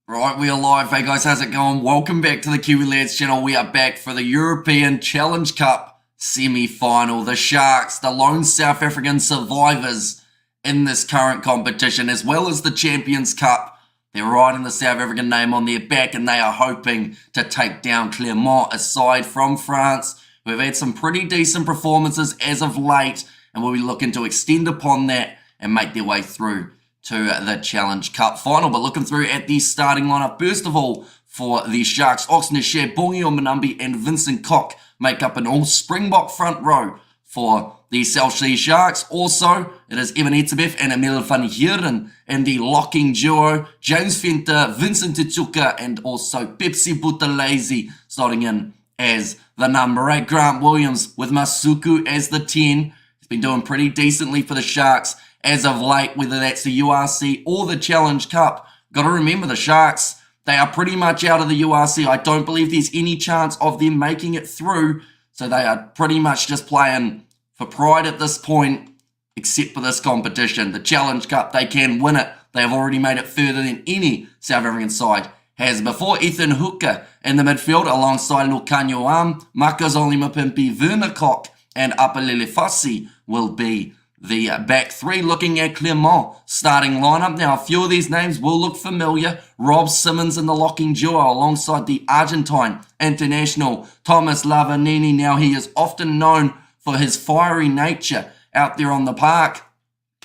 Right, we are live. Hey guys, how's it going? Welcome back to the Kiwi Lads channel. We are back for the European Challenge Cup semi-final. The Sharks, the lone South African survivors in this current competition, as well as the Champions Cup. They're riding the South African name on their back, and they are hoping to take down Clermont, aside from France, who have had some pretty decent performances as of late, and will be looking to extend upon that and make their way through to the Challenge Cup final. But looking through at the starting lineup, first of all, for the Sharks, Oxnard, Bongi Manambi and Vincent Koch make up an all-Springbok front row for the South Sea Sharks. Also, it is Evan Etzebeth and Emil van Heeren in the locking duo. James Venter, Vincent Tituka, and also Pepsi Buthelezi starting in as the number 8. Grant Williams with Masuku as the 10. He's been doing pretty decently for the Sharks as of late, whether that's the URC or the Challenge Cup. Got to remember the Sharks, they are pretty much out of the URC. I don't believe there's any chance of them making it through, so they are pretty much just playing for pride at this point, except for this competition. The Challenge Cup, they can win it. They have already made it further than any South African side has before. Ethan Hooker in the midfield alongside Lucanio Am, Marcos Olimapimpi, Werner Koch, and Apalele Fassi will be the back three. Looking at Clermont starting lineup. Now, a few of these names will look familiar. Rob Simmons in the locking duo alongside the Argentine international Thomas Lavanini. Now, he is often known for his fiery nature out there on the park.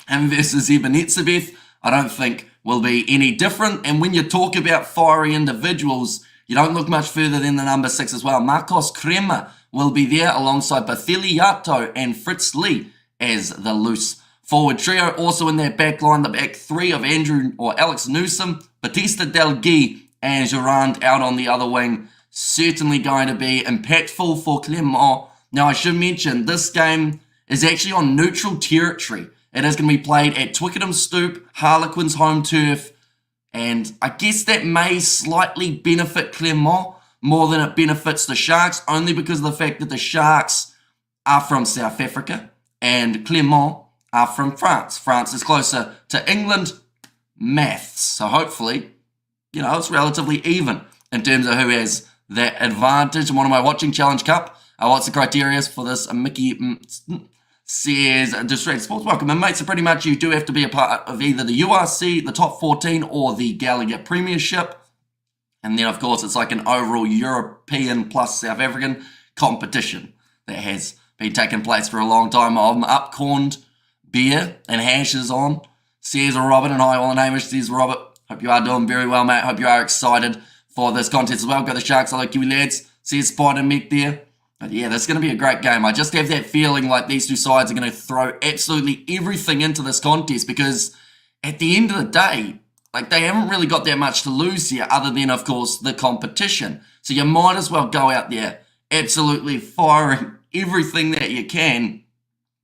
And versus Evan Etzebeth, I don't think will be any different. And when you talk about fiery individuals, you don't look much further than the number 6 as well. Marcos Kremer will be there alongside Bathiliato and Fritz Lee as the loose forward trio. Also in their back line, the back three of Andrew or Alex Newsom, Batista Delguy, and Gerard out on the other wing. Certainly going to be impactful for Clermont. Now, I should mention, this game is actually on neutral territory. It is going to be played at Twickenham Stoop, Harlequins' home turf, and I guess that may slightly benefit Clermont more than it benefits the Sharks, only because of the fact that the Sharks are from South Africa and Clermont are from France. France is closer to England. Maths. So hopefully, it's relatively even in terms of who has that advantage. And what am I watching? Challenge Cup. What's the criteria for this? Mickey says, Distracted Sports. Welcome, and mates. So pretty much you do have to be a part of either the URC, the top 14, or the Gallagher Premiership. And then, of course, it's like an overall European plus South African competition that has been taking place for a long time. I'm upcorned beer and hashes on. Says Robert, and hi, all the name says Robert. Hope you are doing very well, mate. Hope you are excited for this contest as well. Got the Sharks, hello Kiwi Lads. Says Spider Mick there. But yeah, this is going to be a great game. I just have that feeling like these two sides are going to throw absolutely everything into this contest, because at the end of the day, they haven't really got that much to lose here other than, of course, the competition. So you might as well go out there absolutely firing everything that you can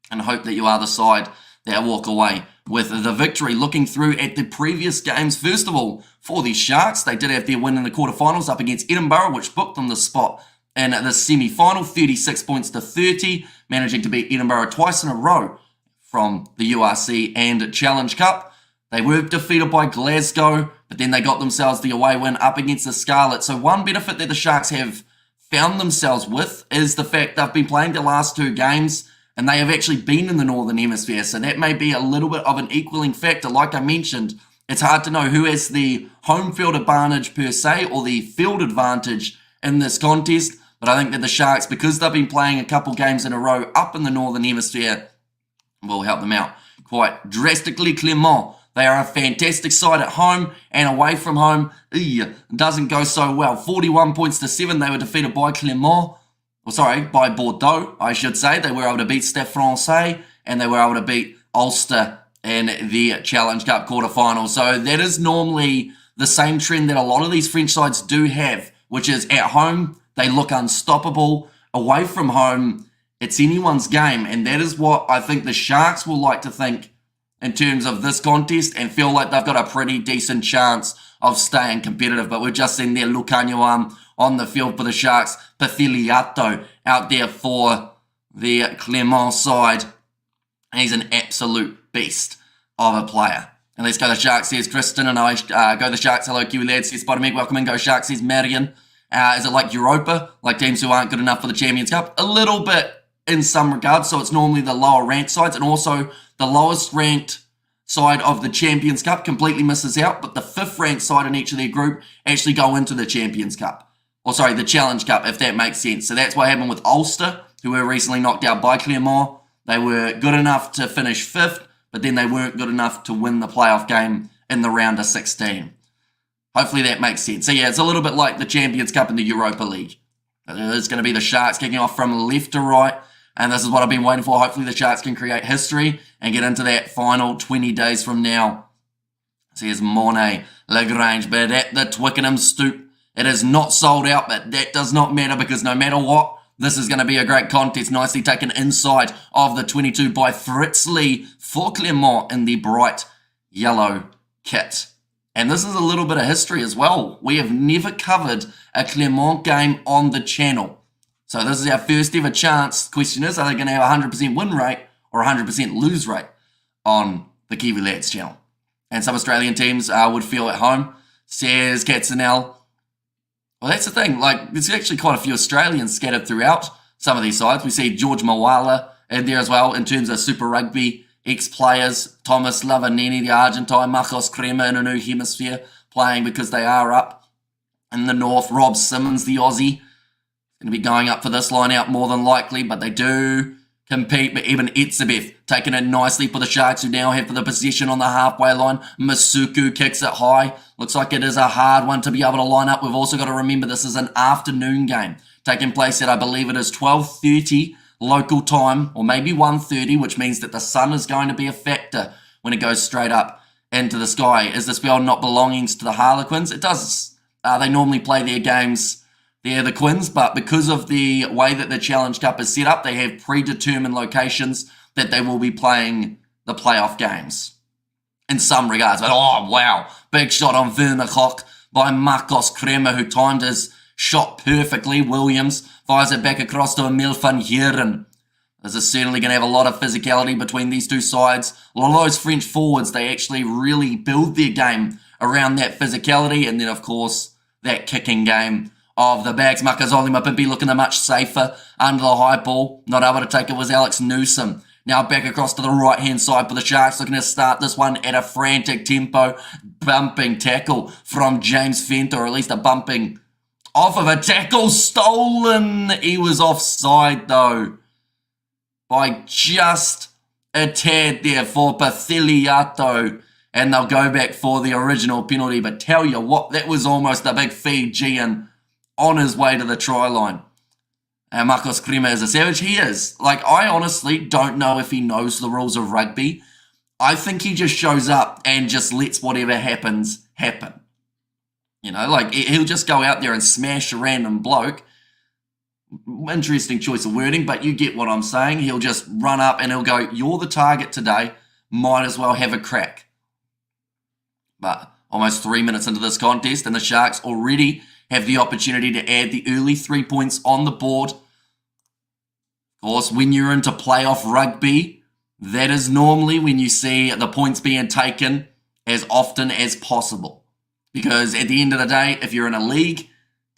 and hope that you are the side that walk away with the victory. Looking through at the previous games, first of all, for the Sharks, they did have their win in the quarterfinals up against Edinburgh, which booked them the spot in the semi-final, 36 points to 30, managing to beat Edinburgh twice in a row from the URC and Challenge Cup. They were defeated by Glasgow, but then they got themselves the away win up against the Scarlets. So one benefit that the Sharks have found themselves with is the fact they've been playing the last two games and they have actually been in the Northern Hemisphere. So that may be a little bit of an equaling factor. Like I mentioned, it's hard to know who has the home field advantage per se or the field advantage in this contest. But I think that the Sharks, because they've been playing a couple games in a row up in the Northern Hemisphere, will help them out quite drastically. Clermont, they are a fantastic side at home, and away from home, doesn't go so well. 41 points to 7, they were defeated by by Bordeaux, I should say. They were able to beat Stade Francais, and they were able to beat Ulster in the Challenge Cup quarterfinal. So that is normally the same trend that a lot of these French sides do have, which is at home, they look unstoppable. Away from home, it's anyone's game, and that is what I think the Sharks will like to think in terms of this contest and feel like they've got a pretty decent chance of staying competitive. But we've just seen there Lucanio on the field for the Sharks, Bathiliato out there for the Clermont side. And he's an absolute beast of a player. And let's go the Sharks, says Kristen, and I go the Sharks. Hello, Kiwi lads, says Spider-Meg. Welcome in, go Sharks, says Marion. Is it like Europa, like teams who aren't good enough for the Champions Cup? A little bit in some regards. So it's normally the lower ranked sides, and also the lowest ranked side of the Champions Cup completely misses out, but the 5th ranked side in each of their group actually go into the Champions Cup. Or sorry, the Challenge Cup, if that makes sense. So that's what happened with Ulster, who were recently knocked out by Clermont. They were good enough to finish 5th, but then they weren't good enough to win the playoff game in the round of 16. Hopefully that makes sense. So yeah, it's a little bit like the Champions Cup in the Europa League. It's going to be the Sharks kicking off from left to right, and this is what I've been waiting for. Hopefully the Sharks can create history and get into that final 20 days from now. Says Mornay Lagrange, but at the Twickenham Stoop, it is not sold out, but that does not matter because no matter what, this is going to be a great contest. Nicely taken inside of the 22 by Fritz Lee for Clermont in the bright yellow kit. And this is a little bit of history as well. We have never covered a Clermont game on the channel. So this is our first ever chance. The question is, are they going to have a 100% win rate or 100% lose rate on the Kiwi Lads channel? And some Australian teams would feel at home, says Katzenell. Well, that's the thing. Like, there's actually quite a few Australians scattered throughout some of these sides. We see George Mawala in there as well in terms of Super Rugby ex-players. Thomas Lavanini, the Argentine, Marcos Crema in a new hemisphere, playing because they are up in the north. Rob Simmons, the Aussie, going to be going up for this line out more than likely, but they do compete. But even Etzebeth taking it nicely for the Sharks, who now have the possession on the halfway line. Masuku kicks it high. Looks like it is a hard one to be able to line up. We've also got to remember this is an afternoon game taking place at, I believe it is 12:30 local time, or maybe 1:30, which means that the sun is going to be a factor when it goes straight up into the sky. Is this field not belongings to the Harlequins? It does. They normally play their games, they're the Quins, but because of the way that the Challenge Cup is set up, they have predetermined locations that they will be playing the playoff games in some regards. But oh, wow, big shot on Werner Koch by Marcos Crema, who timed his shot perfectly. Williams fires it back across to Emil van Heeren. This is certainly going to have a lot of physicality between these two sides. A lot of those French forwards, they actually really build their game around that physicality. And then, of course, that kicking game of the backs. Makazole Mapimpi looking much safer under the high ball. Not able to take it was Alex Newsom. Now back across to the right-hand side for the Sharks, looking to start this one at a frantic tempo. Bumping tackle from James Fenter, or at least a bumping off of a tackle. Stolen. He was offside, though, by just a tad there for Pathiliato. And they'll go back for the original penalty. But tell you what, that was almost a big Fijian on his way to the try line. And Marcos Crema is a savage. He is. Like, I honestly don't know if he knows the rules of rugby. I think he just shows up and just lets whatever happens happen. You know, like, he'll just go out there and smash a random bloke. Interesting choice of wording, but you get what I'm saying. He'll just run up and he'll go, you're the target today. Might as well have a crack. But almost 3 minutes into this contest, and the Sharks already have the opportunity to add the early 3 points on the board. Of course, when you're into playoff rugby, that is normally when you see the points being taken as often as possible. Because at the end of the day, if you're in a league,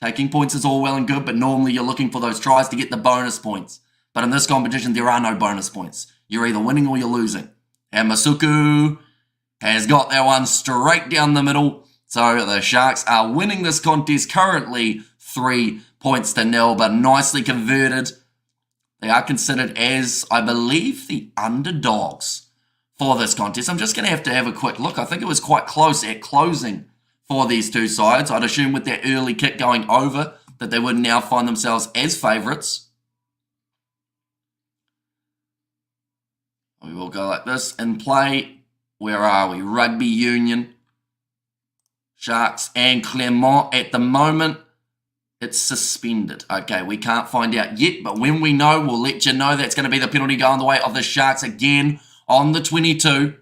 taking points is all well and good, but normally you're looking for those tries to get the bonus points. But in this competition, there are no bonus points. You're either winning or you're losing. And Masuku has got that one straight down the middle. So the Sharks are winning this contest currently 3-0, but nicely converted. They are considered as, I believe, the underdogs for this contest. I'm just going to have a quick look. I think it was quite close at closing for these two sides. I'd assume with that early kick going over that they would now find themselves as favourites. We will go like this and play. Where are we? Rugby Union. Sharks and Clermont at the moment. It's suspended. Okay, we can't find out yet, but when we know, we'll let you know. That's going to be the penalty going the way of the Sharks again on the 22.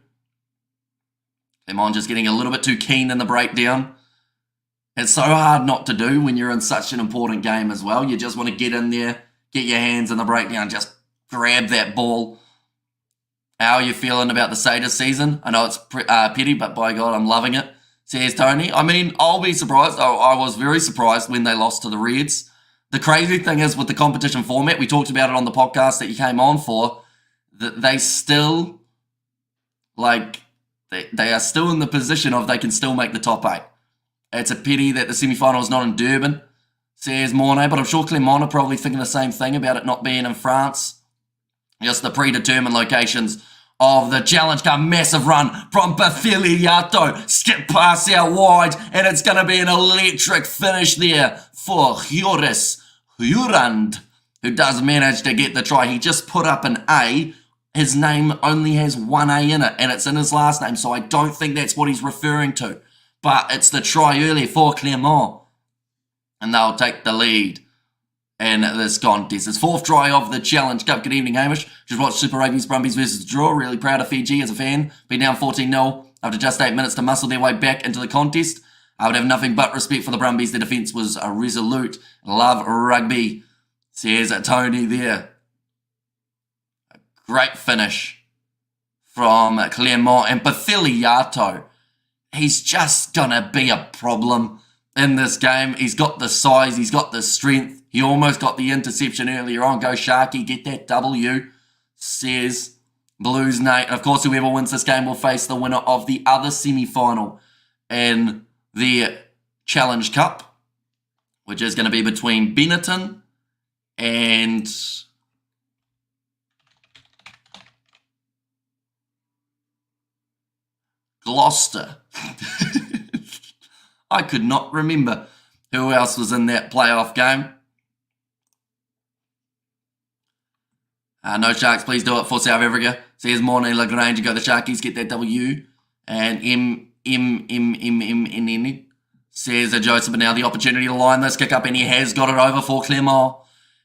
Clermont just getting a little bit too keen in the breakdown. It's so hard not to do when you're in such an important game as well. You just want to get in there, get your hands in the breakdown, just grab that ball. How are you feeling about the Satyrs season? I know it's petty, but by God, I'm loving it, says Tony. I mean, I'll be surprised. I was very surprised when they lost to the Reds. The crazy thing is with the competition format, we talked about it on the podcast that you came on for, that they still, they are still in the position of they can still make the top 8. It's a pity that the semi-final is not in Durban, says Mornay, but I'm sure Clermont are probably thinking the same thing about it not being in France. Just the predetermined locations of the Challenge Cup. Massive run from Bafiliato. Skip pass out wide, and it's going to be an electric finish there for Joris Jurand, who does manage to get the try. He just put up an A. His name only has one A in it, and it's in his last name, so I don't think that's what he's referring to. But it's the try early for Clermont, and they'll take the lead in this contest. It's 4th try of the Challenge Cup. Good evening, Hamish. Just watched Super Rugby's Brumbies versus draw. Really proud of Fiji as a fan. Been down 14-0 after just 8 minutes to muscle their way back into the contest. I would have nothing but respect for the Brumbies. Their defence was resolute. Love rugby, says Tony there. A great finish from Clermont. And Bafiliato, he's just going to be a problem in this game. He's got the size. He's got the strength. He almost got the interception earlier on. Go Sharky, get that W, says Blues Nate. And of course, whoever wins this game will face the winner of the other semi-final in the Challenge Cup, which is going to be between Benetton and Gloucester. I could not remember who else was in that playoff game. No Sharks, please do it for South Africa. Says Mornay Lagrange, go the Sharkies, get that W. And M says Joseph, but now the opportunity to line this kick up, and he has got it over for Clermont.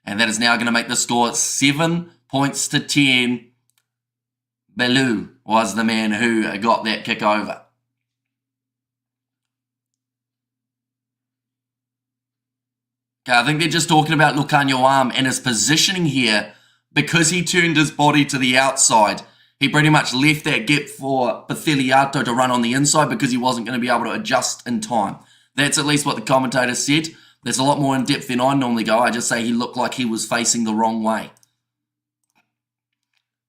And that is now going to make the score 7 points to 10. Bellew was the man who got that kick over. Okay, I think they're just talking about Lucanio Arm and his positioning here. Because he turned his body to the outside, he pretty much left that gap for Bafiliato to run on the inside because he wasn't going to be able to adjust in time. That's at least what the commentator said. There's a lot more in depth than I normally go. I just say he looked like he was facing the wrong way,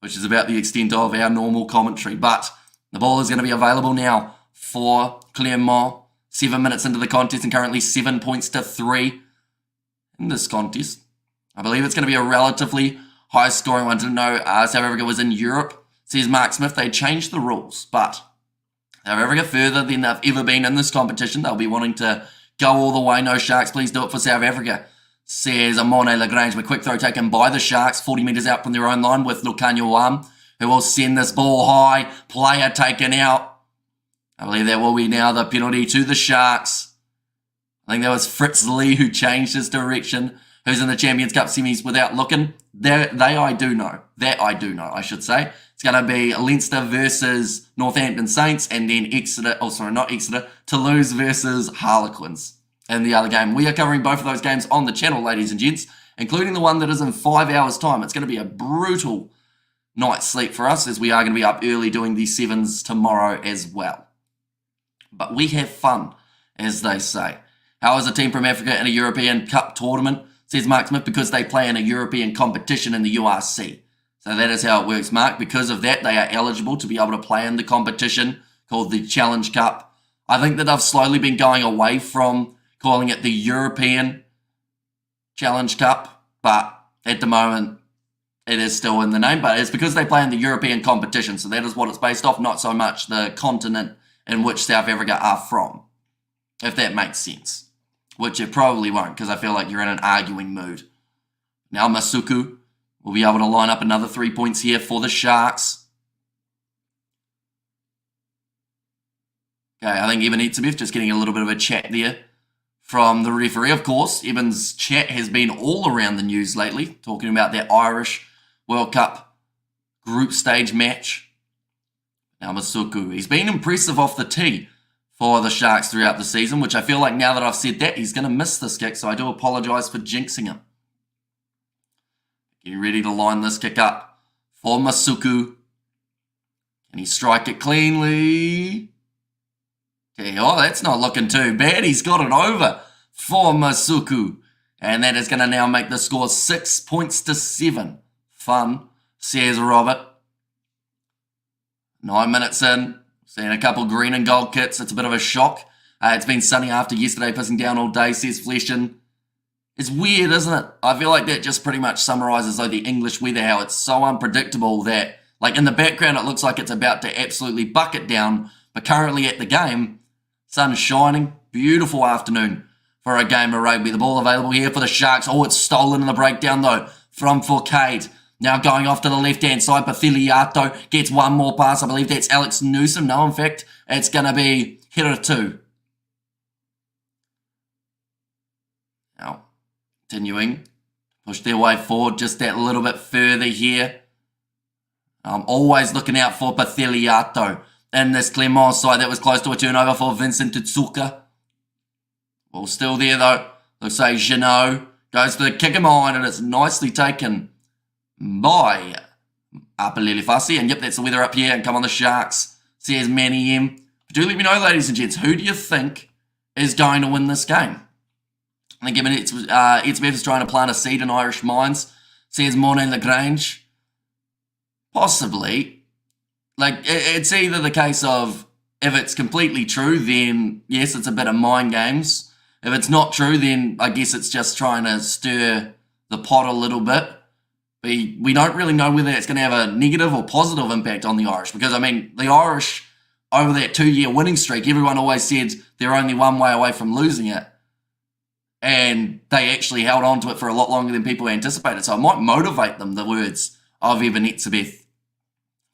which is about the extent of our normal commentary. But the ball is going to be available now for Clermont. 7 minutes into the contest and currently 7 points to 3 in this contest. I believe it's going to be a relatively high scoring one. I didn't know South Africa was in Europe, says Mark Smith. They changed the rules, but South Africa further than they've ever been in this competition. They'll be wanting to go all the way. No Sharks, please do it for South Africa, says Amone Lagrange. But quick throw taken by the Sharks, 40 metres out from their own line with Lucanio Arm, who will send this ball high. Player taken out. I believe that will be now the penalty to the Sharks. I think that was Fritz Lee who changed his direction, who's in the Champions Cup semis without looking. That I do know, I should say. It's going to be Leinster versus Northampton Saints, and then Toulouse versus Harlequins in the other game. We are covering both of those games on the channel, ladies and gents, including the one that is in 5 hours' time. It's going to be a brutal night's sleep for us, as we are going to be up early doing the sevens tomorrow as well. But we have fun, as they say. How is a team from Africa in a European Cup tournament? Says Mark Smith, because they play in a European competition in the URC. So that is how it works, Mark. Because of that, they are eligible to be able to play in the competition called the Challenge Cup. I think that they've slowly been going away from calling it the European Challenge Cup, but at the moment, it is still in the name. But it's because they play in the European competition, so that is what it's based off, not so much the continent in which South Africa are from, if that makes sense. Which it probably won't, because I feel like you're in an arguing mood. Now Masuku will be able to line up another 3 points here for the Sharks. Okay, I think Evan Etzebeth just getting a little bit of a chat there from the referee. Of course, Evan's chat has been all around the news lately, talking about that Irish World Cup group stage match. Now Masuku, he's been impressive off the tee for the Sharks throughout the season, which I feel like now that I've said that, he's going to miss this kick, so I do apologise for jinxing him. Getting ready to line this kick up for Masuku. Can he strike it cleanly? Okay, oh, that's not looking too bad. He's got it over for Masuku. And that is going to now make the score 6 points to 7. Fun, says Robert. 9 minutes in. Seeing a couple green and gold kits. It's a bit of a shock. It's been sunny after yesterday, pissing down all day, says Fleshin. It's weird, isn't it? I feel like that just pretty much summarises the English weather, how it's so unpredictable that, like, in the background it looks like it's about to absolutely bucket down, but currently at the game, sun's shining, beautiful afternoon for a game of rugby. The ball available here for the Sharks. Oh, it's stolen in the breakdown though from Forcade. Now going off to the left-hand side, Pathiliato gets one more pass. I believe that's Alex Newsom. No, in fact, it's going to be Hiratu. Now, continuing, push their way forward just that little bit further here. I'm always looking out for Pathiliato in this Clermont side. That was close to a turnover for Vincent Tutsuka. Well, still there though. Looks like Jeannot goes for the kick him on, and it's nicely taken by Apalele Fassi. And yep, that's the weather up here. And come on the Sharks, says Manny M. But do let me know, ladies and gents, who do you think is going to win this game? I think Etzbeth is trying to plant a seed in Irish minds, says Morne Lagrange. Possibly. Like, it's either the case of, if it's completely true, then yes, it's a bit of mind games. If it's not true, then I guess it's just trying to stir the pot a little bit. We don't really know whether it's going to have a negative or positive impact on the Irish. Because, I mean, the Irish, over that 2-year winning streak, everyone always said they're only one way away from losing it. And they actually held on to it for a lot longer than people anticipated. So it might motivate them, the words of Evan Etzebeth,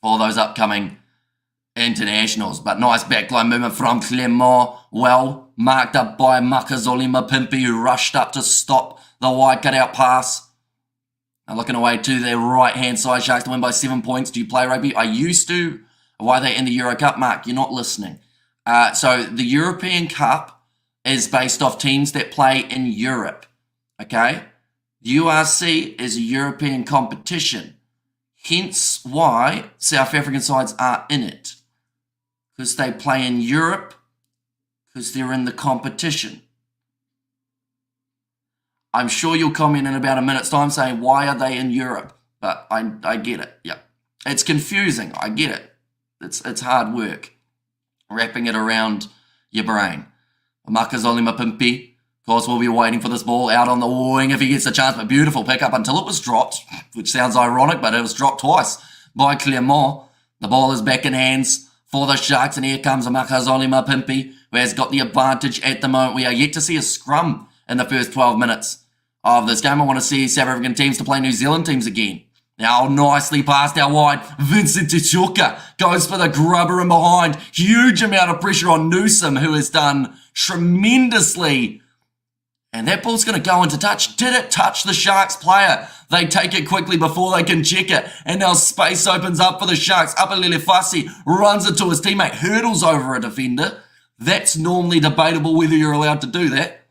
for those upcoming internationals. But nice backline movement from Clermont. Well marked up by Makazole Mapimpi, who rushed up to stop the wide cutout pass. Now looking away to their right-hand side. Sharks to win by 7 points. Do you play rugby? I used to. Why are they in the Euro Cup? Mark, you're not listening. So the European Cup is based off teams that play in Europe. Okay? URC is a European competition. Hence why South African sides are in it. Because they play in Europe, because they're in the competition. I'm sure you'll comment in about a minute's time saying, why are they in Europe? But I get it. Yeah. It's confusing. I get it. It's hard work wrapping it around your brain. Makazole Mapimpi, of course, we'll be waiting for this ball out on the wing if he gets a chance. But beautiful pickup until it was dropped, which sounds ironic, but it was dropped twice by Clermont. The ball is back in hands for the Sharks, and here comes Makazole Mapimpi, who has got the advantage at the moment. We are yet to see a scrum in the first 12 minutes of this game. I want to see South African teams to play New Zealand teams again. Now, nicely passed out wide. Vincent Tuchuka goes for the grubber in behind. Huge amount of pressure on Newsom, who has done tremendously. And that ball's going to go into touch. Did it touch the Sharks player? They take it quickly before they can check it. And now space opens up for the Sharks. Apalele Fassi runs it to his teammate. Hurdles over a defender. That's normally debatable whether you're allowed to do that.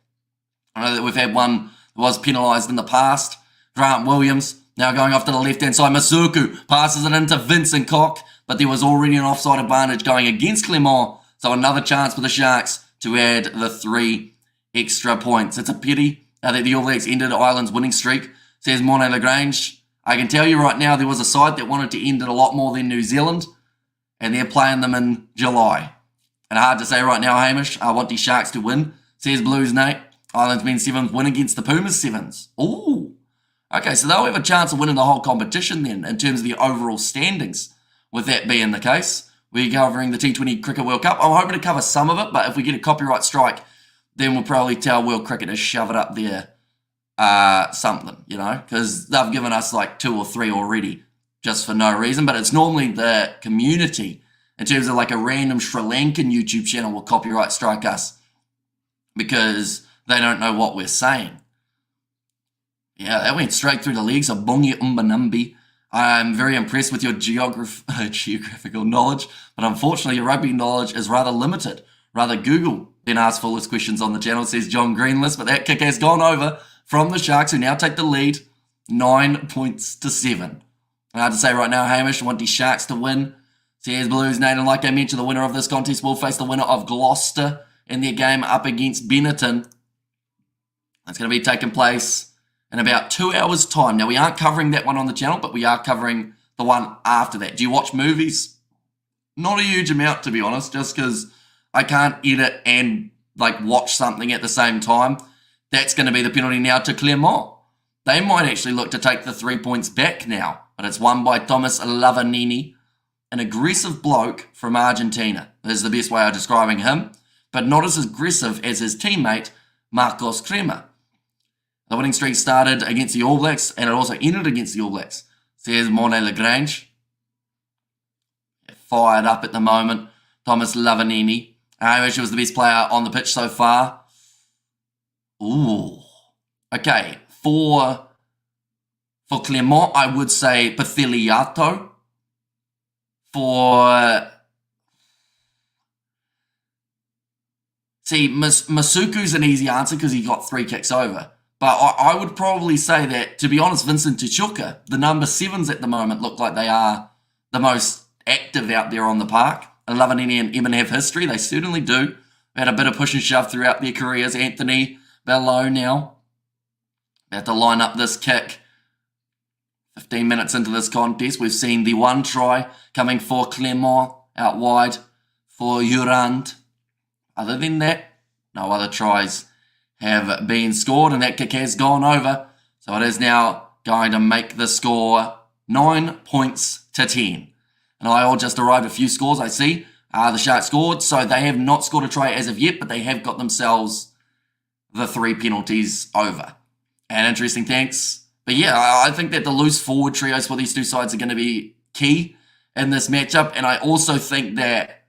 I know that we've had one that was penalised in the past. Grant Williams now going off to the left-hand side. Masuku passes it into Vincent Koch, but there was already an offside advantage going against Clermont. So another chance for the Sharks to add the 3 extra points. It's a pity that the All Blacks ended Ireland's winning streak, says Morne Lagrange. I can tell you right now there was a side that wanted to end it a lot more than New Zealand, and they're playing them in July. And hard to say right now, Hamish. I want the Sharks to win, says Blues Nate. Ireland's been 7th win against the Pumas 7s. Ooh. Okay, so they'll have a chance of winning the whole competition then, in terms of the overall standings, with that being the case. We're covering the T20 Cricket World Cup. I'm hoping to cover some of it, but if we get a copyright strike, then we'll probably tell World Cricket to shove it up there something, you know, because they've given us like 2 or 3 already, just for no reason. But it's normally the community, in terms of like a random Sri Lankan YouTube channel, will copyright strike us because they don't know what we're saying. Yeah, that went straight through the legs of Bungi Umbanumbi. I'm very impressed with your geographical knowledge, but unfortunately your rugby knowledge is rather limited. Rather Google than ask foolish questions on the channel, says John Greenlist. But that kick has gone over from the Sharks, who now take the lead 9 points to 7. I have to say right now, Hamish, I want the Sharks to win, Says Blues, Nathan. Like I mentioned, the winner of this contest will face the winner of Gloucester in their game up against Benetton. That's going to be taking place in about 2 hours' time. Now, we aren't covering that one on the channel, but we are covering the one after that. Do you watch movies? Not a huge amount, to be honest, just because I can't edit and watch something at the same time. That's going to be the penalty now to Clermont. They might actually look to take the 3 points back now, but it's won by Thomas Lavanini, an aggressive bloke from Argentina. This is the best way of describing him, but not as aggressive as his teammate, Marcos Crema. The winning streak started against the All Blacks, and it also ended against the All Blacks. Says Mornay Lagrange. Fired up at the moment. Thomas Lavanini. I wish he was the best player on the pitch so far. Ooh. Okay, for Clermont, I would say Pathiliato. See, Masuku's an easy answer because he got 3 kicks over. But I would probably say that, to be honest, Vincent Tichuca, the number 7s at the moment, look like they are the most active out there on the park. And Lavanini and Evan have history. They certainly do. They had a bit of push and shove throughout their careers. Anthony Bello now. They have to line up this kick. 15 minutes into this contest, we've seen the 1 try coming for Clermont out wide for Urand. Other than that, no other tries have been scored, and that kick has gone over. So it is now going to make the score 9 points to 10. And I all just arrived a few scores, I see. The Sharks scored, so they have not scored a try as of yet, but they have got themselves the 3 penalties over. And interesting, thanks. But yeah, I think that the loose forward trios for these two sides are going to be key in this matchup. And I also think that,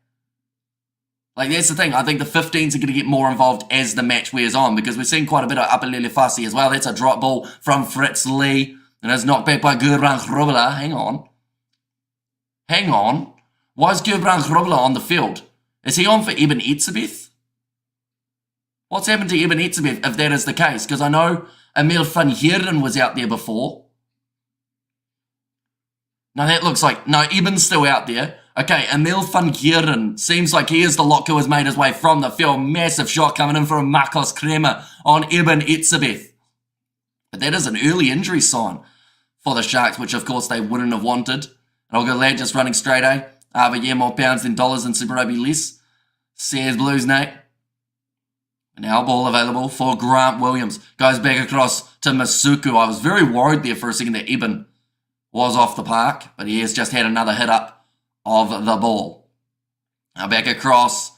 that's the thing. I think the 15s are going to get more involved as the match wears on, because we're seeing quite a bit of Apelele Fassi as well. That's a drop ball from Fritz Lee, and it's knocked back by Gurbrand Grubela. Hang on. Why is Gurbrand Grubela on the field? Is he on for Eben Etzebeth? What's happened to Eben Etzebeth if that is the case? Because I know Emil van Heerden was out there before. No, that looks like... No, Eben's still out there. Okay, Emil van Heerden seems like he is the lock who has made his way from the field. Massive shot coming in from Marcos Crema on Eben Etzebeth. But that is an early injury sign for the Sharks, which of course they wouldn't have wanted. And I'll go lad just running straight, eh? But yeah, more pounds than dollars in Super Rugby less. Says Blues, Nate. Now ball available for Grant Williams. Goes back across to Masuku. I was very worried there for a second that Eben was off the park, but he has just had another hit up of the ball. Now back across.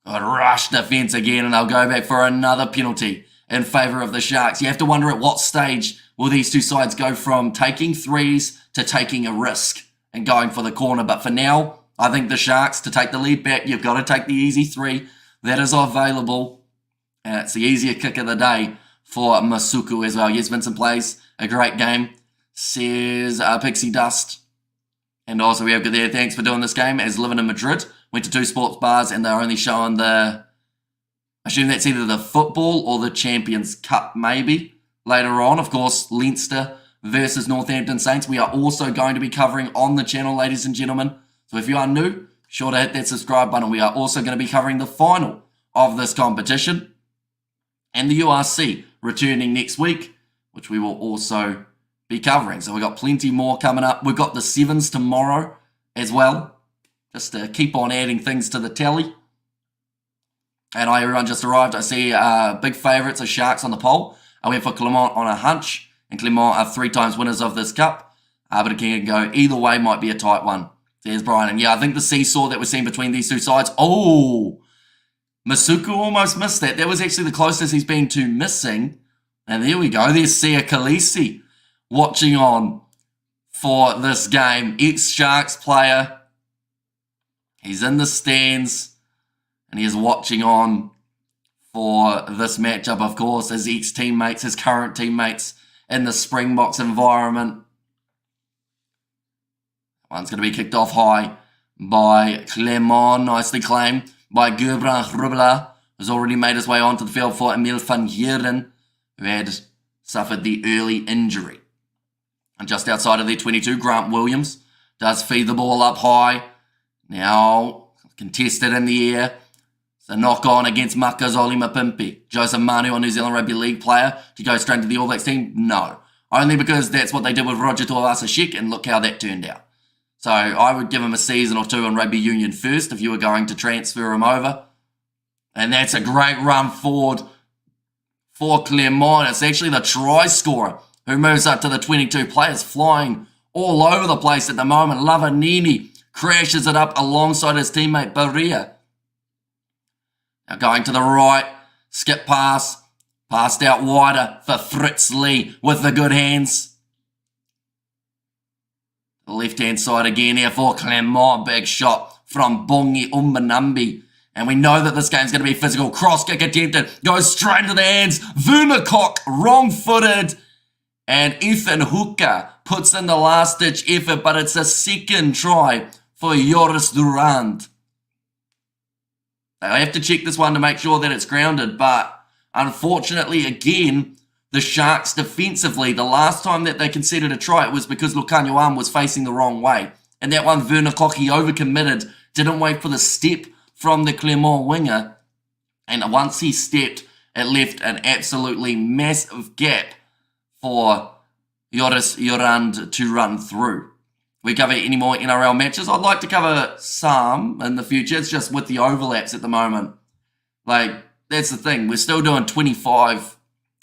Got rush defence again, and they'll go back for another penalty in favour of the Sharks. You have to wonder at what stage will these two sides go from taking threes to taking a risk and going for the corner. But for now, I think the Sharks, to take the lead back, you've got to take the easy 3. That is available. And it's the easier kick of the day for Masuku as well. Yes, Vincent plays a great game, says Pixie Dust. And also we have there, thanks for doing this game, as living in Madrid. Went to 2 sports bars and they're only showing I assume that's either the football or the Champions Cup maybe. Later on, of course, Leinster versus Northampton Saints. We are also going to be covering on the channel, ladies and gentlemen. So if you are new, be sure to hit that subscribe button. We are also going to be covering the final of this competition. And the URC returning next week, which we will also be covering. So we've got plenty more coming up. We've got the 7s tomorrow as well, just to keep on adding things to the tally. And everyone just arrived. I see big favourites are Sharks on the poll. I went for Clermont on a hunch, and Clermont are 3 times winners of this cup. But it can go either way, might be a tight one. There's Brian. And yeah, I think the seesaw that we're seeing between these two sides. Oh, Masuku almost missed that. That was actually the closest he's been to missing. And there we go. There's Sia Khaleesi watching on for this game. Ex-Sharks player. He's in the stands and he is watching on for this matchup, of course, his ex-teammates, his current teammates in the Springboks environment. One's going to be kicked off high by Clermont, nicely claimed by Gurbrand Grubela, who's already made his way onto the field for Emil van Heerden, who had suffered the early injury. And just outside of their 22, Grant Williams does feed the ball up high. Now, contested in the air. It's a knock on against Makazole Mapimpi. Joseph Manu, a New Zealand Rugby League player, to go straight to the All Blacks team? No. Only because that's what they did with Roger Tuivasa-Sheck, and look how that turned out. So I would give him a season or two in rugby union first if you were going to transfer him over. And that's a great run forward for Clermont. It's actually the try scorer who moves up to the 22 players, flying all over the place at the moment. Lavanini crashes it up alongside his teammate Barria. Now going to the right, skip pass, passed out wider for Fritz Lee with the good hands. The left-hand side again here for Clermont. Big shot from Bongi Umbanambi. And we know that this game's going to be physical. Cross kick attempted. Goes straight into the hands. Vernecock wrong-footed. And Ethan Hooker puts in the last-ditch effort, but it's a second try for Joris Durand. I have to check this one to make sure that it's grounded, but unfortunately, again, the Sharks defensively, the last time that they conceded a try, it was because Lukanyoam was facing the wrong way. And that one, Vernecock, he overcommitted, didn't wait for the step from the Clermont winger. And once he stepped, it left an absolutely massive gap for Joris Durand to run through. We cover any more NRL matches? I'd like to cover some in the future. It's just with the overlaps at the moment. Like, that's the thing. We're still doing 25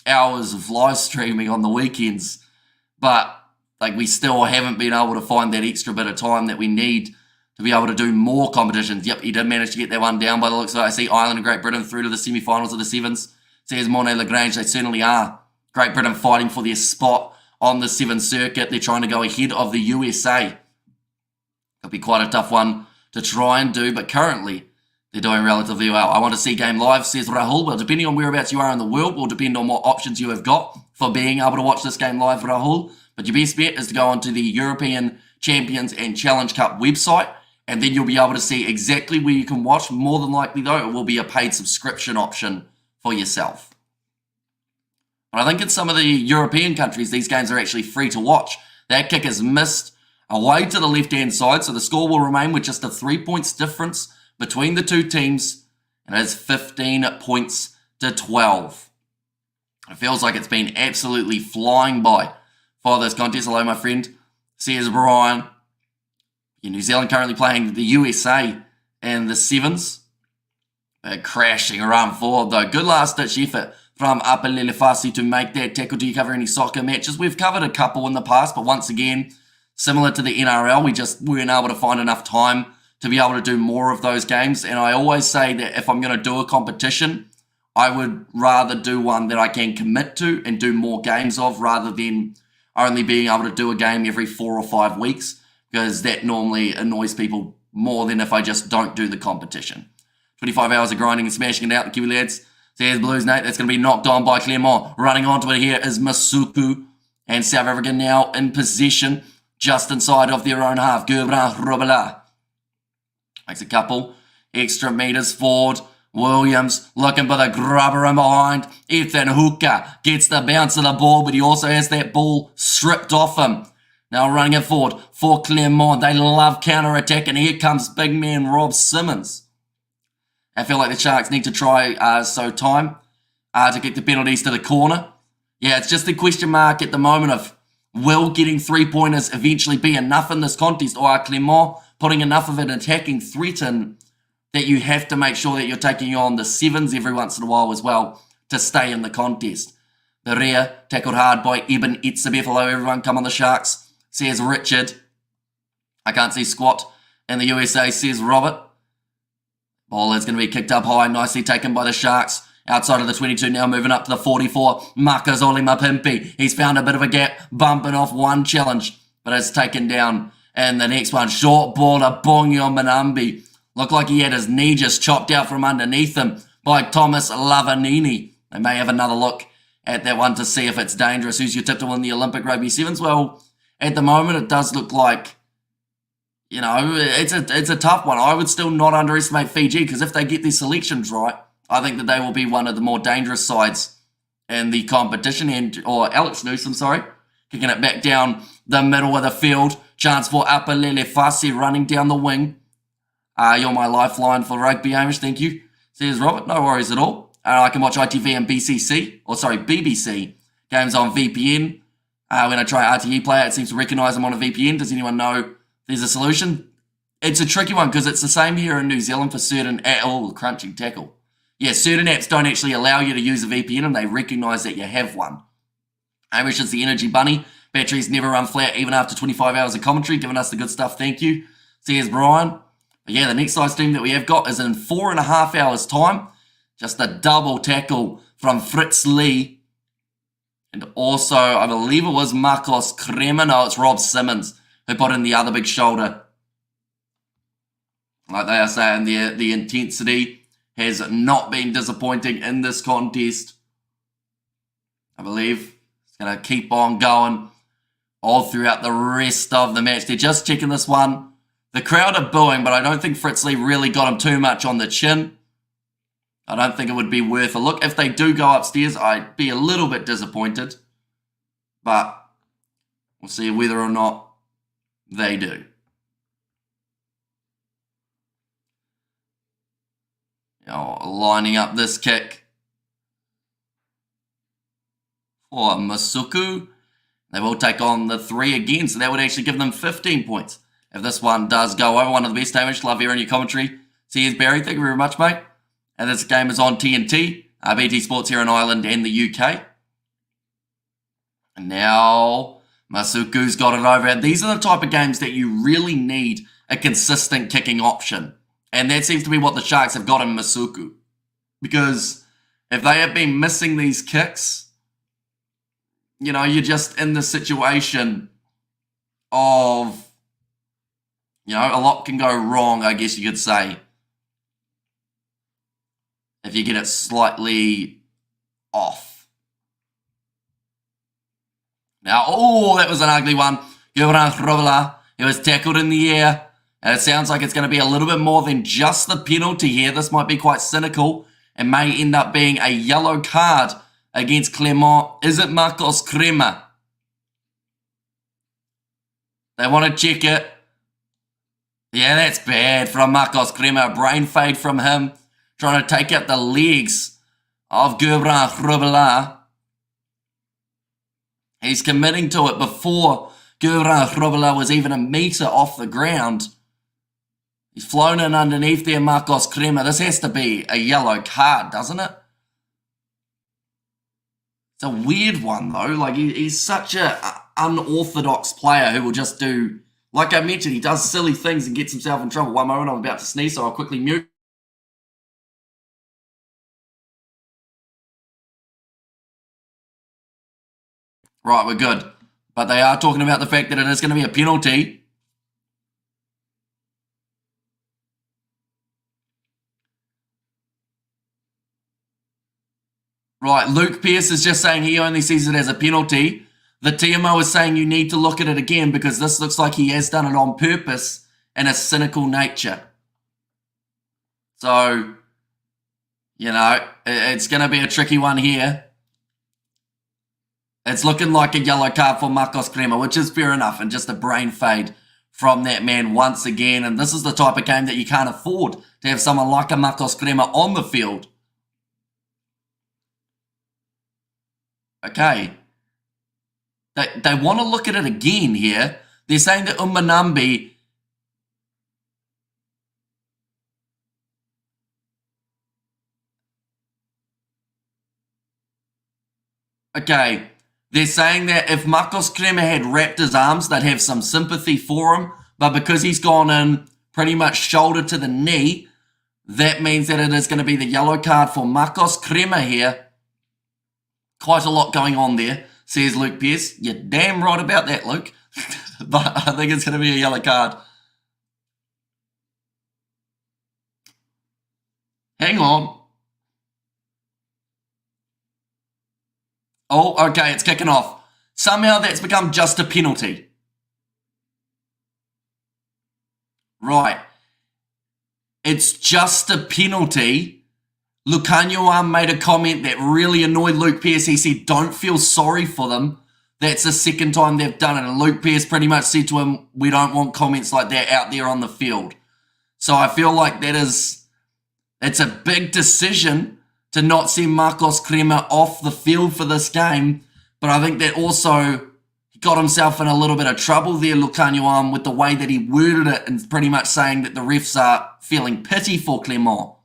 hours of live streaming on the weekends. But, like, we still haven't been able to find that extra bit of time that we need to be able to do more competitions. Yep, he did manage to get that one down by the looks of it. I see Ireland and Great Britain through to the semi-finals of the sevens. Says Monet Lagrange, they certainly are. Great Britain fighting for their spot on the Seventh Circuit. They're trying to go ahead of the USA. It'll be quite a tough one to try and do, but currently they're doing relatively well. I want to see game live, says Rahul. Well, depending on whereabouts you are in the world will depend on what options you have got for being able to watch this game live, Rahul. But your best bet is to go onto the European Champions and Challenge Cup website, and then you'll be able to see exactly where you can watch. More than likely, though, it will be a paid subscription option for yourself. But I think in some of the European countries, these games are actually free to watch. That kick is missed away to the left-hand side, so the score will remain with just a 3 points difference between the two teams, and it's 15 points to 12. It feels like it's been absolutely flying by for this contest. Hello, my friend, says Brian. New Zealand currently playing the USA in the sevens. They're crashing around forward, though. Good last-ditch effort from Apelele Fasi to make that tackle. Do you cover any soccer matches? We've covered a couple in the past, but once again, similar to the NRL, we just weren't able to find enough time to be able to do more of those games. And I always say that if I'm going to do a competition, I would rather do one that I can commit to and do more games of rather than only being able to do a game every 4 or 5 weeks, because that normally annoys people more than if I just don't do the competition. 25 hours of grinding and smashing it out, the Kiwi lads. Says Blues Nate, that's going to be knocked on by Clermont. Running onto it here is Masuku. And South Africa now in possession, just inside of their own half. Gerbrand Robela makes a couple extra meters forward. Williams looking for the grubber in behind. Ethan Hooker gets the bounce of the ball, but he also has that ball stripped off him. Now running it forward for Clermont. They love counter-attack, and here comes big man Rob Simmons. I feel like the Sharks need to try to get the penalties to the corner. Yeah, it's just a question mark at the moment of will getting 3-pointers eventually be enough in this contest, or are Clermont putting enough of an attacking threat in that you have to make sure that you're taking on the sevens every once in a while as well to stay in the contest. The rear tackled hard by Eben Etzebeth. Hello everyone, come on the Sharks, says Richard. I can't see squat in the USA, says Robert. Ball is going to be kicked up high, nicely taken by the Sharks. Outside of the 22 now, moving up to the 44. Makazole Mapimpi. He's found a bit of a gap, bumping off one challenge, but it's taken down. And the next one, short ball to Bongi Manambi. Looked like he had his knee just chopped out from underneath him by Thomas Lavanini. They may have another look at that one to see if it's dangerous. Who's your tip to win the Olympic Rugby Sevens? Well, at the moment, it does look like, you know, it's a tough one. I would still not underestimate Fiji, because if they get their selections right, I think that they will be one of the more dangerous sides in the competition. Or Alex Newsom, kicking it back down the middle of the field. Chance for Apelele Fasi running down the wing. You're my lifeline for rugby, Hamish. Thank you. Says Robert. No worries at all. I can watch ITV and BBC games on VPN. When I try RTE player, it seems to recognise I'm on a VPN. Does anyone know there's a solution? It's a tricky one because it's the same here in New Zealand for certain... crunching tackle. Yeah, certain apps don't actually allow you to use a VPN and they recognise that you have one. Hamish is the Energy Bunny. Batteries never run flat even after 25 hours of commentary. Giving us the good stuff. Thank you. Says Brian. But yeah, the next live stream that we have got is in 4.5 hours' time. Just a double tackle from Fritz Lee. And also, I believe it was Marcos Crema. No, it's Rob Simmons who put in the other big shoulder. Like they are saying, the intensity has not been disappointing in this contest. I believe it's going to keep on going all throughout the rest of the match. They're just checking this one. The crowd are booing, but I don't think Fritz Lee really got him too much on the chin. I don't think it would be worth a look. If they do go upstairs, I'd be a little bit disappointed. But we'll see whether or not they do. Lining up this kick for Masuku. They will take on the 3 again, so that would actually give them 15 points. If this one does go over, one of the best, Hamish. Love hearing your commentary. See you, Barry. Thank you very much, mate. And this game is on TNT, BT Sports here in Ireland and the UK. And now Masuku's got it over. And these are the type of games that you really need a consistent kicking option. And that seems to be what the Sharks have got in Masuku. Because if they have been missing these kicks, you're just in the situation of, a lot can go wrong, I guess you could say. If you get it slightly off. Now, that was an ugly one. He was tackled in the air. And it sounds like it's going to be a little bit more than just the penalty here. This might be quite cynical and may end up being a yellow card against Clermont. Is it Marcos Crema? They want to check it. Yeah, that's bad from Marcos Crema. A brain fade from him. Trying to take out the legs of Clermont Live. He's committing to it before Clermont Live was even a metre off the ground. He's flown in underneath there, Marcos Crema. This has to be a yellow card, doesn't it? It's a weird one, though. Like, he's such an unorthodox player who will just do... Like I mentioned, he does silly things and gets himself in trouble. One moment, I'm about to sneeze, so I'll quickly mute. Right, we're good. But they are talking about the fact that it is going to be a penalty. Right, Luke Pearce is just saying he only sees it as a penalty. The TMO is saying you need to look at it again because this looks like he has done it on purpose in a cynical nature. So, it's going to be a tricky one here. It's looking like a yellow card for Marcos Crema, which is fair enough, and just a brain fade from that man once again. And this is the type of game that you can't afford to have someone like a Marcos Crema on the field. Okay. They want to look at it again here. They're saying that Umbanambi... Okay. They're saying that if Marcos Crema had wrapped his arms, they'd have some sympathy for him. But because he's gone in pretty much shoulder to the knee, that means that it is going to be the yellow card for Marcos Crema here. Quite a lot going on there, says Luke Pearce. You're damn right about that, Luke. But I think it's going to be a yellow card. Hang on. Oh, okay, it's kicking off. Somehow that's become just a penalty. Right. It's just a penalty. Lucanyoan made a comment that really annoyed Luke Pearce. He said, don't feel sorry for them. That's the second time they've done it. And Luke Pearce pretty much said to him, we don't want comments like that out there on the field. So I feel like it's a big decision to not send Marcos Crema off the field for this game. But I think that also he got himself in a little bit of trouble there, Lukanyuan, with the way that he worded it and pretty much saying that the refs are feeling pity for Clermont.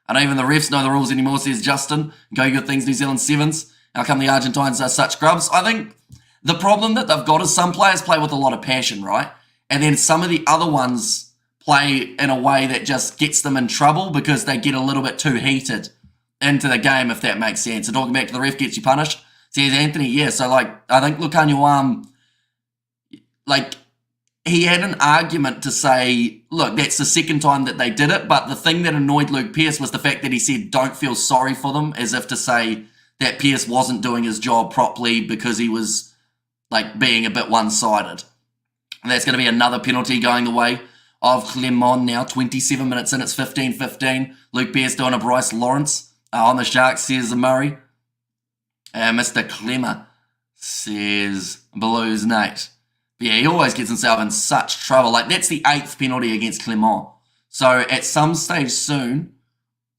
I don't even the refs know the rules anymore, says Justin. Go good things, New Zealand Sevens. How come the Argentines are such grubs? I think the problem that they've got is some players play with a lot of passion, right? And then some of the other ones play in a way that just gets them in trouble because they get a little bit too heated into the game, if that makes sense. And talking back to the ref gets you punished, says Anthony, yeah. So, I think Lukanyuan, he had an argument to say, look, that's the second time that they did it. But the thing that annoyed Luke Pearce was the fact that he said, don't feel sorry for them, as if to say that Pearce wasn't doing his job properly because he was, being a bit one-sided. And that's going to be another penalty going the way of Clermont now. 27 minutes in, it's 15-15. Luke Pearce doing a Bryce Lawrence on the Sharks, says Murray. Mr. Clemmer says Blues Nate. But yeah, he always gets himself in such trouble. That's the 8th penalty against Clermont. So at some stage soon,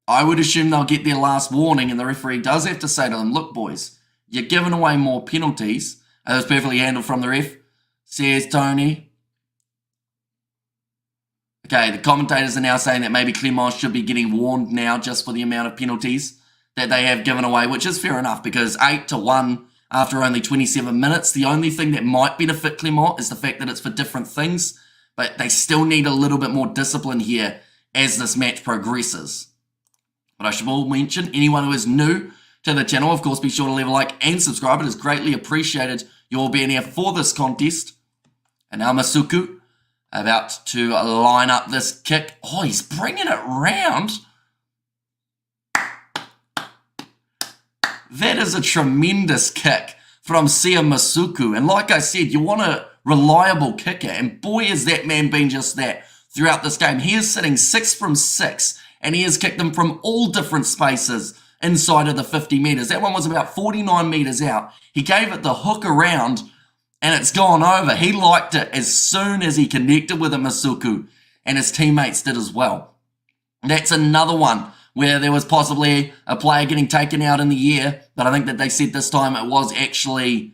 I would assume they'll get their last warning, and the referee does have to say to them, look, boys, you're giving away more penalties. That was perfectly handled from the ref, says Tony. Okay, the commentators are now saying that maybe Clermont should be getting warned now just for the amount of penalties that they have given away, which is fair enough because 8-1 after only 27 minutes. The only thing that might benefit Clermont is the fact that it's for different things, but they still need a little bit more discipline here as this match progresses. But I should all mention, anyone who is new to the channel, of course, be sure to leave a like and subscribe. It is greatly appreciated you all being here for this contest. And now Masuku about to line up this kick. Oh, he's bringing it round. That is a tremendous kick from Sia Masuku. And like I said, you want a reliable kicker. And boy, has that man been just that throughout this game. He is sitting 6 from 6. And he has kicked them from all different spaces inside of the 50 metres. That one was about 49 metres out. He gave it the hook around and it's gone over. He liked it as soon as he connected with it, Masuku. And his teammates did as well. That's another one where there was possibly a player getting taken out in the air, but I think that they said this time it was actually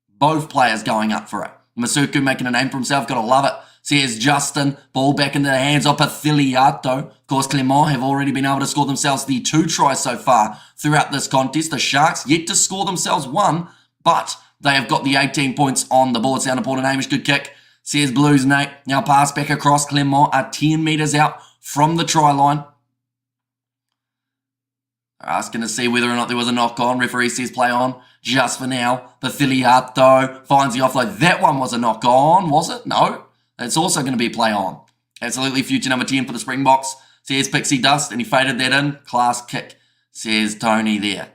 both players going up for it. Masuku making a name for himself, gotta love it. Says Justin, ball back into the hands of Pathiliato. Of course, Clermont have already been able to score themselves the 2 tries so far throughout this contest. The Sharks yet to score themselves 1, but they have got the 18 points on the board. Sound important, Hamish, good kick. Says Blues Nate. Now pass back across. Clermont are 10 metres out from the try line. They're asking to see whether or not there was a knock on. Referee says play on. Just for now. Pathiliato finds the offload. That one was a knock on, was it? No. It's also going to be play on. Absolutely future number 10 for the Springboks. Says Pixie Dust, and he faded that in. Class kick, says Tony there.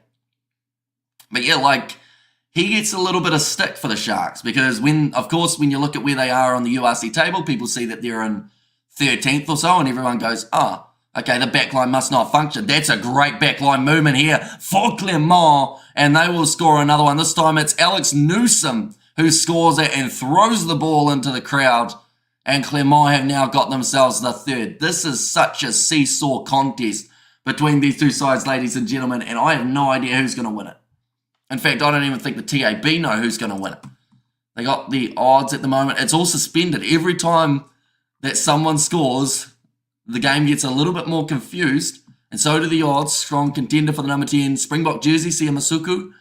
But yeah, he gets a little bit of stick for the Sharks because when you look at where they are on the URC table, people see that they're in 13th or so, and everyone goes, okay, the backline must not function. That's a great backline movement here for Clermont, and they will score another one. This time it's Alex Newsom who scores it and throws the ball into the crowd. And Clermont have now got themselves the 3rd. This is such a seesaw contest between these two sides, ladies and gentlemen, and I have no idea who's going to win it. In fact, I don't even think the TAB know who's going to win it. They got the odds at the moment. It's all suspended. Every time that someone scores, the game gets a little bit more confused, and so do the odds. Strong contender for the number 10 Springbok jersey, Sia Masuku.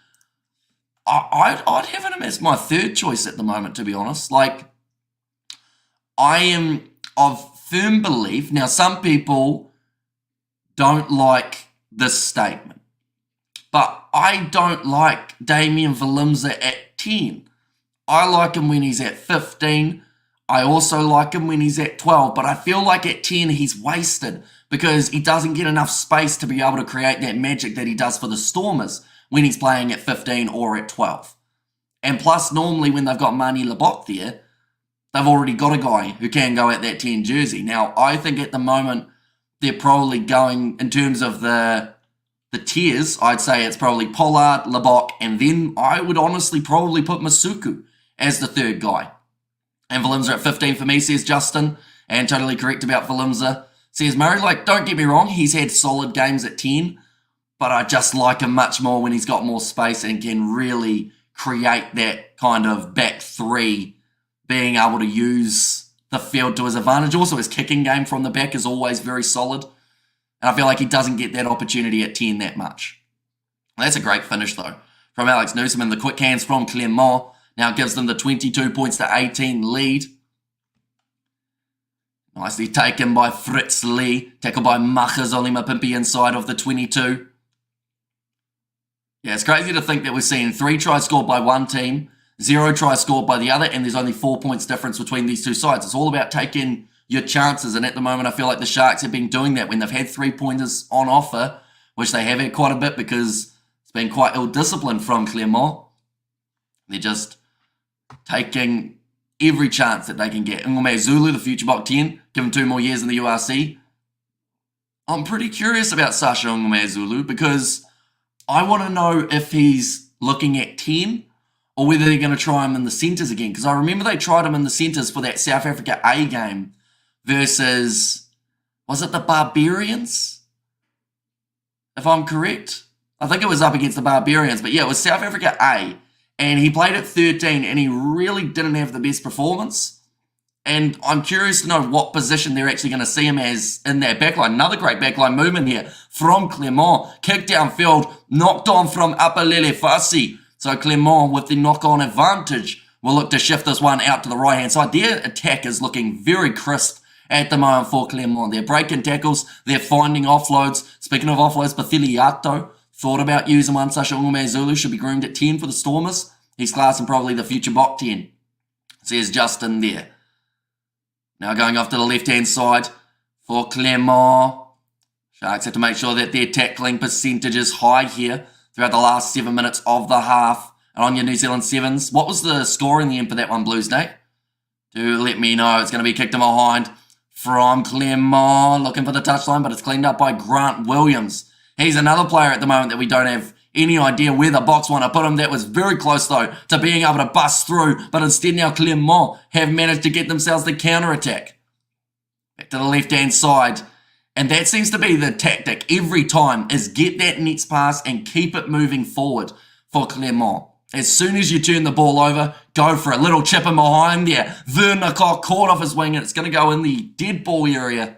I'd have him as my 3rd choice at the moment, to be honest. I am of firm belief. Now, some people don't like this statement, but I don't like Damien Valimza at 10. I like him when he's at 15. I also like him when he's at 12, but I feel like at 10 he's wasted because he doesn't get enough space to be able to create that magic that he does for the Stormers when he's playing at 15 or at 12. And plus, normally when they've got Mani Lebok there, they've already got a guy who can go at that 10 jersey. Now, I think at the moment they're probably going, in terms of the tiers, I'd say it's probably Pollard, Lebok, and then I would honestly probably put Masuku as the 3rd guy. And Valimza at 15 for me, says Justin. and totally correct about Valimza. Says Murray, like, don't get me wrong, he's had solid games at 10, but I just like him much more when he's got more space and can really create that kind of back three, being able to use the field to his advantage. Also, his kicking game from the back is always very solid, and I feel like he doesn't get that opportunity at 10 that much. That's a great finish, though, from Alex Newsom, and the quick hands from Clermont now gives them the 22 points to 18 lead. Nicely taken by Fritz Lee. Tackled by Machas Olimapimpi inside of the 22. Yeah, it's crazy to think that we're seeing 3 tries scored by one team, 0 tries scored by the other, and there's only 4 points difference between these two sides. It's all about taking your chances, and at the moment I feel like the Sharks have been doing that when they've had 3-pointers on offer, which they have had quite a bit because it's been quite ill-disciplined from Clermont. They're just taking every chance that they can get. Ngome Zulu, the future Bok 10, given 2 more years in the URC. I'm pretty curious about Sasha Ngome Zulu because I want to know if he's looking at 10 or whether they're going to try him in the centres again. Because I remember they tried him in the centres for that South Africa A game versus, was it the Barbarians? If I'm correct. I think it was up against the Barbarians. But yeah, it was South Africa A. And he played at 13 and he really didn't have the best performance. And I'm curious to know what position they're actually going to see him as in that backline. Another great backline movement here from Clermont. Kick downfield, knocked on from Apalele Fasi. So Clermont with the knock-on advantage will look to shift this one out to the right-hand side. Their attack is looking very crisp at the moment for Clermont. They're breaking tackles, they're finding offloads. Speaking of offloads, Bathiliato thought about using one. Sasha Ngume Zulu should be groomed at 10 for the Stormers. He's classing probably the future Bok 10. Says Justin there. Now going off to the left-hand side for Clermont. Sharks have to make sure that their tackling percentage is high here throughout the last 7 minutes of the half. And on your New Zealand Sevens, what was the score in the end for that one, Blues, Nate? Do let me know. It's going to be kicked in behind from Clermont. Looking for the touchline, but it's cleaned up by Grant Williams. He's another player at the moment that we don't have any idea where the Boks want to put him. That was very close, though, to being able to bust through. But instead now Clermont have managed to get themselves the counter-attack. Back to the left-hand side. And that seems to be the tactic every time, is get that next pass and keep it moving forward for Clermont. As soon as you turn the ball over, go for a little chip in behind there. Werner Koch caught off his wing, and it's going to go in the dead ball area.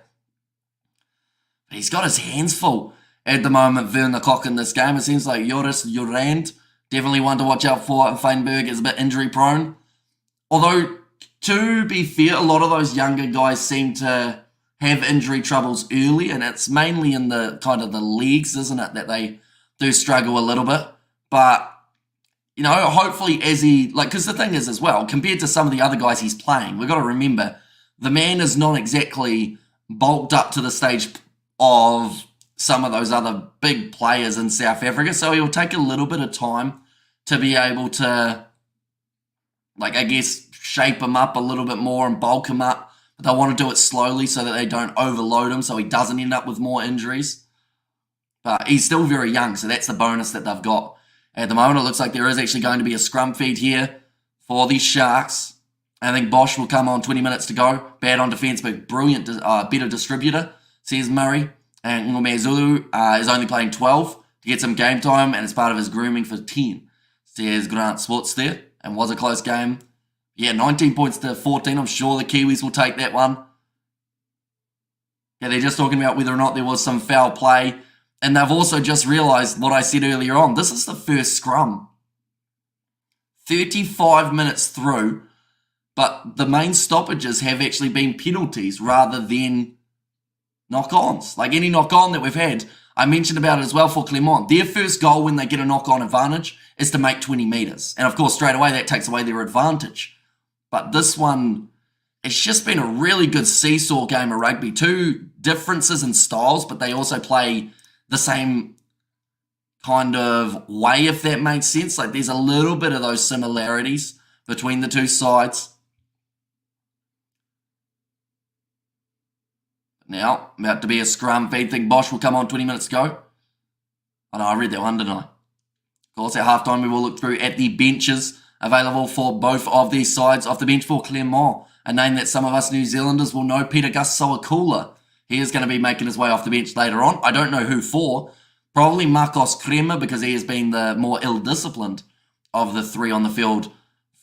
But he's got his hands full at the moment, Werner Koch, in this game. It seems like Joris Jurand, definitely one to watch out for, and Feinberg is a bit injury prone. Although, to be fair, a lot of those younger guys seem to have injury troubles early, and it's mainly in the kind of the leagues, isn't it, that they do struggle a little bit. But you know, hopefully as he, because the thing is as well, compared to some of the other guys he's playing, we've got to remember, the man is not exactly bulked up to the stage of some of those other big players in South Africa, so he'll take a little bit of time to be able to, I guess, shape him up a little bit more and bulk him up. But they'll want to do it slowly so that they don't overload him so he doesn't end up with more injuries. But he's still very young, so that's the bonus that they've got. At the moment, it looks like there is actually going to be a scrum feed here for the Sharks. I think Bosch will come on 20 minutes to go. Bad on defence, but brilliant, better distributor, says Murray. And Ngome Zulu is only playing 12 to get some game time, and it's part of his grooming for 10, says Grant Sports there. And was a close game. Yeah, 19 points to 14. I'm sure the Kiwis will take that one. Yeah, they're just talking about whether or not there was some foul play. And they've also just realised what I said earlier on. This is the first scrum. 35 minutes through, but the main stoppages have actually been penalties rather than knock-ons. Like any knock-on that we've had, I mentioned about it as well for Clermont. Their first goal when they get a knock-on advantage is to make 20 metres. And of course, straight away, that takes away their advantage. But this one, it's just been a really good seesaw game of rugby. Two differences in styles, but they also play the same kind of way, if that makes sense. Like there's a little bit of those similarities between the two sides. Now, about to be a scrum feed. Think Bosch will come on 20 minutes ago. Oh no, I read that one, didn't I? Of course, at halftime we will look through at the benches available for both of these sides. Off the bench for Clermont, a name that some of us New Zealanders will know, Peter Gus Sowakula. He is going to be making his way off the bench later on. I don't know who for. Probably Marcos Crema, because he has been the more ill-disciplined of the three on the field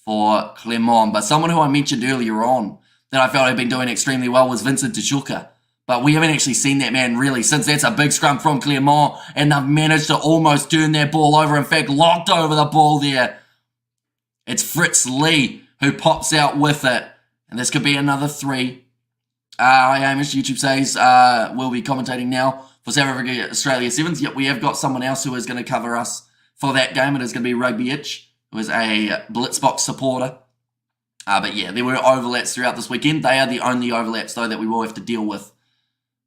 for Clermont. But someone who I mentioned earlier on that I felt had been doing extremely well was Vincent Tishuka. But we haven't actually seen that man really since that's a big scrum from Clermont, and they've managed to almost turn their ball over. In fact, locked over the ball there. It's Fritz Lee who pops out with it. And this could be another 3. Hi, Hamish. YouTube says we'll be commentating now for South Africa Australia Sevens. Yep, we have got someone else who is going to cover us for that game. It is going to be Rugby Itch, who is a Blitzbox supporter. But yeah, there were overlaps throughout this weekend. They are the only overlaps, though, that we will have to deal with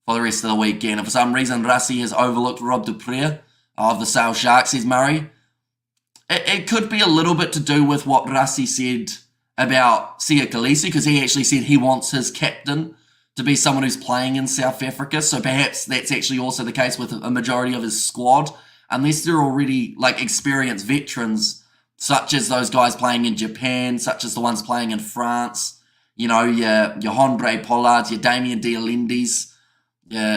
for the rest of the weekend. And for some reason, Rassi has overlooked Rob Dupree of the Sale Sharks, says Murray. It could be a little bit to do with what Rassi said about Sia Khaleesi, because he actually said he wants his captain to be someone who's playing in South Africa. So perhaps that's actually also the case with a majority of his squad, unless they're already like experienced veterans, such as those guys playing in Japan, such as the ones playing in France. You know, your Andre Pollards, your Damien Dialendis,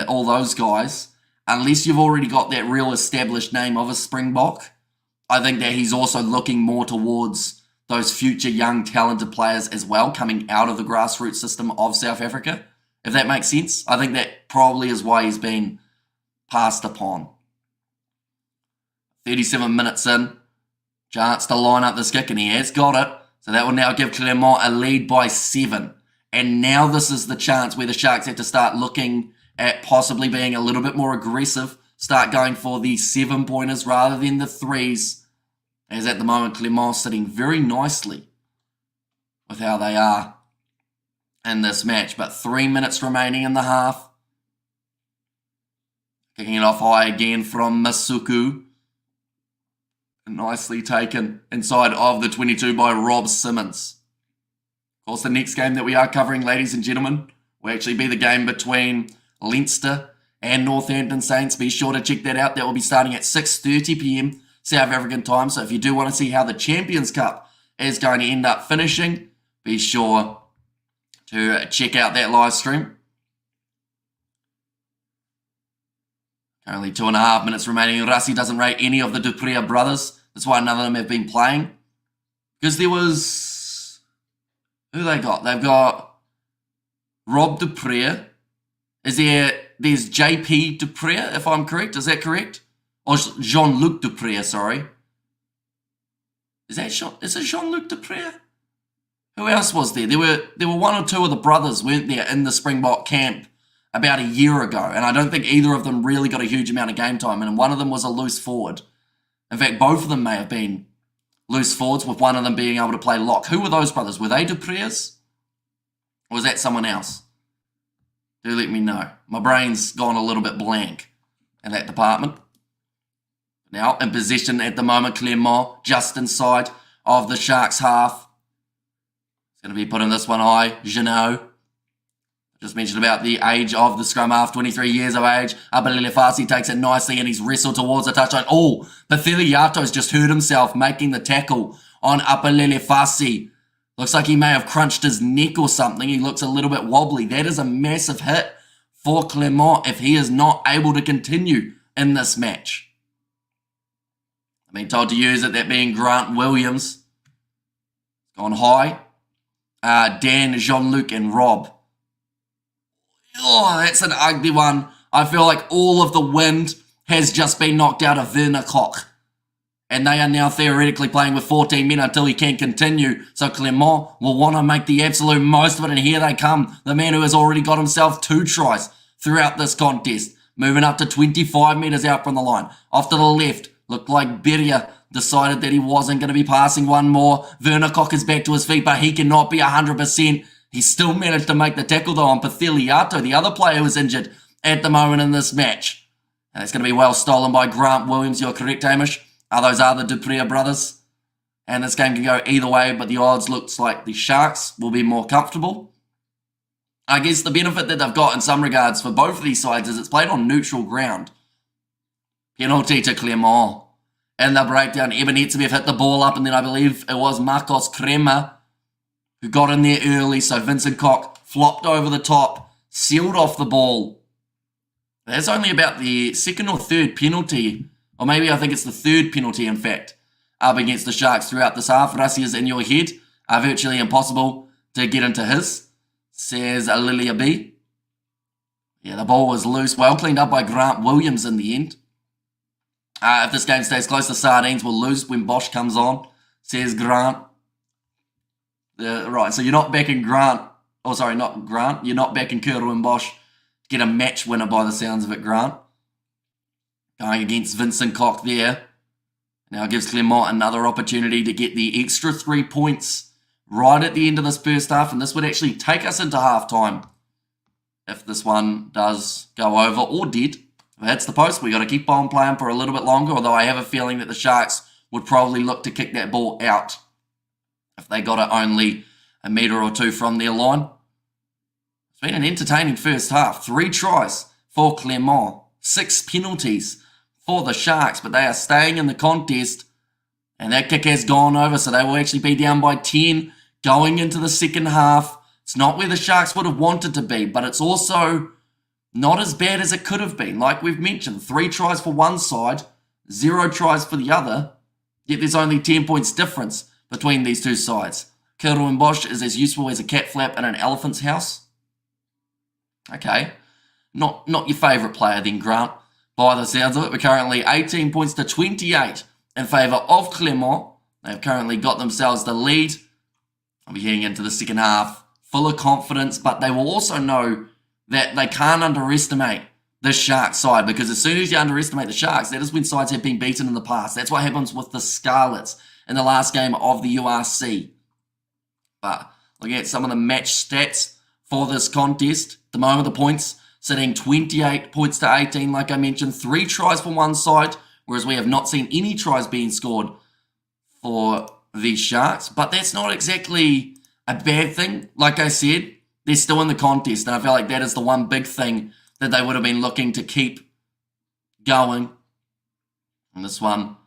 all those guys. Unless you've already got that real established name of a Springbok, I think that he's also looking more towards those future young talented players as well coming out of the grassroots system of South Africa, if that makes sense. I think that probably is why he's been passed upon. 37 minutes in, chance to line up this kick, and he has got it. So that will now give Clermont a lead by 7. And now this is the chance where the Sharks have to start looking at possibly being a little bit more aggressive, start going for the 7-pointers rather than the 3s. As at the moment, Clermont sitting very nicely with how they are in this match. But 3 minutes remaining in the half. Kicking it off high again from Masuku. Nicely taken inside of the 22 by Rob Simmons. Of course, the next game that we are covering, ladies and gentlemen, will actually be the game between Leinster and Northampton Saints. Be sure to check that out. That will be starting at 6:30 p.m. South African time. So if you do want to see how the Champions Cup is going to end up finishing, be sure to check out that live stream. Currently 2.5 minutes remaining. Rassi doesn't rate any of the Dupree brothers. That's why none of them have been playing. Because there was... Who they got? They've got Rob Dupree. There's JP Dupree, if I'm correct. Is that correct? Or Jean-Luc Dupree, sorry. Is it Jean-Luc Dupree? Who else was there? There were 1 or 2 of the brothers, weren't there, in the Springbok camp about a year ago. And I don't think either of them really got a huge amount of game time. And one of them was a loose forward. In fact, both of them may have been loose forwards, with one of them being able to play lock. Who were those brothers? Were they Dupree's? Or was that someone else? Do let me know. My brain's gone a little bit blank in that department. Now, in possession at the moment, Clermont, just inside of the Sharks half. It's going to be putting this one high. Jeannot. Just mentioned about the age of the scrum half, 23 years of age. Apalele Fasi takes it nicely and he's wrestled towards the touchline. Oh, Pathiliato's just hurt himself making the tackle on Apalele Fasi. Looks like he may have crunched his neck or something. He looks a little bit wobbly. That is a massive hit for Clermont if he is not able to continue in this match. I've been told to use it, that being Grant Williams. Gone high. Dan, Jean-Luc and Rob. Oh, that's an ugly one. I feel like all of the wind has just been knocked out of Werner Koch. And they are now theoretically playing with 14 men until he can continue. So Clermont will want to make the absolute most of it. And here they come. The man who has already got himself 2 tries throughout this contest. Moving up to 25 metres out from the line. Off to the left. Looked like Beria decided that he wasn't going to be passing one more. Werner Koch is back to his feet, but he cannot be 100%. He still managed to make the tackle though on Pathiliato, the other player who was injured at the moment in this match. And it's going to be well stolen by Grant Williams. You're correct, Hamish. Those are the Dupree brothers. And this game can go either way, but the odds looks like the Sharks will be more comfortable. I guess the benefit that they've got in some regards for both of these sides is it's played on neutral ground. Penalty to Clermont. And the breakdown, Ebenezer hit the ball up, and then I believe it was Marcos Crema who got in there early. So Vincent Koch flopped over the top, sealed off the ball. That's only about the second or third penalty, or maybe I think it's the third penalty, in fact, up against the Sharks throughout this half. Rassi is in your head. Virtually impossible to get into his, says Lilia B. Yeah, the ball was loose. Well cleaned up by Grant Williams in the end. If this game stays close, the Sardines will lose when Bosch comes on, says Grant. Right, so you're not backing Grant. Oh, sorry, not Grant. You're not backing Curl and Bosch to get a match winner by the sounds of it, Grant. Going against Vincent Koch there. Now gives Clermont another opportunity to get the extra 3 points right at the end of this first half. And this would actually take us into halftime if this one does go over, or did. If it hits the post, we got to keep on playing for a little bit longer, although I have a feeling that the Sharks would probably look to kick that ball out if they got it only a metre or two from their line. It's been an entertaining first half. 3 tries for Clermont, 6 penalties for the Sharks, but they are staying in the contest, and that kick has gone over, so they will actually be down by 10 going into the second half. It's not where the Sharks would have wanted to be, but it's also not as bad as it could have been. Like we've mentioned, 3 tries for one side, 0 tries for the other, yet there's only 10 points difference between these two sides. Curl Bosch is as useful as a cat flap in an elephant's house. Okay, not your favourite player then, Grant. By the sounds of it, we're currently 18 points to 28 in favour of Clermont. They've currently got themselves the lead. I'll be heading into the second half full of confidence, but they will also know that they can't underestimate the Sharks side, because as soon as you underestimate the Sharks, that is when sides have been beaten in the past. That's what happens with the Scarlets in the last game of the URC. But looking at some of the match stats for this contest, at the moment the points sitting 28 points to 18, like I mentioned, 3 tries for one side, whereas we have not seen any tries being scored for the Sharks. But that's not exactly a bad thing. Like I said, they're still in the contest, and I feel like that is the one big thing that they would have been looking to keep going. And this one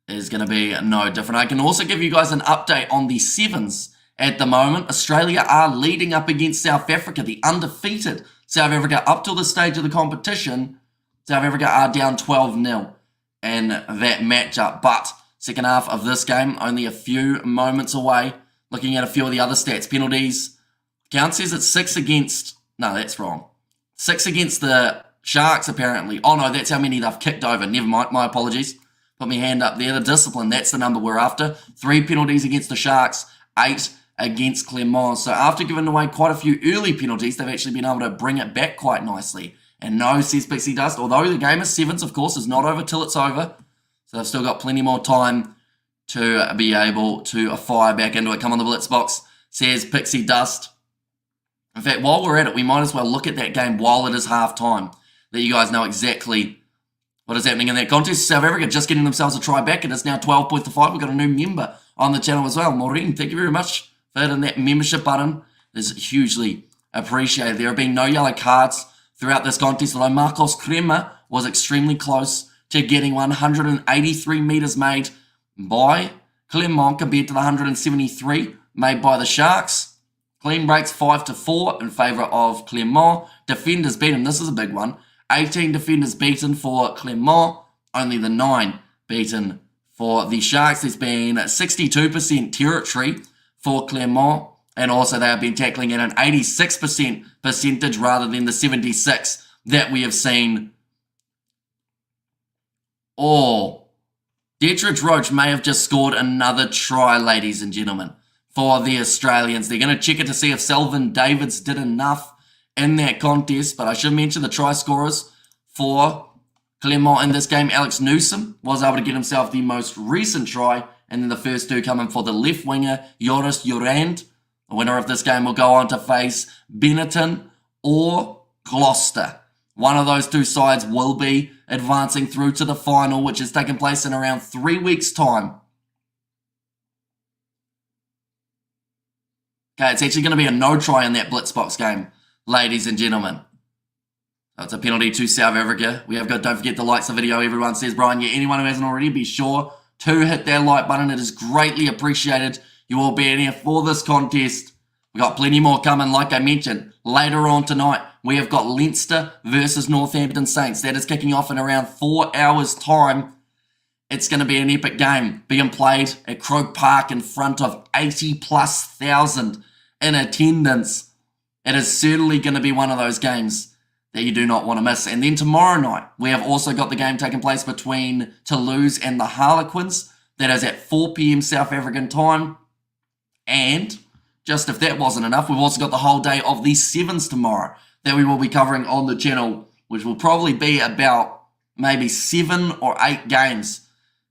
is going to be no different. I can also give you guys an update on the sevens at the moment. Australia are leading up against South Africa, the undefeated South Africa. Up till this stage of the competition, South Africa are down 12-0 in that matchup. But second half of this game, only a few moments away. Looking at a few of the other stats, penalties. Count says it's 6 against... No, that's wrong. 6 against the Sharks, apparently. Oh, no, that's how many they've kicked over. Never mind, my apologies. Put my hand up there. The discipline, that's the number we're after. 3 penalties against the Sharks, 8 against Clermont. So after giving away quite a few early penalties, they've actually been able to bring it back quite nicely. And no, says Pixie Dust, although the game is sevens, of course, is not over till it's over. So they've still got plenty more time to be able to fire back into it. Come on the blitz box, says Pixie Dust. In fact, while we're at it, we might as well look at that game while it is half-time, that you guys know exactly what is happening in that contest. South Africa just getting themselves a try back. It is now 12 points to 5. We've got a new member on the channel as well. Maureen, thank you very much for hitting that membership button. It's hugely appreciated. There have been no yellow cards throughout this contest, although Marcos Crema was extremely close to getting 183 metres made by Clermont compared to the 173 made by the Sharks. Clean breaks 5-4 in favour of Clermont. Defenders beaten. This is a big one. 18 defenders beaten for Clermont. Only the 9 beaten for the Sharks. There's been 62% territory for Clermont. And also they have been tackling at an 86% percentage rather than the 76 that we have seen. Oh, Dietrich Roach may have just scored another try, ladies and gentlemen, for the Australians. They're going to check it to see if Selvin Davids did enough in that contest. But I should mention the try scorers for Clermont in this game. Alex Newsom was able to get himself the most recent try. And then the first 2 coming for the left winger, Joris Jurand. The winner of this game will go on to face Benetton or Gloucester. One of those 2 sides will be advancing through to the final, which is taking place in around 3 weeks' time. Okay, it's actually going to be a no try in that Blitzbox game, ladies and gentlemen. So it's a penalty to South Africa. We have got, don't forget to like the video, everyone says, Brian. Yeah, anyone who hasn't already, be sure to hit that like button. It is greatly appreciated. You will be in here for this contest. We've got plenty more coming, like I mentioned. Later on tonight, we have got Leinster versus Northampton Saints. That is kicking off in around 4 hours' time. It's going to be an epic game being played at Croke Park in front of 80+ thousand in attendance. It is certainly going to be one of those games that you do not want to miss. And then tomorrow night, we have also got the game taking place between Toulouse and the Harlequins. That is at 4 p.m. South African time. And just if that wasn't enough, we've also got the whole day of the Sevens tomorrow that we will be covering on the channel, which will probably be about maybe 7 or 8 games,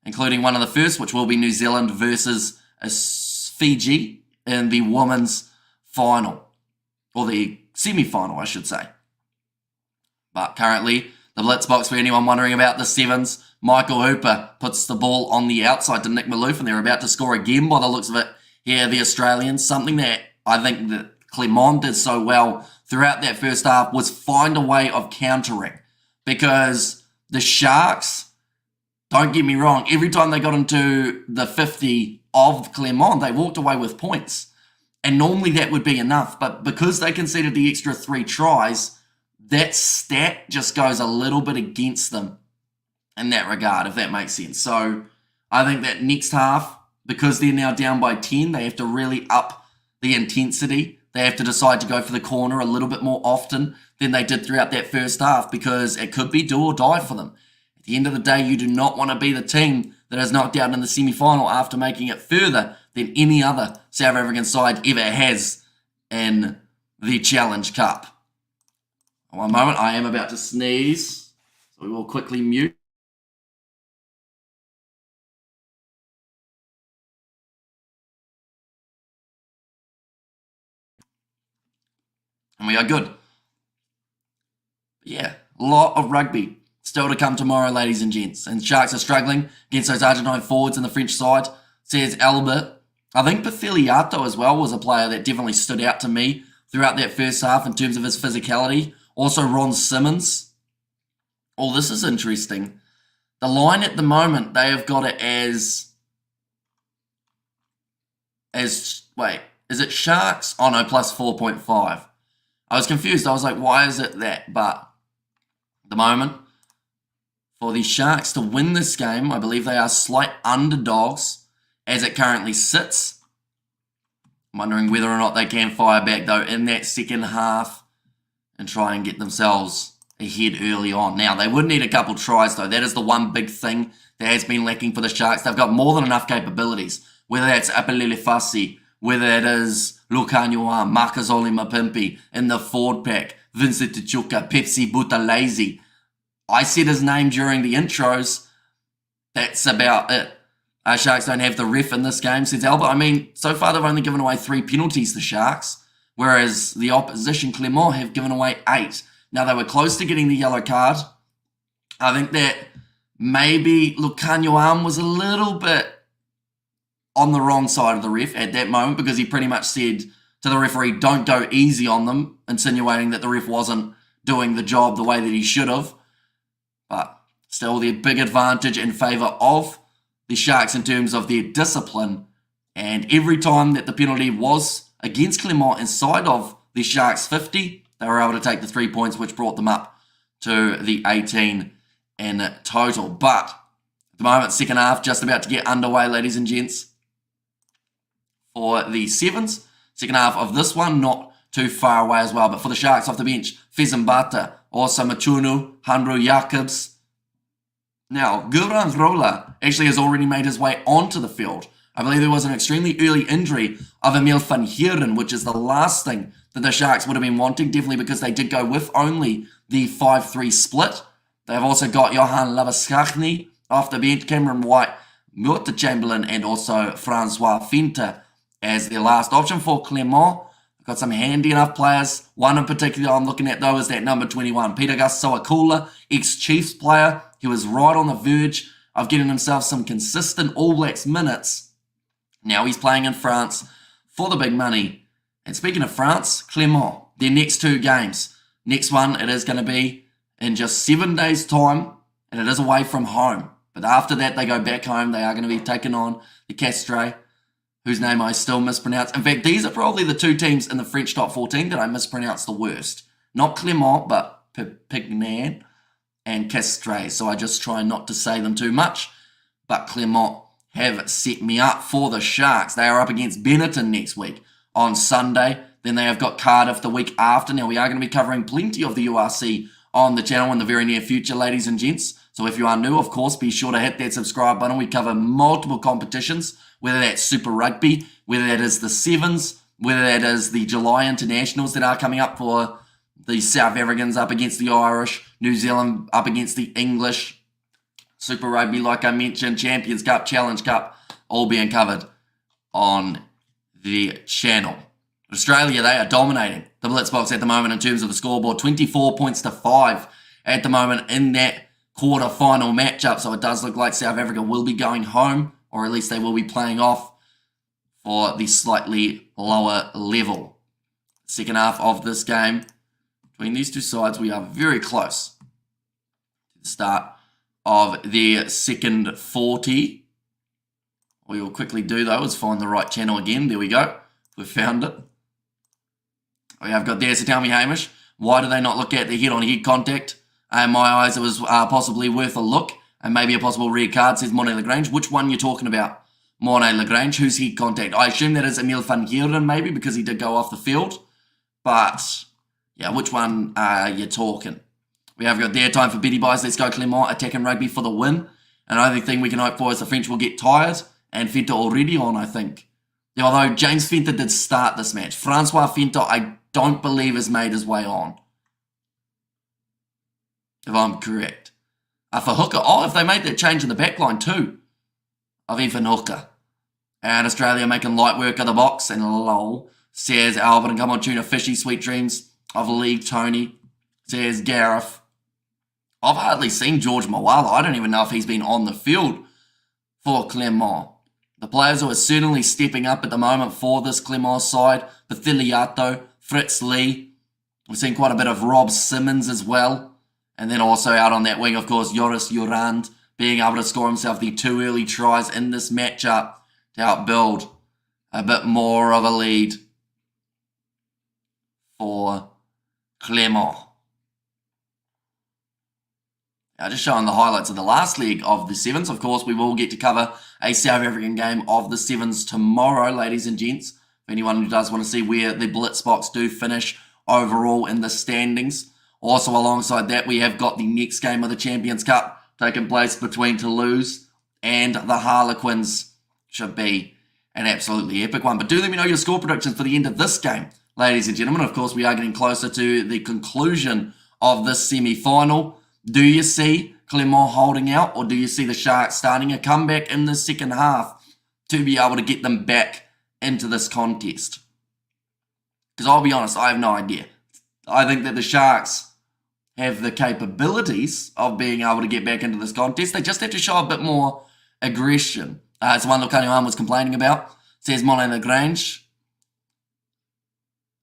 including one of the first, which will be New Zealand versus Fiji in the women's final, or the semi-final, I should say. But currently, the blitz box, for anyone wondering about the Sevens, Michael Hooper puts the ball on the outside to Nick Maloof, and they're about to score again by the looks of it here, the Australians. Something that I think that Clermont did so well throughout that first half was find a way of countering, because the Sharks, don't get me wrong, every time they got into the 50 of Clermont, they walked away with points. And normally that would be enough, but because they conceded the extra 3 tries, that stat just goes a little bit against them in that regard, if that makes sense. So I think that next half, because they're now down by 10, they have to really up the intensity. They have to decide to go for the corner a little bit more often than they did throughout that first half, because it could be do or die for them. At the end of the day, you do not want to be the team that is knocked out in the semi-final after making it further than any other South African side ever has in the Challenge Cup. One moment, I am about to sneeze, so we will quickly mute. And we are good. Yeah, a lot of rugby still to come tomorrow, ladies and gents. And Sharks are struggling against those Argentine forwards in the French side, says Albert. I think Bathiliato as well was a player that definitely stood out to me throughout that first half in terms of his physicality. Also Ron Simmons. Oh, this is interesting. The line at the moment, they have got it as wait, is it Sharks? Oh no, plus 4.5. I was confused. I was like, why is it that? But at the moment, for the Sharks to win this game, I believe they are slight underdogs as it currently sits. I'm wondering whether or not they can fire back, though, in that second half and try and get themselves ahead early on. Now, they would need a couple tries, though. That is the one big thing that has been lacking for the Sharks. They've got more than enough capabilities, whether that's Apelele Fassi, whether it is Lucanioa, Makazole Mapimpi in the forward pack, Vincent Tichuca, Pepsi Buthelezi. I said his name during the intros. That's about it. Sharks don't have the ref in this game, says Albert. I mean, so far they've only given away 3 penalties, the Sharks, whereas the opposition, Clermont, have given away 8. Now, they were close to getting the yellow card. I think that maybe Lucanioa was a little bit on the wrong side of the ref at that moment, because he pretty much said to the referee, don't go easy on them, insinuating that the ref wasn't doing the job the way that he should have. But still, their big advantage in favour of the Sharks in terms of their discipline. And every time that the penalty was against Clermont inside of the Sharks 50, they were able to take the 3 points, which brought them up to the 18 in total. But at the moment, second half just about to get underway, ladies and gents, for the Sevens. Second half of this one, not too far away as well. But for the Sharks off the bench, Fezembata, also Machunu, Handro Jacobs. Now, Gurran Rola actually has already made his way onto the field. I believe there was an extremely early injury of Emil van Heeren, which is the last thing that the Sharks would have been wanting, definitely because they did go with only the 5-3 split. They've also got Johan Labuschagne off the bench, Cameron White, Murta Chamberlain, and also Francois Finta as their last option for Clermont. Got some handy enough players. One in particular I'm looking at, though, is that number 21, Peter Gus Soakula, ex-Chiefs player. He was right on the verge of getting himself some consistent All Blacks minutes. Now he's playing in France for the big money. And speaking of France, Clermont, their next 2 games. Next one, it is going to be in just 7 days' time, and it is away from home. But after that, they go back home. They are going to be taking on the Castres, whose name I still mispronounce. In fact, these are probably the two teams in the French top 14 that I mispronounce the worst. Not Clermont, but Pignan and Castres. So I just try not to say them too much. But Clermont have set me up for the Sharks. They are up against Benetton next week on Sunday. Then they have got Cardiff the week after. Now, we are going to be covering plenty of the URC on the channel in the very near future, ladies and gents. So if you are new, of course, be sure to hit that subscribe button. We cover multiple competitions, whether that's Super Rugby, whether that is the Sevens, whether that is the July Internationals that are coming up for the South Africans up against the Irish, New Zealand up against the English, Super Rugby, like I mentioned, Champions Cup, Challenge Cup, all being covered on the channel. Australia, they are dominating the Blitzbox at the moment in terms of the scoreboard. 24 points to 5 at the moment in that quarter-final matchup. So it does look like South Africa will be going home, or at least they will be playing off for the slightly lower level. Second half of this game, between these two sides, we are very close to the start of the second 40. What we will quickly do, though, is find the right channel again. There we go. We've found it. We have got there, so tell me, Hamish, why do they not look at the head-on-head contact? In my eyes, it was possibly worth a look, and maybe a possible red card, says Monet Lagrange. Which one you're talking about, Monet Lagrange? Who's head contact? I assume that is Emil van Heerden, maybe, because he did go off the field. But, yeah, which one are you talking? We have got there, time for Betty Buys. Let's go Clermont, attacking rugby for the win. And the only thing we can hope for is the French will get tired, and Fenta already on, I think. Yeah, although James Fenta did start this match. Francois Fenta, I don't believe has made his way on, if I'm correct. For Hooker, if they made that change in the backline too, of Ethan Hooker. And Australia making light work of the box, and lol, says Alvin, come on tuna, fishy, sweet dreams of League Tony, says Gareth. I've hardly seen George Mawala. I don't even know if he's been on the field for Clermont. The players who are certainly stepping up at the moment for this Clermont side, Pathiliato, Fritz Lee. We've seen quite a bit of Rob Simmons as well. And then also out on that wing, of course, Joris Jurand being able to score himself the 2 early tries in this matchup to help build a bit more of a lead for Clermont. Now, just showing the highlights of the last leg of the Sevens. Of course, we will get to cover a South African game of the Sevens tomorrow, ladies and gents. For anyone who does want to see where the Blitzbox do finish overall in the standings. Also, alongside that, we have got the next game of the Champions Cup taking place between Toulouse and the Harlequins. Should be an absolutely epic one. But do let me know your score predictions for the end of this game, ladies and gentlemen. Of course, we are getting closer to the conclusion of this semi-final. Do you see Clermont holding out, or do you see the Sharks starting a comeback in the second half to be able to get them back into this contest? Because I'll be honest, I have no idea. I think that the Sharks have the capabilities of being able to get back into this contest. They just have to show a bit more aggression. It's the one that Kanye was complaining about. Says Monet Lagrange.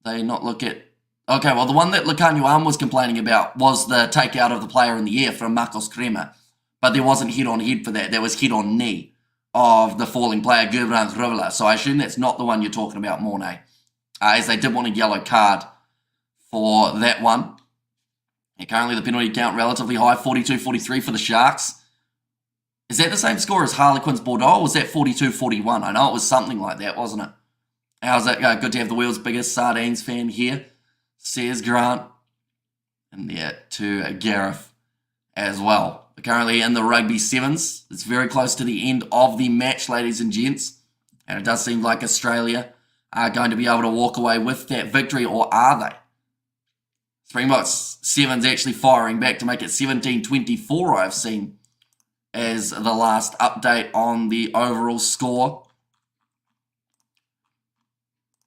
They not look at... Okay, well, the one that Lekanyuan was complaining about was the takeout of the player in the air from Marcos Crema. But there wasn't head-on-head for that. There was head-on-knee of the falling player, Gurbrand Rivela. So I assume that's not the one you're talking about, Mornay. As they did want a yellow card for that one. And currently the penalty count relatively high, 42-43 for the Sharks. Is that the same score as Harlequins Bordeaux, or was that 42-41? I know it was something like that, wasn't it? How's that go? Good to have the world's biggest Sardines fan here, says Grant. And there to Gareth as well. But currently in the Rugby Sevens, it's very close to the end of the match, ladies and gents. And it does seem like Australia are going to be able to walk away with that victory, or are they? Springboks Sevens actually firing back to make it 17-24, I've seen, as the last update on the overall score.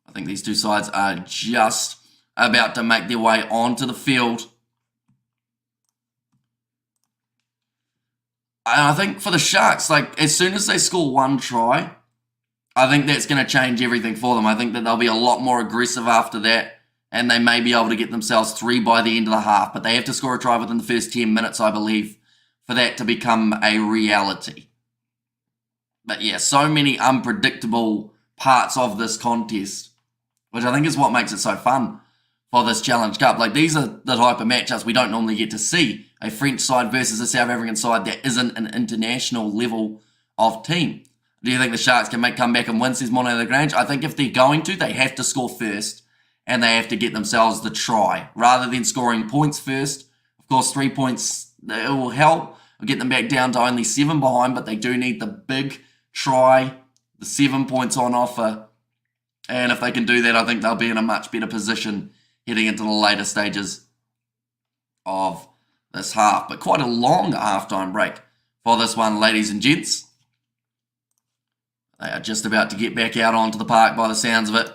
I think these two sides are just about to make their way onto the field. And I think for the Sharks, like, as soon as they score one try, I think that's going to change everything for them. I think that they'll be a lot more aggressive after that, and they may be able to get themselves 3 by the end of the half. But they have to score a try within the first 10 minutes, I believe, for that to become a reality. But yeah, so many unpredictable parts of this contest, which I think is what makes it so fun for this Challenge Cup. Like, these are the type of matchups we don't normally get to see. A French side versus a South African side that isn't an international level of team. Do you think the Sharks can come back and win, says Mono Lagrange? I think if they're going to, they have to score first, and they have to get themselves the try, rather than scoring points first. Of course, 3 points, it will help. It'll get them back down to only 7 behind, but they do need the big try, the 7 points on offer. And if they can do that, I think they'll be in a much better position heading into the later stages of this half. But quite a long halftime break for this one, ladies and gents. They are just about to get back out onto the park by the sounds of it.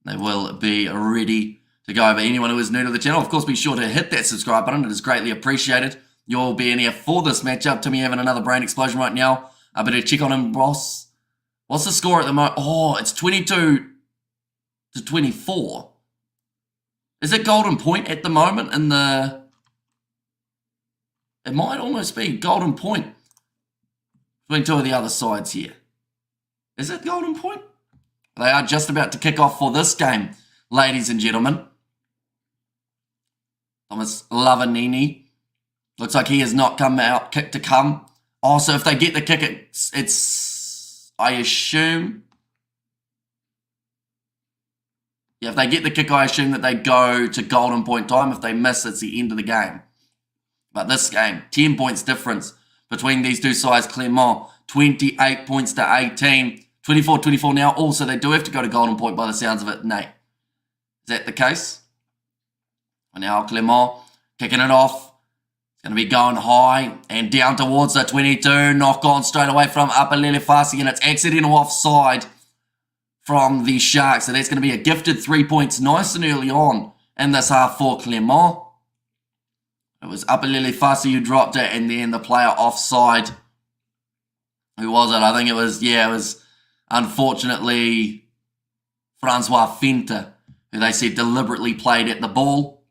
They will be ready to go. But anyone who is new to the channel, of course, be sure to hit that subscribe button. It is greatly appreciated. You'll be in here for this matchup. Timmy having another brain explosion right now. I better check on him, boss. What's the score at the moment? Oh, it's 22 to 24. Is it golden point at the moment in the... It might almost be golden point between two of the other sides here. Is it golden point? They are just about to kick off for this game, ladies and gentlemen. Thomas Lavanini. Looks like he has not come out. Kick to come. Also, if they get the kick, it's I assume... Yeah, if they get the kick, I assume that they go to golden point time. If they miss, it's the end of the game. But this game, 10 points difference between these two sides. Clermont, 28 points to 18. 24-24 now. Also, they do have to go to golden point by the sounds of it. Nate, is that the case? And now Clermont kicking it off. It's going to be going high and down towards the 22. Knock on straight away from Apalele Fasi, and it's accidental offside from the Sharks. So that's going to be a gifted 3 points nice and early on in this half for Clermont. It was Apalele Fasi who dropped it, and then the player offside. Who was it? I think it was, unfortunately, Francois Fente, who they said deliberately played at the ball.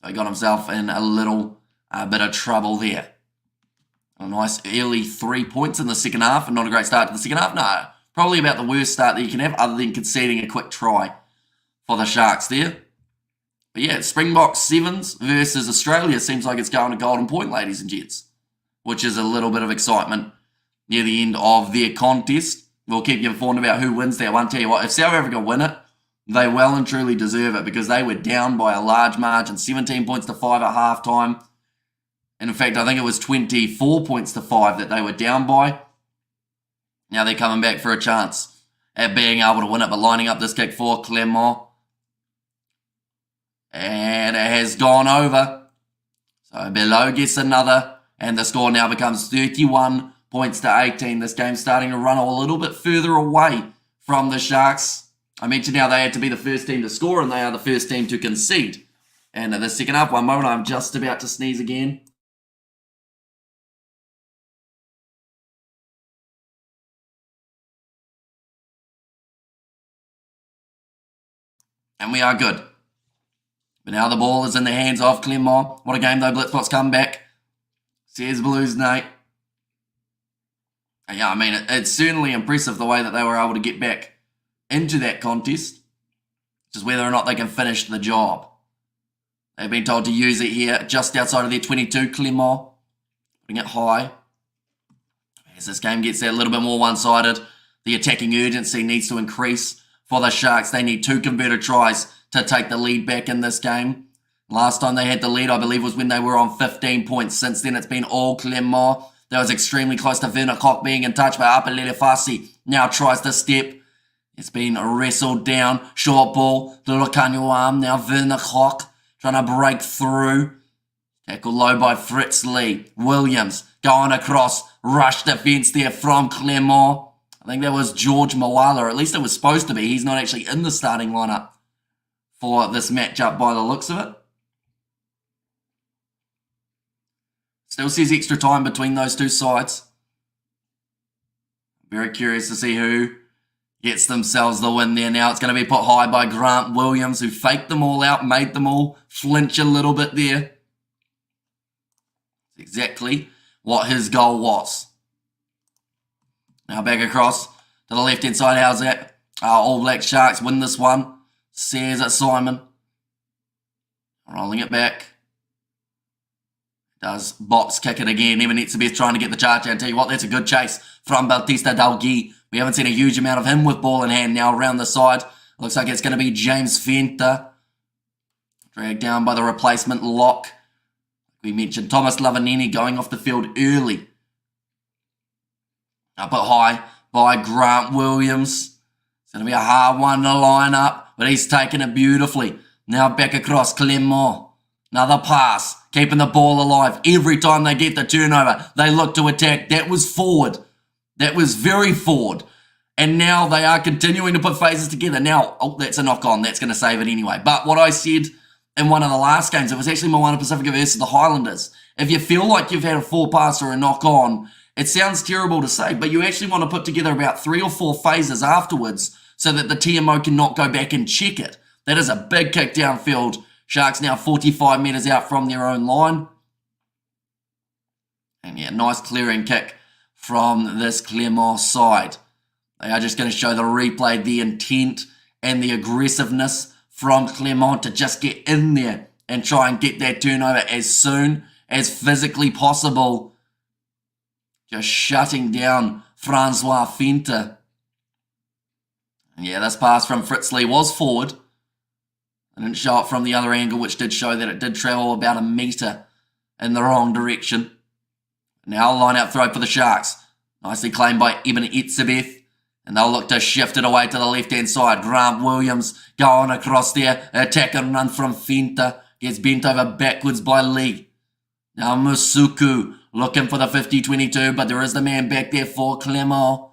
So he got himself in a little bit of trouble there. A nice early 3 points in the second half, and not a great start to the second half. No, probably about the worst start that you can have, other than conceding a quick try for the Sharks there. But yeah, Springboks Sevens versus Australia seems like it's going to golden point, ladies and gents, which is a little bit of excitement near the end of their contest. We'll keep you informed about who wins that one. Tell you what, if South Africa win it, they well and truly deserve it, because they were down by a large margin, 17 points to 5 at halftime. And in fact, I think it was 24 points to 5 that they were down by. Now they're coming back for a chance at being able to win it, but lining up this kick for Clermont. And it has gone over. So below gets another, and the score now becomes 31 points to 18. This game's starting to run a little bit further away from the Sharks. I mentioned how they had to be the first team to score, and they are the first team to concede. And in the second half, one moment, I'm just about to sneeze again. And we are good. But now the ball is in the hands of Clermont. What a game though, Blitzbox come back. Says Blues Nate. Yeah, I mean, it's certainly impressive the way that they were able to get back into that contest. Just whether or not they can finish the job. They've been told to use it here just outside of their 22, Clermont. Putting it high. As this game gets a little bit more one-sided, the attacking urgency needs to increase for the Sharks. They need 2 converted tries to take the lead back in this game. Last time they had the lead, I believe, was when they were on 15 points. Since then, it's been all Clermont. That was extremely close to Werner Koch being in touch, but Apalele Fasi now tries to step. It's been wrestled down. Short ball. Little arm. Now Werner Koch trying to break through. Tackle low by Fritz Lee. Williams going across. Rush defense there from Clermont. I think that was George Mawala, or at least it was supposed to be. He's not actually in the starting lineup for this matchup by the looks of it. Still says extra time between those two sides. Very curious to see who gets themselves the win there. Now it's going to be put high by Grant Williams, who faked them all out, made them all flinch a little bit there. Exactly what his goal was. Now back across to the left-hand side. How's that? All Black Sharks win this one, says Simon. Rolling it back. Does box kick it again. Evan Etzebeth trying to get the charge. And tell you what, that's a good chase from Bautista Dalgui. We haven't seen a huge amount of him with ball in hand now around the side. Looks like it's going to be James Fenter. Dragged down by the replacement lock. We mentioned Thomas Lavanini going off the field early. Up at high by Grant Williams. It's going to be a hard one to line up, but he's taken it beautifully. Now back across Clermont. Another pass, keeping the ball alive. Every time they get the turnover, they look to attack. That was forward. That was very forward. And now they are continuing to put phases together. Now, oh, that's a knock-on. That's going to save it anyway. But what I said in one of the last games, it was actually Moana Pacifica versus the Highlanders. If you feel like you've had a four-pass or a knock-on, it sounds terrible to say, but you actually want to put together about 3 or 4 phases afterwards so that the TMO cannot go back and check it. That is a big kick downfield. Sharks now 45 metres out from their own line. And yeah, nice clearing kick from this Clermont side. They are just going to show the replay, the intent and the aggressiveness from Clermont to just get in there and try and get that turnover as soon as physically possible. Just shutting down Francois Fenter. And yeah, this pass from Fritzley was forward. I didn't show it from the other angle, which did show that it did travel about a metre in the wrong direction. Now line out throw for the Sharks. Nicely claimed by Eben Etzebeth. And they'll look to shift it away to the left-hand side. Grant Williams going across there. Attack and run from Fenter. Gets bent over backwards by Lee. Now Musuku looking for the 50-22, but there is the man back there for Clermont.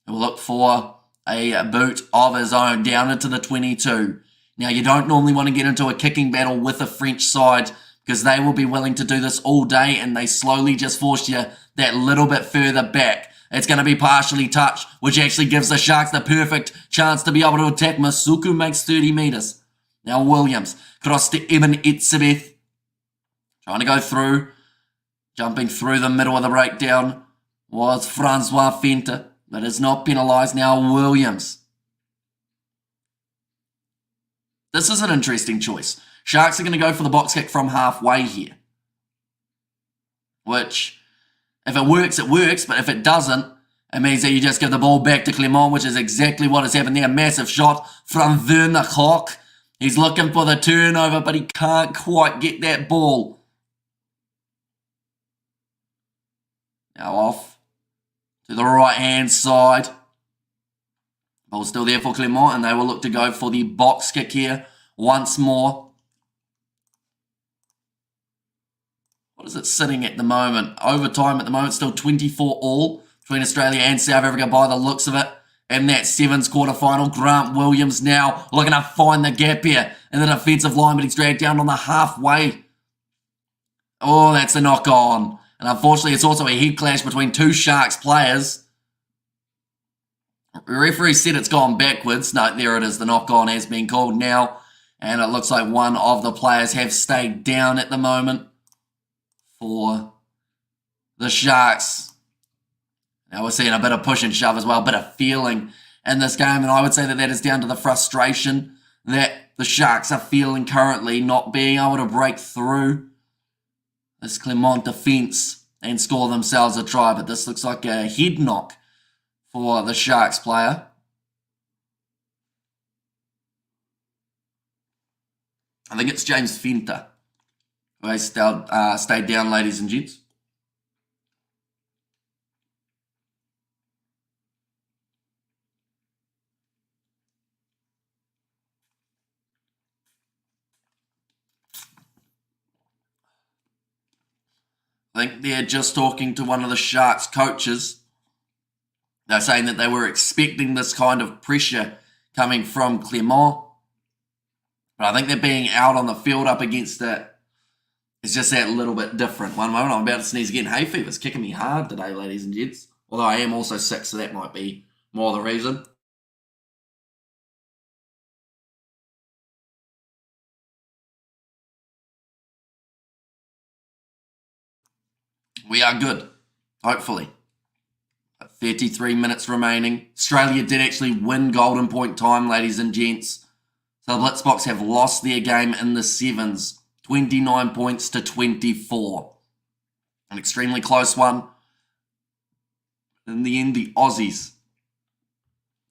He'll look for a boot of his own down into the 22. Now, you don't normally want to get into a kicking battle with the French side because they will be willing to do this all day and they slowly just force you that little bit further back. It's going to be partially touched, which actually gives the Sharks the perfect chance to be able to attack. Masuku makes 30 metres. Now Williams, cross to Eben Etzebeth. Trying to go through. Jumping through the middle of the breakdown was Francois Fenter, but is not penalised. Now Williams. This is an interesting choice. Sharks are going to go for the box kick from halfway here. Which, if it works, it works. But if it doesn't, it means that you just give the ball back to Clermont, which is exactly what has happened there. Massive shot from Werner Koch. He's looking for the turnover, but he can't quite get that ball. Now off to the right-hand side. Ball still there for Clermont, and they will look to go for the box kick here once more. What is it sitting at the moment? Overtime at the moment, still 24 all between Australia and South Africa by the looks of it. And that sevens quarterfinal, Grant Williams now looking to find the gap here in the defensive line, but he's dragged down on the halfway. Oh, that's a knock on. And unfortunately, it's also a head clash between 2 Sharks players. The referee said it's gone backwards. No, there it is. The knock-on has been called now. And it looks like one of the players have stayed down at the moment for the Sharks. Now we're seeing a bit of push and shove as well, a bit of feeling in this game. And I would say that that is down to the frustration that the Sharks are feeling currently, not being able to break through this Clermont defence and score themselves a try. But this looks like a head knock for the Sharks player. I think it's James Fenter who has stayed down, ladies and gents. I think they're just talking to one of the Sharks coaches. They're saying that they were expecting this kind of pressure coming from Clermont. But I think they're being out on the field up against it. It's just that little bit different. One moment, I'm about to sneeze again. Hay fever's kicking me hard today, ladies and gents. Although I am also sick, so that might be more the reason. We are good, hopefully. 33 minutes remaining. Australia did actually win golden point time, ladies and gents. So the Blitzboks have lost their game in the sevens, 29 points to 24. An extremely close one. In the end, the Aussies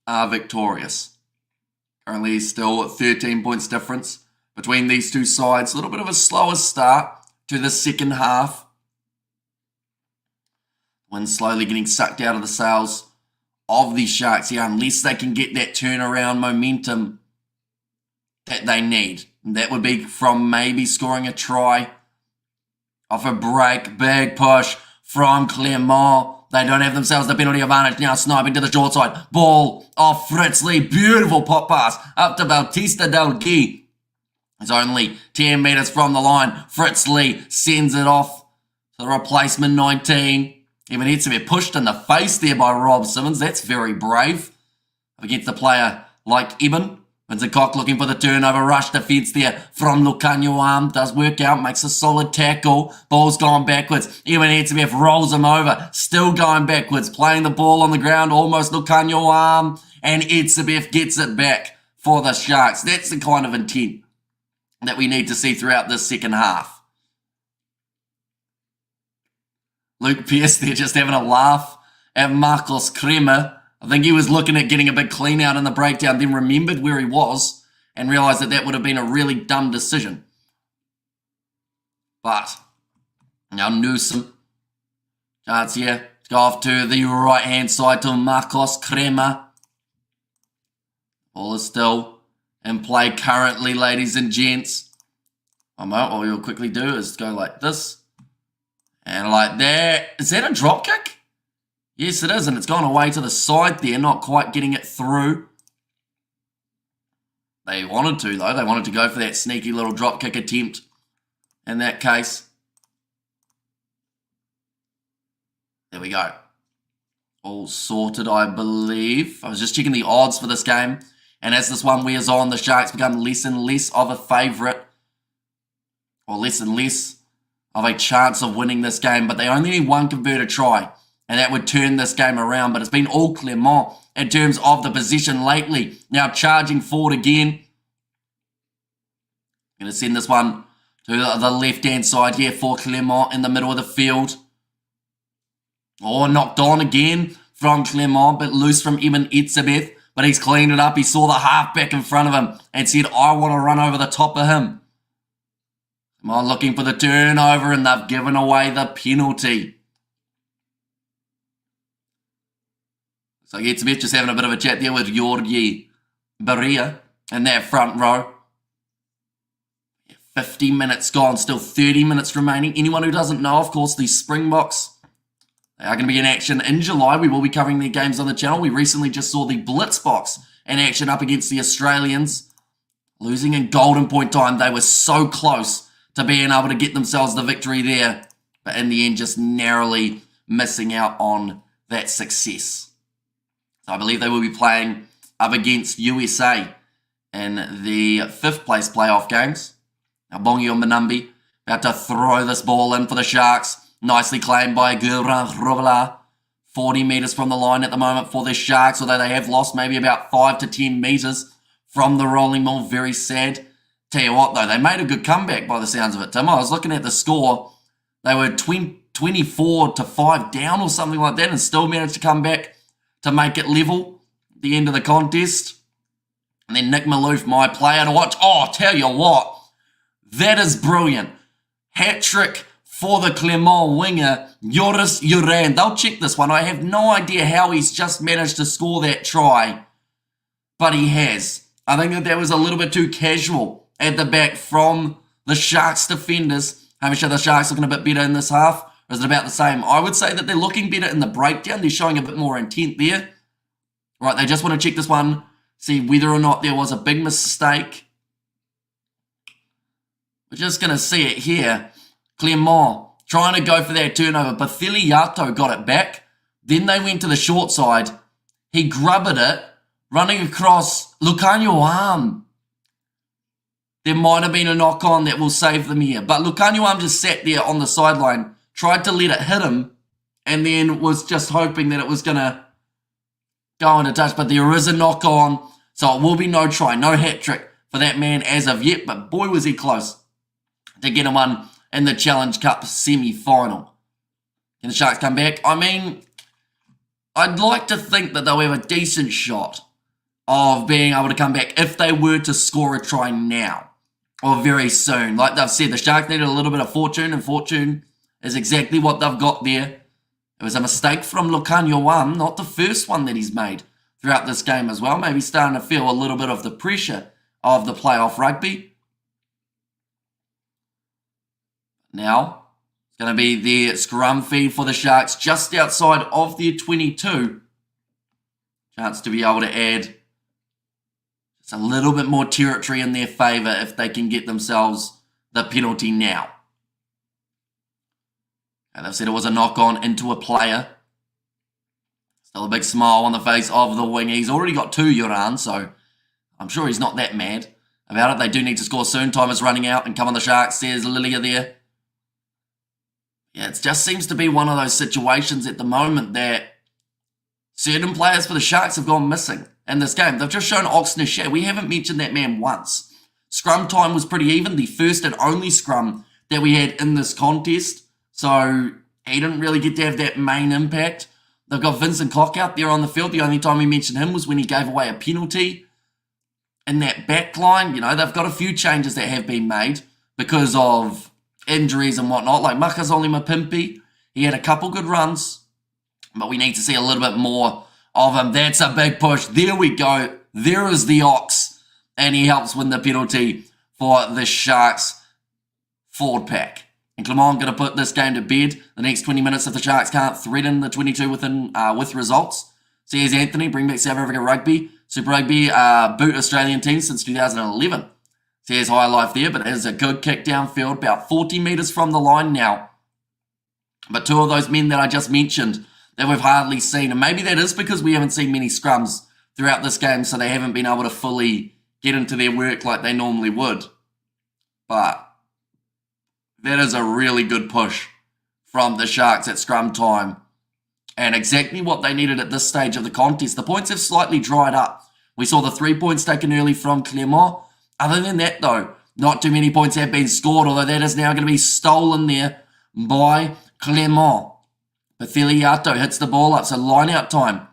are victorious. Currently still at 13 points difference between these two sides. A little bit of a slower start to the second half. Wind slowly getting sucked out of the sails of the Sharks here, unless they can get that turnaround momentum that they need. And that would be from maybe scoring a try off a break. Big push from Clermont. They don't have themselves the penalty advantage now. Sniping to the short side. Ball off Fritz Lee. Beautiful pop pass up to Bautista Del Guy. It's only 10 metres from the line. Fritz Lee sends it off to the replacement 19. Even needs to be pushed in the face there by Rob Simmons. That's very brave. Against a player like Eben. Vincent looking for the turnover. Rush defence there from Lukanyo. Does work out. Makes a solid tackle. Ball's gone backwards. Eben Etzebeth rolls him over. Still going backwards. Playing the ball on the ground. Almost Lukanyo. And Etzebeth gets it back for the Sharks. That's the kind of intent that we need to see throughout this second half. Luke Pearce there just having a laugh at Marcos Kremer. I think he was looking at getting a big clean out in the breakdown, then remembered where he was and realised that that would have been a really dumb decision. But now Newsom, chance here to go off to the right-hand side to Marcos Kremer. Ball is still in play currently, ladies and gents. What we'll quickly do is go like this. And like that. Is that a drop kick? Yes, it is. And it's gone away to the side there. Not quite getting it through. They wanted to, though. They wanted to go for that sneaky little drop kick attempt in that case. There we go. All sorted, I believe. I was just checking the odds for this game. And as this one wears on, the Sharks become less and less of a favourite. Or less and less of a chance of winning this game, but they only need one converted try, and that would turn this game around. But it's been all Clermont in terms of the position lately. Now charging forward again. Going to send this one to the left-hand side here for Clermont in the middle of the field. Oh, knocked on again from Clermont, but loose from Eben Etzebeth, but he's cleaned it up. He saw the halfback in front of him and said, I want to run over the top of him. Looking for the turnover, and they've given away the penalty. So Etzebeth just having a bit of a chat there with Georgi Berea in that front row. 50 minutes gone, still 30 minutes remaining. Anyone who doesn't know, of course, the Springboks, they are going to be in action in July. We will be covering their games on the channel. We recently just saw the Blitzboks in action up against the Australians. Losing in golden point time. They were so close to being able to get themselves the victory there, but in the end just narrowly missing out on that success. So I believe they will be playing up against USA in the 5th place playoff games. Now Bongi Manumbi about to throw this ball in for the Sharks. Nicely claimed by Gurran Robela. 40 metres from the line at the moment for the Sharks, although they have lost maybe about 5 to 10 metres from the rolling ball. Very sad. Tell you what, though, they made a good comeback by the sounds of it, Tim. I was looking at the score. They were 24 to 5 down or something like that and still managed to come back to make it level at the end of the contest. And then Nick Maloof, my player to watch. Oh, tell you what, that is brilliant. Hat-trick for the Clermont winger, Joris Uran. They'll check this one. I have no idea how he's just managed to score that try, but he has. I think that was a little bit too casual at the back from the Sharks defenders. Hamish, are the Sharks looking a bit better in this half? Or is it about the same? I would say that they're looking better in the breakdown. They're showing a bit more intent there. Right, they just want to check this one, see whether or not there was a big mistake. We're just going to see it here. Clermont trying to go for that turnover. Bathiliato got it back. Then they went to the short side. He grubbed it, running across Lukanyo arm. There might have been a knock-on that will save them here. But Lukanyo just sat there on the sideline, tried to let it hit him, and then was just hoping that it was going to go into touch. But there is a knock on, so it will be no try, no hat trick for that man as of yet. But boy, was he close to getting one in the Challenge Cup semi-final. Can the Sharks come back? I mean, I'd like to think that they'll have a decent shot of being able to come back if they were to score a try now or very soon. Like they've said, the Sharks needed a little bit of fortune, and fortune is exactly what they've got there. It was a mistake from Lucanio one, not the first one that he's made throughout this game as well. Maybe starting to feel a little bit of the pressure of the playoff rugby. Now, it's going to be the scrum feed for the Sharks just outside of their 22. Chance to be able to add just a little bit more territory in their favour if they can get themselves the penalty now. And they've said it was a knock-on into a player. Still a big smile on the face of the winger. He's already got 2 Uran, so I'm sure he's not that mad about it. They do need to score soon. Time is running out, and come on the Sharks. There's Lilia there. Yeah, it just seems to be one of those situations at the moment that certain players for the Sharks have gone missing in this game. They've just shown Auvergne. We haven't mentioned that man once. Scrum time was pretty even. The first and only scrum that we had in this contest. So he didn't really get to have that main impact. They've got Vincent Koch out there on the field. The only time we mentioned him was when he gave away a penalty. In that back line, you know, they've got a few changes that have been made because of injuries and whatnot. Like Makazole Mapimpi, he had a couple good runs, but we need to see a little bit more of him. That's a big push. There we go. There is the Ox, and he helps win the penalty for the Sharks forward pack. And Clermont going to put this game to bed the next 20 minutes if the Sharks can't threaten the 22 with results. So here's Anthony, bring back South Africa Rugby. Super Rugby boot Australian team since 2011. So here's High Life there, but it is a good kick downfield, about 40 metres from the line now. But 2 of those men that I just mentioned that we've hardly seen, and maybe that is because we haven't seen many scrums throughout this game, so they haven't been able to fully get into their work like they normally would. But that is a really good push from the Sharks at scrum time. And exactly what they needed at this stage of the contest. The points have slightly dried up. We saw the 3 points taken early from Clermont. Other than that, though, not too many points have been scored, although that is now going to be stolen there by Clermont. Pethiliato hits the ball up, so line-out time.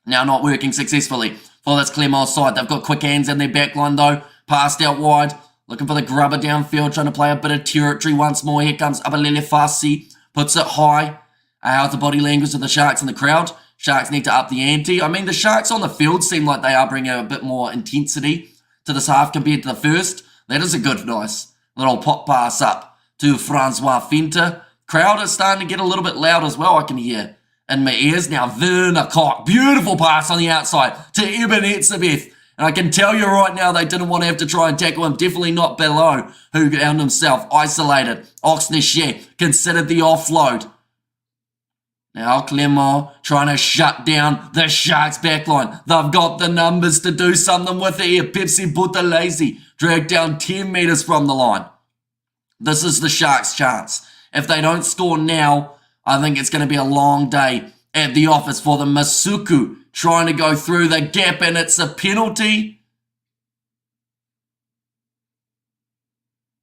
Now not working successfully for this Clermont side. They've got quick hands in their back line, though. Passed out wide. Looking for the grubber downfield, trying to play a bit of territory once more. Here comes Abalele Fassi. Puts it high. How's the body language of the Sharks in the crowd? Sharks need to up the ante. I mean, the Sharks on the field seem like they are bringing a bit more intensity to this half compared to the first. That is a good, nice little pop pass up to Francois Fenter. Crowd is starting to get a little bit loud as well, I can hear in my ears. Now, Werner Koch. Beautiful pass on the outside to Eben Etzebeth. And I can tell you right now, they didn't want to have to try and tackle him. Definitely not Below, who found himself isolated. Auvergne considered the offload. Now Clermont trying to shut down the Sharks backline. They've got the numbers to do something with it here. Pepsi Buthelezi dragged down 10 metres from the line. This is the Sharks' chance. If they don't score now, I think it's going to be a long day at the office for the Masuku trying to go through the gap, and it's a penalty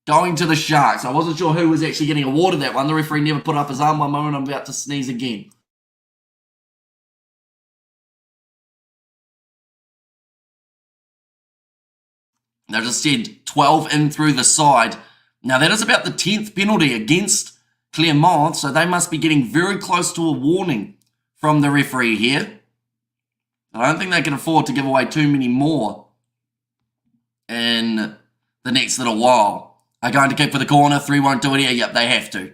going to the Sharks. I wasn't sure who was actually getting awarded that one. The referee never put up his arm. One moment, I'm about to sneeze again. They just said 12 in through the side. Now, that is about the 10th penalty against Clermont, so they must be getting very close to a warning from the referee here. I don't think they can afford to give away too many more in the next little while. They're going to kick for the corner. 3 won't do it here. Yep, they have to.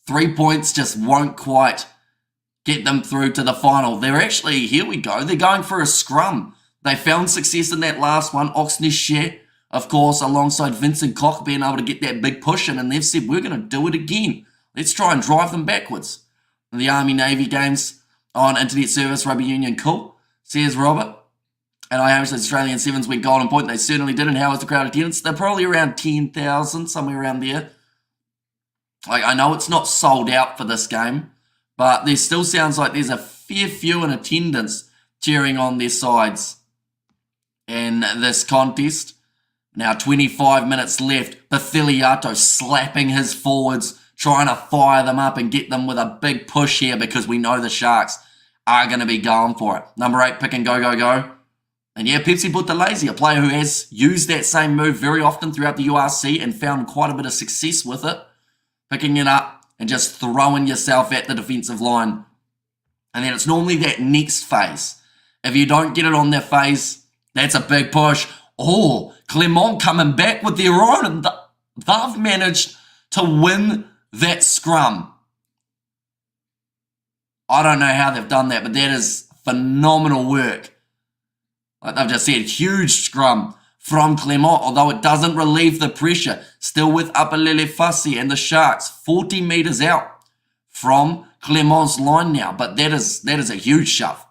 3 points just won't quite get them through to the final. They're actually, here we go, they're going for a scrum. They found success in that last one. Auvergne, of course, alongside Vincent Koch being able to get that big push in, and they've said, we're going to do it again. Let's try and drive them backwards. The Army-Navy games on Internet Service Rugby Union, cool. Says Robert. And I averaged the Australian Sevens went golden point. They certainly did. And how was the crowd attendance? They're probably around 10,000, somewhere around there. Like, I know it's not sold out for this game, But there still sounds like there's a fair few in attendance cheering on their sides in this contest. Now 25 minutes left. Bathiliato slapping his forwards, trying to fire them up and get them with a big push here because we know the Sharks are going to be going for it. Number 8, pick and go, go, go. And yeah, Pepsi Buthelezi, a player who has used that same move very often throughout the URC and found quite a bit of success with it. Picking it up and just throwing yourself at the defensive line. And then it's normally that next phase. If you don't get it on that phase, that's a big push. Oh, Clermont coming back with their own, and they've managed to win that scrum. I don't know how they've done that, but that is phenomenal work. Like they've just said, huge scrum from Clermont, although it doesn't relieve the pressure. Still with Apalele Fassi and the Sharks, 40 metres out from Clermont's line now, but that is a huge shove.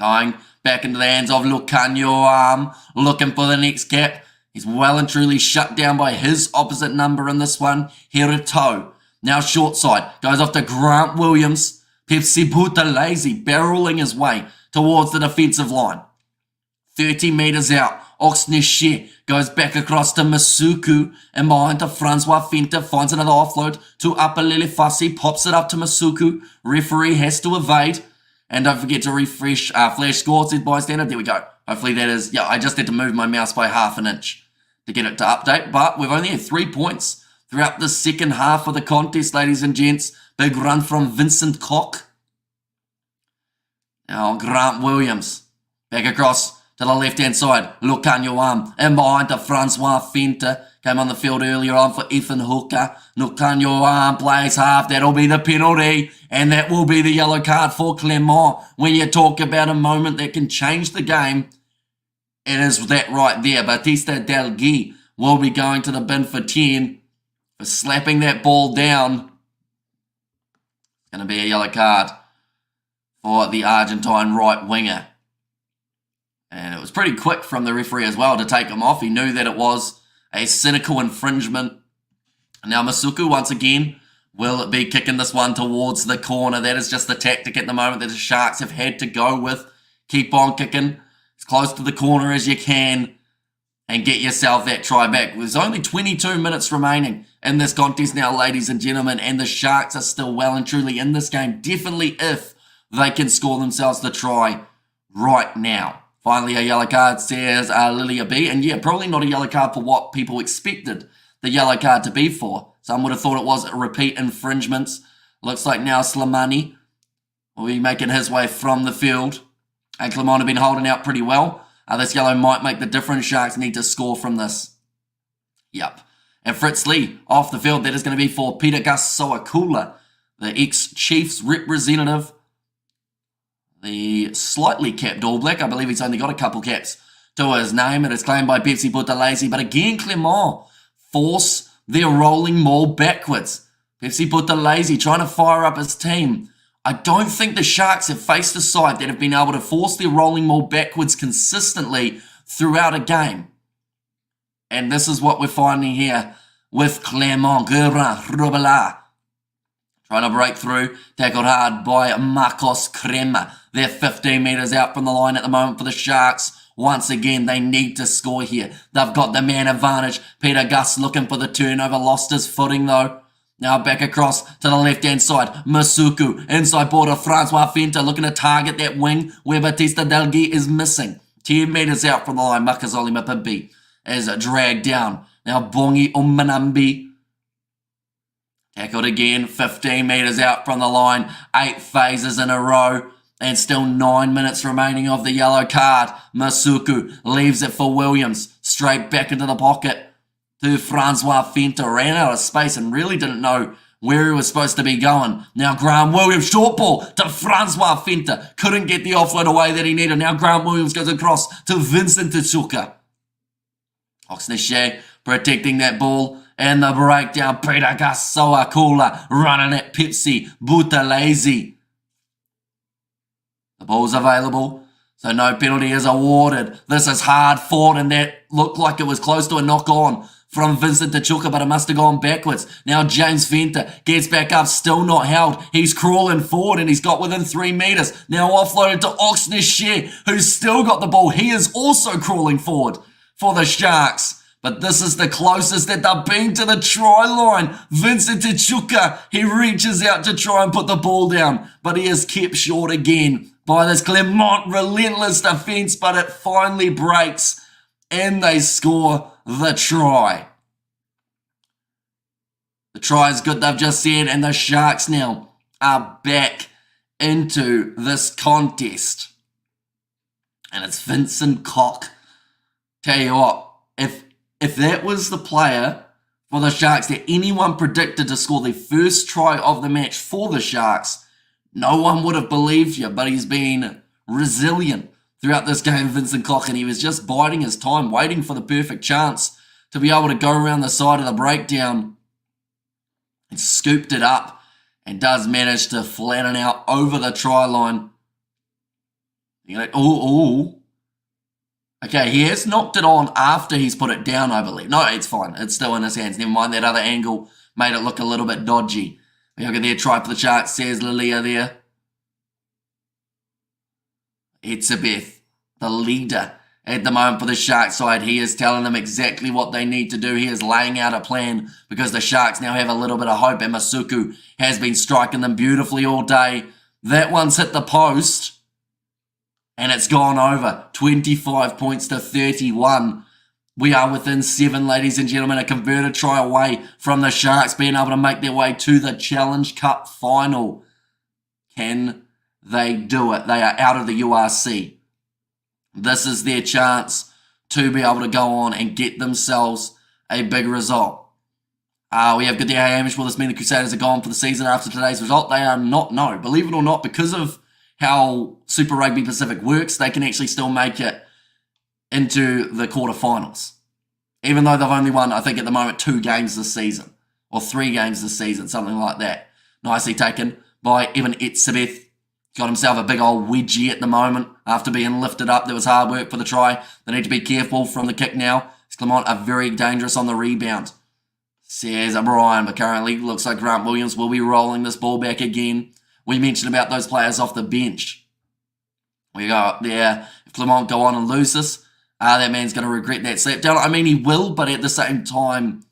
Going back into the hands of Lucanio, looking for the next cap. He's well and truly shut down by his opposite number in this one, Hirito. Now short side, goes off to Grant Williams. Pepsi Buthelezi barreling his way towards the defensive line. 30 metres out, Oxneshe goes back across to Masuku and behind to Francois Fenta, finds another offload to Apalele Fassi, pops it up to Masuku. Referee has to evade. And don't forget to refresh flash score, said bystander. There we go. Hopefully that is, yeah, I just had to move my mouse by half an inch to get it to update. But we've only had 3 points throughout the second half of the contest, ladies and gents. Big run from Vincent Koch. Now Grant Williams back across to the left-hand side. Lucanio and behind to Francois Fenta. Came on the field earlier on for Ethan Hooker. Lucanio plays half. That'll be the penalty. And that will be the yellow card for Clermont. When you talk about a moment that can change the game, it is that right there. Batista Delgui will be going to the bin for 10 for slapping that ball down. It's going to be a yellow card for the Argentine right winger. And it was pretty quick from the referee as well to take him off. He knew that it was a cynical infringement. Now Masuku once again will be kicking this one towards the corner. That is just the tactic at the moment that the Sharks have had to go with. Keep on kicking as close to the corner as you can and get yourself that try back. There's only 22 minutes remaining in this contest now, ladies and gentlemen, and the Sharks are still well and truly in this game. Definitely if they can score themselves the try right now. Finally, a yellow card, says Lilia B. And yeah, probably not a yellow card for what people expected the yellow card to be for. Some would have thought it was a repeat infringements. Looks like now Slimani will be making his way from the field. And Clermont have been holding out pretty well. This yellow might make the difference. Sharks need to score from this. Yep. And Fritz Lee off the field. That is going to be for Peter Gus Soakula, the ex-Chiefs representative. The slightly capped All Black. I believe he's only got a couple caps to his name. It is claimed by Pepsi Buthelezi. But again, Clermont force their rolling maul backwards. Pepsi Buthelezi trying to fire up his team. I don't think the Sharks have faced a side that have been able to force their rolling maul backwards consistently throughout a game. And this is what we're finding here with Clermont. Rubala trying to break through. Tackled hard by Marcos Crema. They're 15 metres out from the line at the moment for the Sharks. Once again, they need to score here. They've got the man advantage. Peter Gus looking for the turnover. Lost his footing though. Now back across to the left-hand side. Masuku. Inside border. Francois Fenta looking to target that wing where Batista Delgui is missing. 10 metres out from the line. Makazoli Mapimbi is dragged down. Now Bongi Umanambi. Tackled again. 15 metres out from the line. 8 phases in a row. And still 9 minutes remaining of the yellow card. Masuku leaves it for Williams. Straight back into the pocket to Francois Fenta. Ran out of space and really didn't know where he was supposed to be going. Now Grant Williams, short ball to Francois Fenta. Couldn't get the offload away that he needed. Now Grant Williams goes across to Vincent Tsuka. Oxneshe protecting that ball. And the breakdown. Peter Gus Soakula running at Pepsi Buthelezi. The ball's available, so no penalty is awarded. This is hard fought, and that looked like it was close to a knock-on from Vincent Tachuka, but it must have gone backwards. Now James Venter gets back up, still not held. He's crawling forward and he's got within 3 metres. Now offloaded to Oxney, who's still got the ball. He is also crawling forward for the Sharks. But this is the closest that they've been to the try line. Vincent Tachuka, he reaches out to try and put the ball down, but he is kept short again by this Clermont relentless defence, but it finally breaks and they score the try. The try is good, they've just said, and the Sharks now are back into this contest. And it's Vincent Koch. Tell you what, if that was the player for the Sharks that anyone predicted to score the first try of the match for the Sharks, no one would have believed you, but he's been resilient throughout this game, Vincent Koch, and he was just biding his time, waiting for the perfect chance to be able to go around the side of the breakdown and scooped it up and does manage to flatten out over the try line. Okay, he has knocked it on after he's put it down, I believe. No, it's fine. It's still in his hands. Never mind, that other angle made it look a little bit dodgy. Look at their try for the Sharks, says Lilia there. Etzebeth, the leader at the moment for the Sharks side. He is telling them exactly what they need to do. He is laying out a plan because the Sharks now have a little bit of hope, and Masuku has been striking them beautifully all day. That one's hit the post. And it's gone over, 25 points to 31. We are within 7, ladies and gentlemen, a converted try away from the Sharks being able to make their way to the Challenge Cup final. Can they do it? They are out of the URC. This is their chance to be able to go on and get themselves a big result. We have good day, Hamish. Will this mean the Crusaders are gone for the season after today's result? They are not, no. Believe it or not, because of how Super Rugby Pacific works, they can actually still make it into the quarterfinals. Even though they've only won, I think at the moment, 2 games this season. Or 3 games this season, something like that. Nicely taken by Evan Etzebeth. Got himself a big old wedgie at the moment after being lifted up. There was hard work for the try. They need to be careful from the kick now. Clermont are very dangerous on the rebound. Says O'Brien, but currently looks like Grant Williams will be rolling this ball back again. We mentioned about those players off the bench. We go up there. If Clermont go on and lose this, that man's going to regret that slap down. I mean, he will, but at the same time,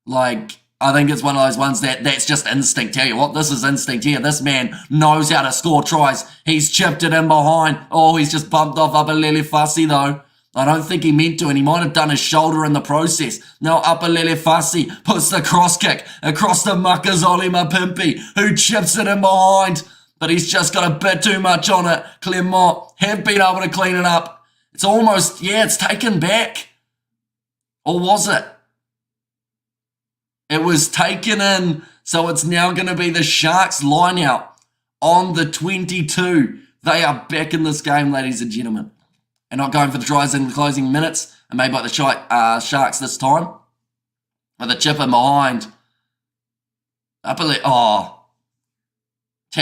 like, I think it's one of those ones that's just instinct. Tell you what, this is instinct here. This man knows how to score tries. He's chipped it in behind. Oh, he's just bumped off Apalele Fassi, though. I don't think he meant to, and he might have done his shoulder in the process. Now Apalele Fassi puts the cross kick across the Makazole Mapimpi, who chips it in behind, but he's just got a bit too much on it. Clermont have been able to clean it up. It's almost, it's taken back. Or was it? It was taken in, so it's now going to be the Sharks line out on the 22. They are back in this game, ladies and gentlemen. And not going for the tries in the closing minutes, and made by the Sharks this time. With a chip in behind. Tell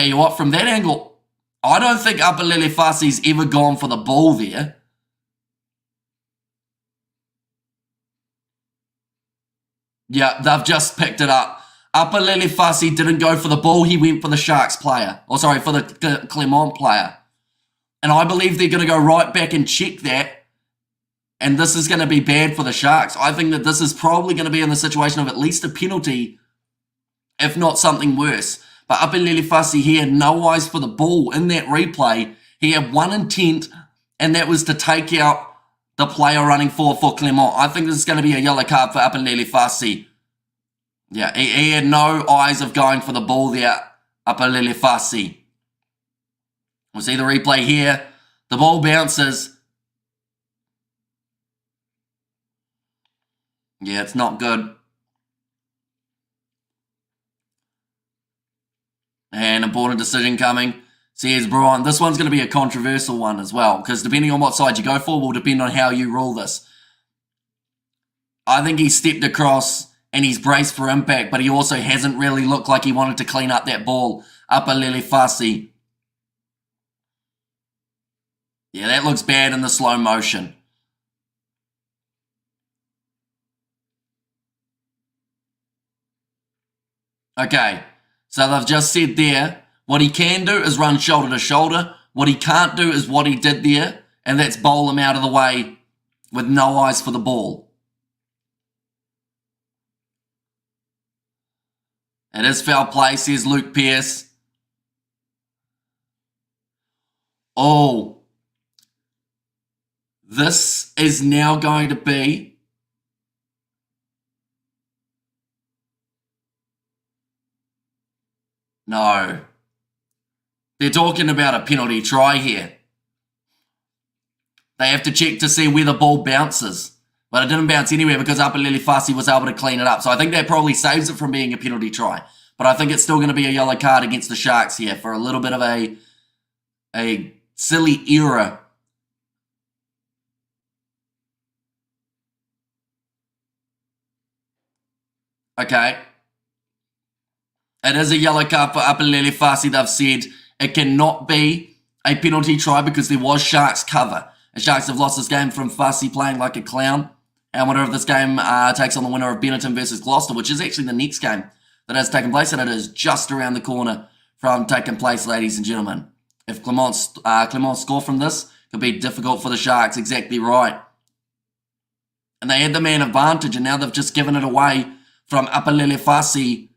you what, from that angle, I don't think Apalele Fassi's ever gone for the ball there. Yeah, they've just picked it up. Apalele Fassi didn't go for the ball, he went for the Sharks player. For the Clermont player. And I believe they're going to go right back and check that. And this is going to be bad for the Sharks. I think that this is probably going to be in the situation of at least a penalty, if not something worse. But Apalele Fassi, he had no eyes for the ball in that replay. He had one intent, and that was to take out the player running for Clermont. I think this is going to be a yellow card for Apalele Fassi. Yeah, he had no eyes of going for the ball there, Apalele Fassi. We'll see the replay here. The ball bounces. Yeah, it's not good. And important decision coming. Says Brian, this one's going to be a controversial one as well, because depending on what side you go for will depend on how you rule this. I think he stepped across and he's braced for impact, but he also hasn't really looked like he wanted to clean up that ball. Apalele Fassi. Yeah, that looks bad in the slow motion. Okay, so they've just said there, what he can do is run shoulder to shoulder. What he can't do is what he did there, and that's bowl him out of the way with no eyes for the ball. It is foul play, says Luke Pearce. Oh, this is now going to be no. They're talking about a penalty try here. They have to check to see where the ball bounces. But it didn't bounce anywhere because Apalele Fasi was able to clean it up. So I think that probably saves it from being a penalty try. But I think it's still going to be a yellow card against the Sharks here for a little bit of a silly error. Okay. It is a yellow card for Apalele Fasi. They've said it cannot be a penalty try because there was Sharks cover. The Sharks have lost this game from Fasi playing like a clown. And I wonder if this game takes on the winner of Benetton versus Gloucester, which is actually the next game that has taken place, and it is just around the corner from taking place, ladies and gentlemen. If Clermont score from this, it could be difficult for the Sharks, exactly right. And they had the man advantage, and now they've just given it away from Apalele Fasi.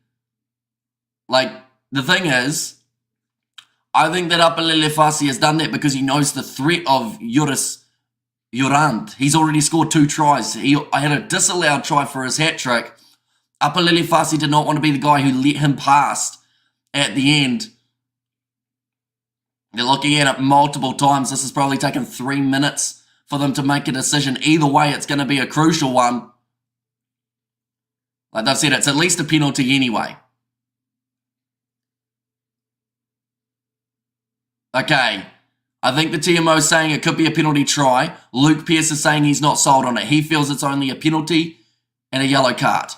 Like, the thing is, I think that Apalele Fasi has done that because he knows the threat of Joris Jurand. He's already scored 2 tries. I had a disallowed try for his hat-trick. Apalele Fasi did not want to be the guy who let him past at the end. They're looking at it multiple times. This has probably taken 3 minutes for them to make a decision. Either way, it's going to be a crucial one. Like they've said, it's at least a penalty anyway. Okay, I think the TMO is saying it could be a penalty try. Luke Pearce is saying he's not sold on it. He feels it's only a penalty and a yellow card.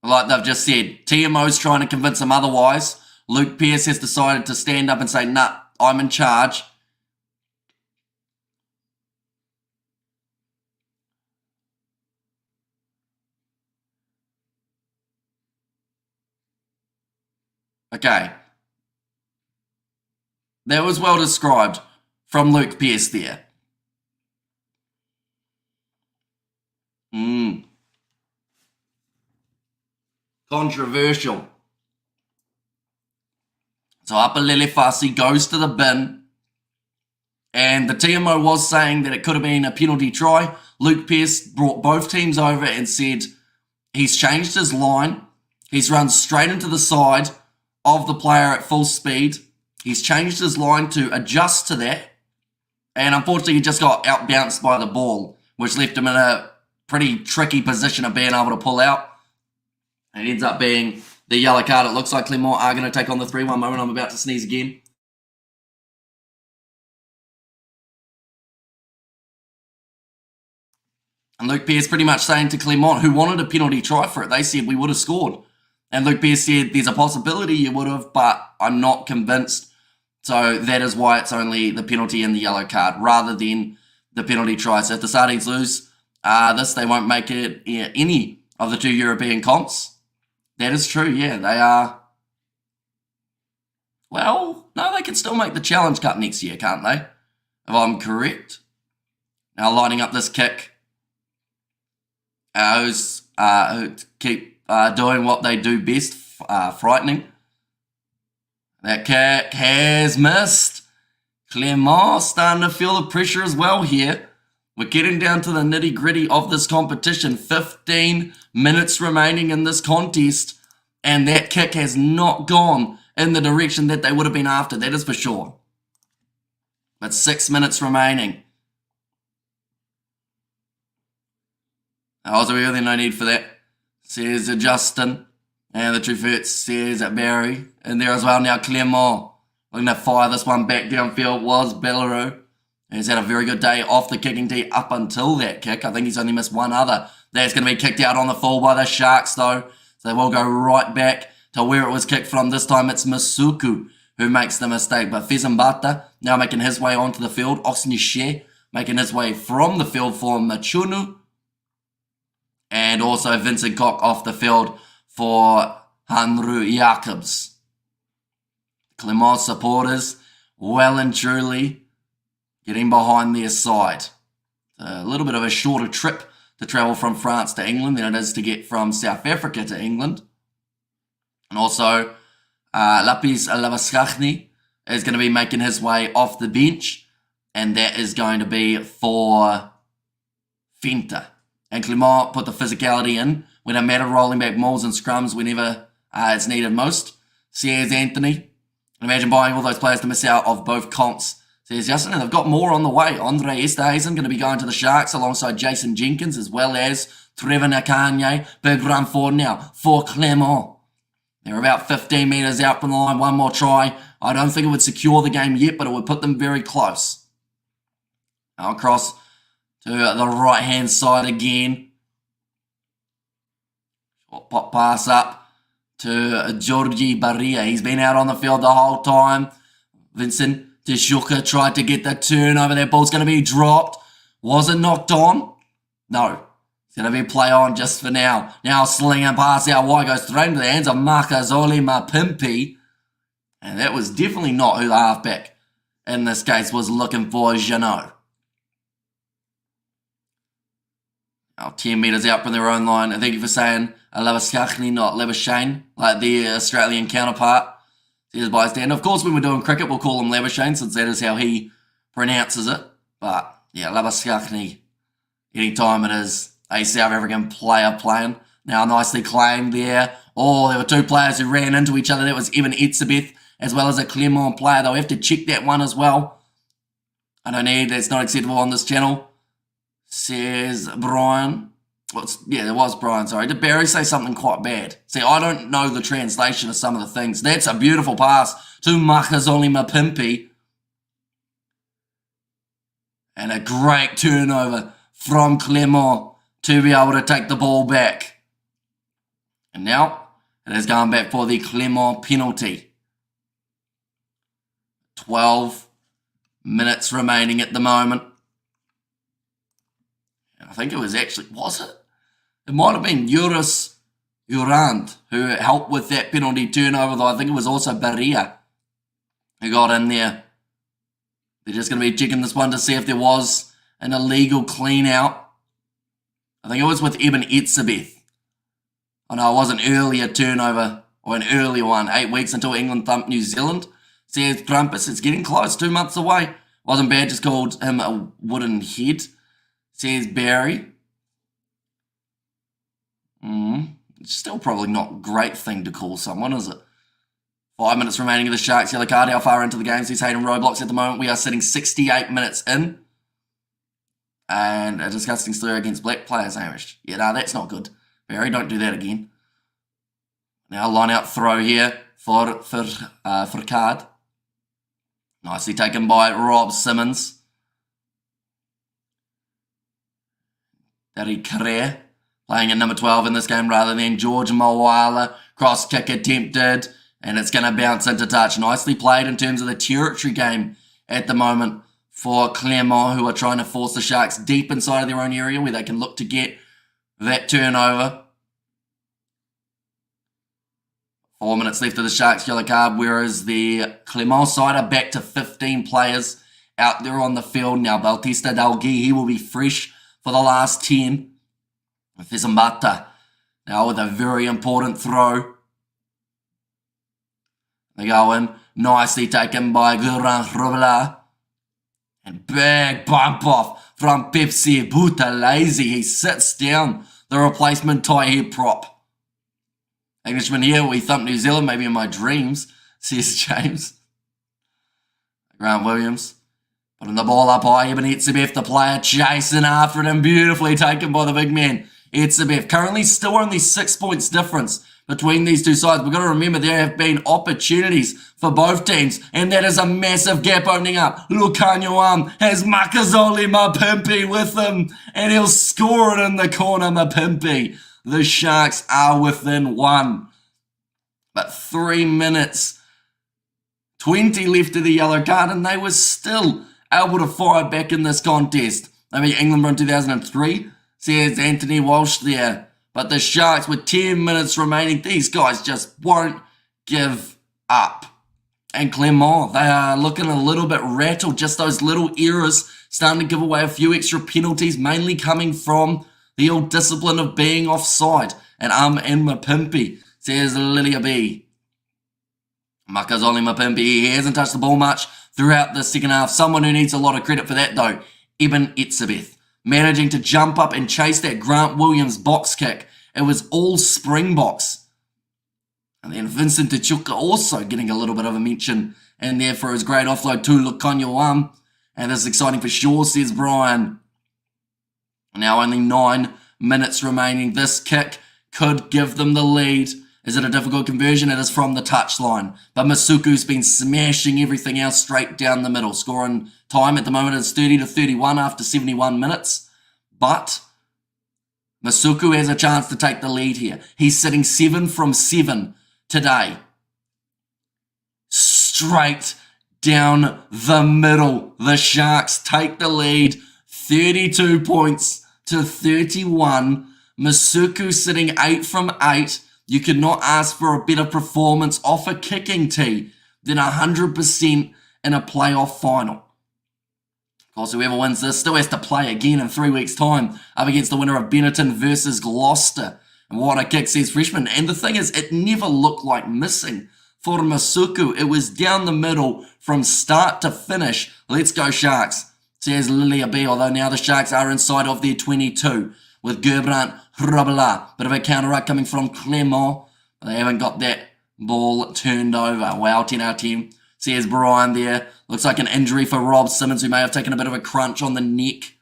Like they've just said, TMO's trying to convince him otherwise. Luke Pearce has decided to stand up and say, nah, I'm in charge. Okay. That was well described from Luke Pearce there. Controversial. So Apalele Fasi goes to the bin. And the TMO was saying that it could have been a penalty try. Luke Pearce brought both teams over and said he's changed his line. He's run straight into the side of the player at full speed. He's changed his line to adjust to that. And unfortunately, he just got outbounced by the ball, which left him in a pretty tricky position of being able to pull out. It ends up being the yellow card. It looks like Clermont are going to take on the 3-1 moment. I'm about to sneeze again. And Luke Pearce pretty much saying to Clermont, who wanted a penalty try for it, they said we would have scored. And Luke Pearce said there's a possibility you would have, but I'm not convinced. So that is why it's only the penalty and the yellow card rather than the penalty try. So if the Sardines lose this, they won't make it any of the 2 European comps. That is true, yeah. They are... Well, no, they can still make the Challenge Cup next year, can't they? If I'm correct. Now lining up this kick. Who keep doing what they do best, frightening. That kick has missed. Clermont starting to feel the pressure as well here. We're getting down to the nitty-gritty of this competition. 15 minutes remaining in this contest, and that kick has not gone in the direction that they would have been after, that is for sure. But 6 minutes remaining. Oh, so really no need for that, says Justin. And the truth hurts, says Barry. And there as well now, Clermont looking to fire this one back downfield was Belleroux. He's had a very good day off the kicking tee up until that kick. I think he's only missed one other. That's going to be kicked out on the full by the Sharks though. So they will go right back to where it was kicked from. This time it's Masuku who makes the mistake. But Fezambata now making his way onto the field. Oxnishé making his way from the field for Machunu. And also Vincent Koch off the field for Hanru Jacobs. Clermont supporters well and truly getting behind their side. A little bit of a shorter trip to travel from France to England than it is to get from South Africa to England. And also, Lapis Lavaskachny is going to be making his way off the bench, and that is going to be for Fenta. And Clermont put the physicality in when it mattered, rolling back mauls and scrums whenever it's needed most. Says Anthony. Imagine buying all those players to miss out of both comps. Says Justin, and they've got more on the way. Andre Esterhuizen going to be going to the Sharks alongside Jason Jenkins, as well as Trevor Nakanye. Big run forward now for Clermont. They're about 15 metres out from the line. One more try. I don't think it would secure the game yet, but it would put them very close. Now across to the right-hand side again. Short pop pass up to Georgi Barria. He's been out on the field the whole time. Vincent Teshuka tried to get the turnover. That ball's going to be dropped. Was it knocked on? No. It's going to be play on just for now. Now sling and pass out wide. Goes straight into the hands of Makazole Mapimpi. And that was definitely not who the halfback in this case was looking for, Jeannot. Now 10 metres out from their own line. And thank you for saying Lavaskachny, not Labuschagne, like the Australian counterpart. Says bystander. Of course, when we're doing cricket, we'll call him Labuschagne, since that is how he pronounces it. But yeah, Lavaskachny, anytime it is a South African player playing. Now nicely claimed there. Oh, there were two players who ran into each other. That was Evan Etzebeth as well as a Clermont player. They'll have to check that one as well. I don't need, that's not acceptable on this channel. Says Brian. Yeah, it was Brian, sorry. Did Barry say something quite bad? See, I don't know the translation of some of the things. That's a beautiful pass to Makazole Mapimpi. And a great turnover from Clermont to be able to take the ball back. And now it has gone back for the Clermont penalty. 12 minutes remaining at the moment. And I think it was actually, was it? It might have been Juris Urand who helped with that penalty turnover, though I think it was also Barria who got in there. They're just going to be checking this one to see if there was an illegal clean out. I think it was with Eben Etzebeth. Oh no, it was an earlier turnover, or an earlier one. 8 weeks until England thumped New Zealand. Says Krampus, it's getting close, 2 months away. Wasn't bad, just called him a wooden head. Says Barry. It's still probably not a great thing to call someone, is it? 5 minutes remaining of the Sharks yellow card. How far into the game? Says Hayden Roblox at the moment. We are sitting 68 minutes in. And a disgusting slur against black players, Hamish. Yeah, no, that's not good. Barry, don't do that again. Now line out throw here for Card. Nicely taken by Rob Simmons. Dari Carrere playing at number 12 in this game rather than George Mawala. Cross kick attempted, and it's going to bounce into touch. Nicely played in terms of the territory game at the moment for Clermont, who are trying to force the Sharks deep inside of their own area where they can look to get that turnover. 4 minutes left of the Sharks yellow card, whereas the Clermont side are back to 15 players out there on the field. Now, Bautista Dalgui, he will be fresh for the last 10. Fezambata now with a very important throw. They go in, nicely taken by Goran Hrubala. And big bump off from Pepsi Buthelezi. He sits down, the replacement tie head prop. Englishman here, we thump New Zealand, maybe in my dreams, says James. Grant Williams putting the ball up high. Eben Etzebeth, the player, chasing after him. Beautifully taken by the big man. Etzebeth, currently still only 6 points difference between these two sides. We've got to remember there have been opportunities for both teams, and that is a massive gap opening up. Lukanyoam has Makazole Mapimpi with him, and he'll score it in the corner, Mapimpi. The Sharks are within 1. But 3 minutes, 20 left of the yellow card, and they were still able to fire back in this contest. I mean, England won 2003, says Anthony Walsh there. But the Sharks, with 10 minutes remaining, these guys just won't give up. And Clermont, they are looking a little bit rattled. Just those little errors starting to give away a few extra penalties, mainly coming from the old discipline of being offside. And Mapimpi, says Lilia B. Makazole Mapimpi, he hasn't touched the ball much throughout the second half. Someone who needs a lot of credit for that, though, Eben Etzebeth, managing to jump up and chase that Grant Williams box kick. It was all Springboks. And then Vincent Tachuka also getting a little bit of a mention in there for his great offload to Lukanyoam. And this is exciting for sure, says Brian. Now only 9 minutes remaining. This kick could give them the lead. Is it a difficult conversion? It is from the touchline. But Masuku's been smashing everything else straight down the middle. Scoring time at the moment is 30-31 after 71 minutes. But Masuku has a chance to take the lead here. He's sitting 7 from 7 today. Straight down the middle. The Sharks take the lead. 32 points to 31. Masuku sitting 8 from 8. You could not ask for a better performance off a kicking tee than 100% in a playoff final. Of course, whoever wins this still has to play again in 3 weeks' time up against the winner of Benetton versus Gloucester. And what a kick, says Freshman. And the thing is, it never looked like missing for Masuku. It was down the middle from start to finish. Let's go Sharks, says Lilia B. Although now the Sharks are inside of their 22 with Gerbrand Hrabala. Bit of a counter-ruck coming from Clermont. They haven't got that ball turned over. Wow, 10 out of 10. Says Brian there. Looks like an injury for Rob Simmons, who may have taken a bit of a crunch on the neck.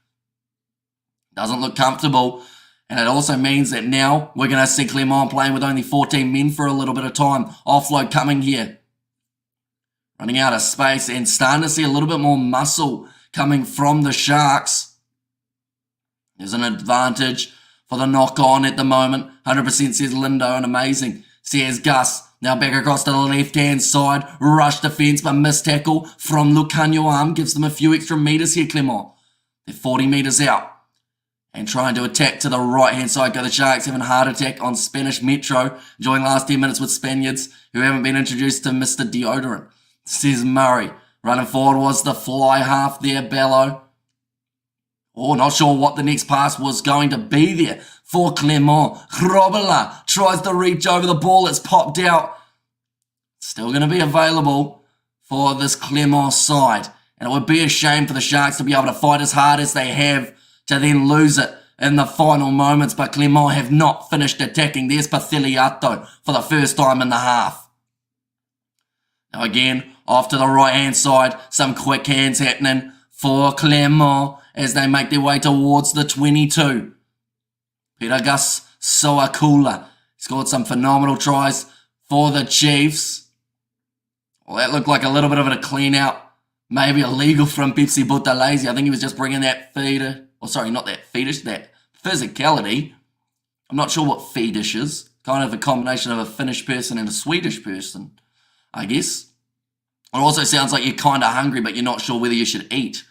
Doesn't look comfortable. And it also means that now we're going to see Clermont playing with only 14 men for a little bit of time. Offload coming here. Running out of space and starting to see a little bit more muscle coming from the Sharks. There's an advantage for the knock-on at the moment. 100% says Lindo, and amazing. Says Gus. Now back across to the left-hand side. Rush defence, but missed tackle from Lukanyoam. Gives them a few extra metres here, Clermont. They're 40 metres out. And trying to attack to the right-hand side. Go the Sharks, having a heart attack on Spanish Metro. Enjoying last 10 minutes with Spaniards who haven't been introduced to Mr. Deodorant. Says Murray. Running forward was the fly half there, Bello. Oh, not sure what the next pass was going to be there for Clermont. Hrobala tries to reach over the ball. It's popped out. Still going to be available for this Clermont side. And it would be a shame for the Sharks to be able to fight as hard as they have to then lose it in the final moments. But Clermont have not finished attacking. There's Pathiliato for the first time in the half. Now again, off to the right-hand side. Some quick hands happening for Clermont as they make their way towards the 22. Peter Gus Soakula scored some phenomenal tries for the Chiefs. Well, that looked like a little bit of a clean out. Maybe illegal from Pepsi Butalazy. I think he was just bringing that feeder. Oh, sorry, not that fetish, that physicality. I'm not sure what fetish is. Kind of a combination of a Finnish person and a Swedish person, I guess. It also sounds like you're kind of hungry, but you're not sure whether you should eat.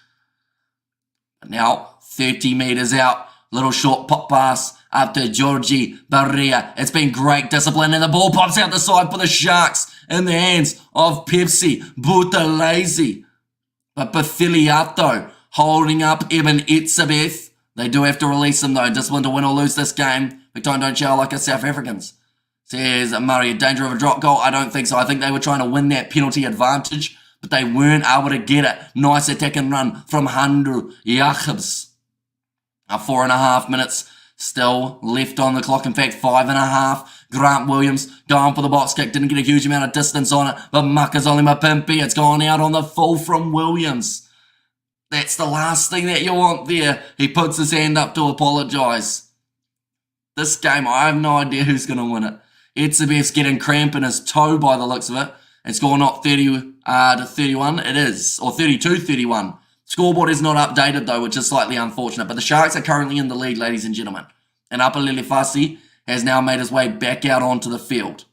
But now, 30 metres out, little short pop pass up to Georgie Barria. It's been great discipline, and the ball pops out the side for the Sharks in the hands of Pepsi Butalazy. But Pathiliato holding up Eben Etzebeth. They do have to release him though. Discipline to win or lose this game. Victoria don't shout like us South Africans. Says Murray, danger of a drop goal? I don't think so. I think they were trying to win that penalty advantage, but they weren't able to get it. Nice attack and run from Handru Jacobs. 4.5 minutes still left on the clock. In fact, 5.5. Grant Williams going for the box kick. Didn't get a huge amount of distance on it, but Makazole Mapimpi, it's gone out on the full from Williams. That's the last thing that you want there. He puts his hand up to apologise. This game, I have no idea who's going to win it. Etzebeth's getting cramp in his toe by the looks of it. It's score not 30 to 31. It is, or 32-31. Scoreboard is not updated though, which is slightly unfortunate. But the Sharks are currently in the lead, ladies and gentlemen. And Upper Lilifasi has now made his way back out onto the field.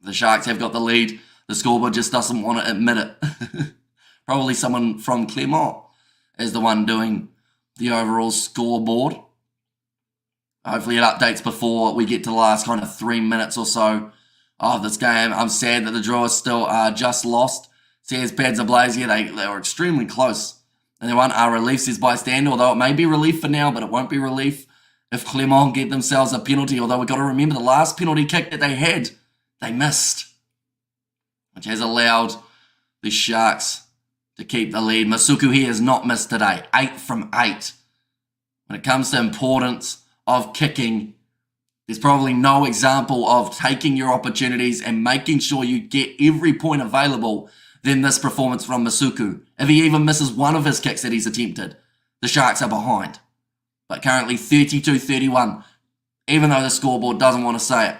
The Sharks have got the lead. The scoreboard just doesn't want to admit it. Probably someone from Clermont is the one doing the overall scoreboard. Hopefully it updates before we get to the last kind of 3 minutes or so of this game. I'm sad that the draw is still just lost. Says Pads Ablaze, they were extremely close. And they want our relief, says Bystander, although it may be relief for now, but it won't be relief if Clermont get themselves a penalty. Although we've got to remember the last penalty kick that they had, they missed, which has allowed the Sharks to keep the lead. Masuku here has not missed today, 8 from 8. When it comes to importance of kicking, there's probably no example of taking your opportunities and making sure you get every point available than this performance from Masuku. If he even misses one of his kicks that he's attempted, the Sharks are behind. But currently 32-31, even though the scoreboard doesn't want to say it.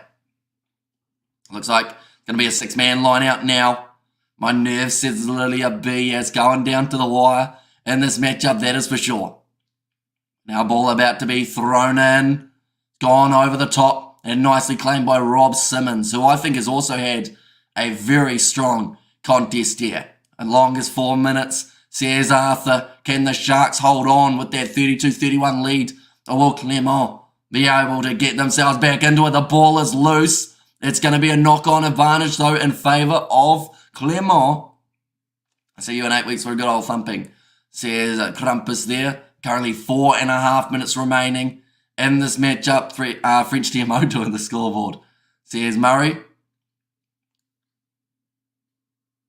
Looks like it's going to be a 6-man line out now. My nerve says literally a B as going down to the wire in this matchup, that is for sure. Now ball about to be thrown in, gone over the top, and nicely claimed by Rob Simmons, who I think has also had a very strong contest here. As long as 4 minutes, says Arthur, can the Sharks hold on with that 32-31 lead, or will Clermont be able to get themselves back into it? The ball is loose. It's going to be a knock-on advantage, though, in favour of Clermont. I see you in 8 weeks for a good old thumping, says Krampus there. Currently 4.5 minutes remaining in this matchup. French TMO doing the scoreboard, says Murray.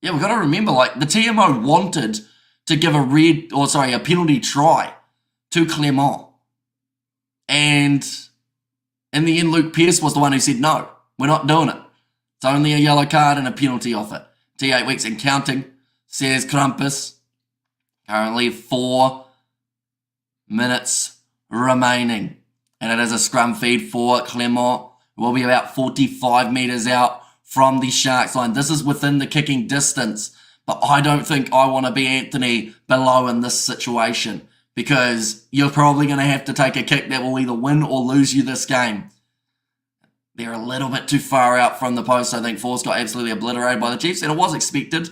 Yeah, we've got to remember, like, the TMO wanted to give a penalty try to Clermont. And in the end, Luke Pearce was the one who said, no, we're not doing it. It's only a yellow card and a penalty off it. T8 weeks and counting, says Krampus. Currently 4 minutes remaining. And it is a scrum feed for Clermont. We'll be about 45 metres out from the Sharks line. This is within the kicking distance, but I don't think I want to be Anthony below in this situation, because you're probably going to have to take a kick that will either win or lose you this game. They're a little bit too far out from the post. I think Force got absolutely obliterated by the Chiefs, and it was expected,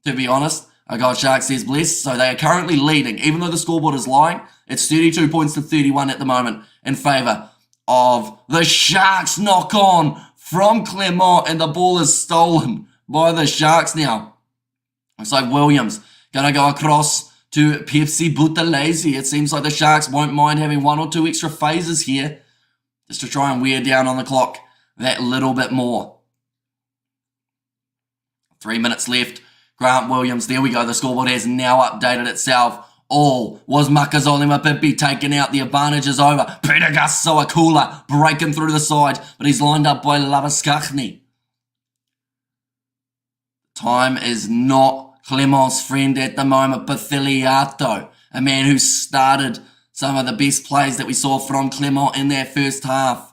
to be honest. I got Sharks says blessed, so they are currently leading. Even though the scoreboard is lying, it's 32 points to 31 at the moment in favour of the Sharks. Knock on from Clermont, and the ball is stolen by the Sharks now. Looks like Williams going to go across to Pepsi Buthelezi. It seems like the Sharks won't mind having 1 or 2 extra phases here, just to try and wear down on the clock that little bit more. 3 minutes left. Grant Williams, there we go. The scoreboard has now updated itself. All was Makazole Mapipi taking out. The advantage is over. Peter Gasoakula breaking through the side, but he's lined up by Labaskachny. Time is not Clermont's friend at the moment. Pathiliato, a man who started some of the best plays that we saw from Clermont in their first half.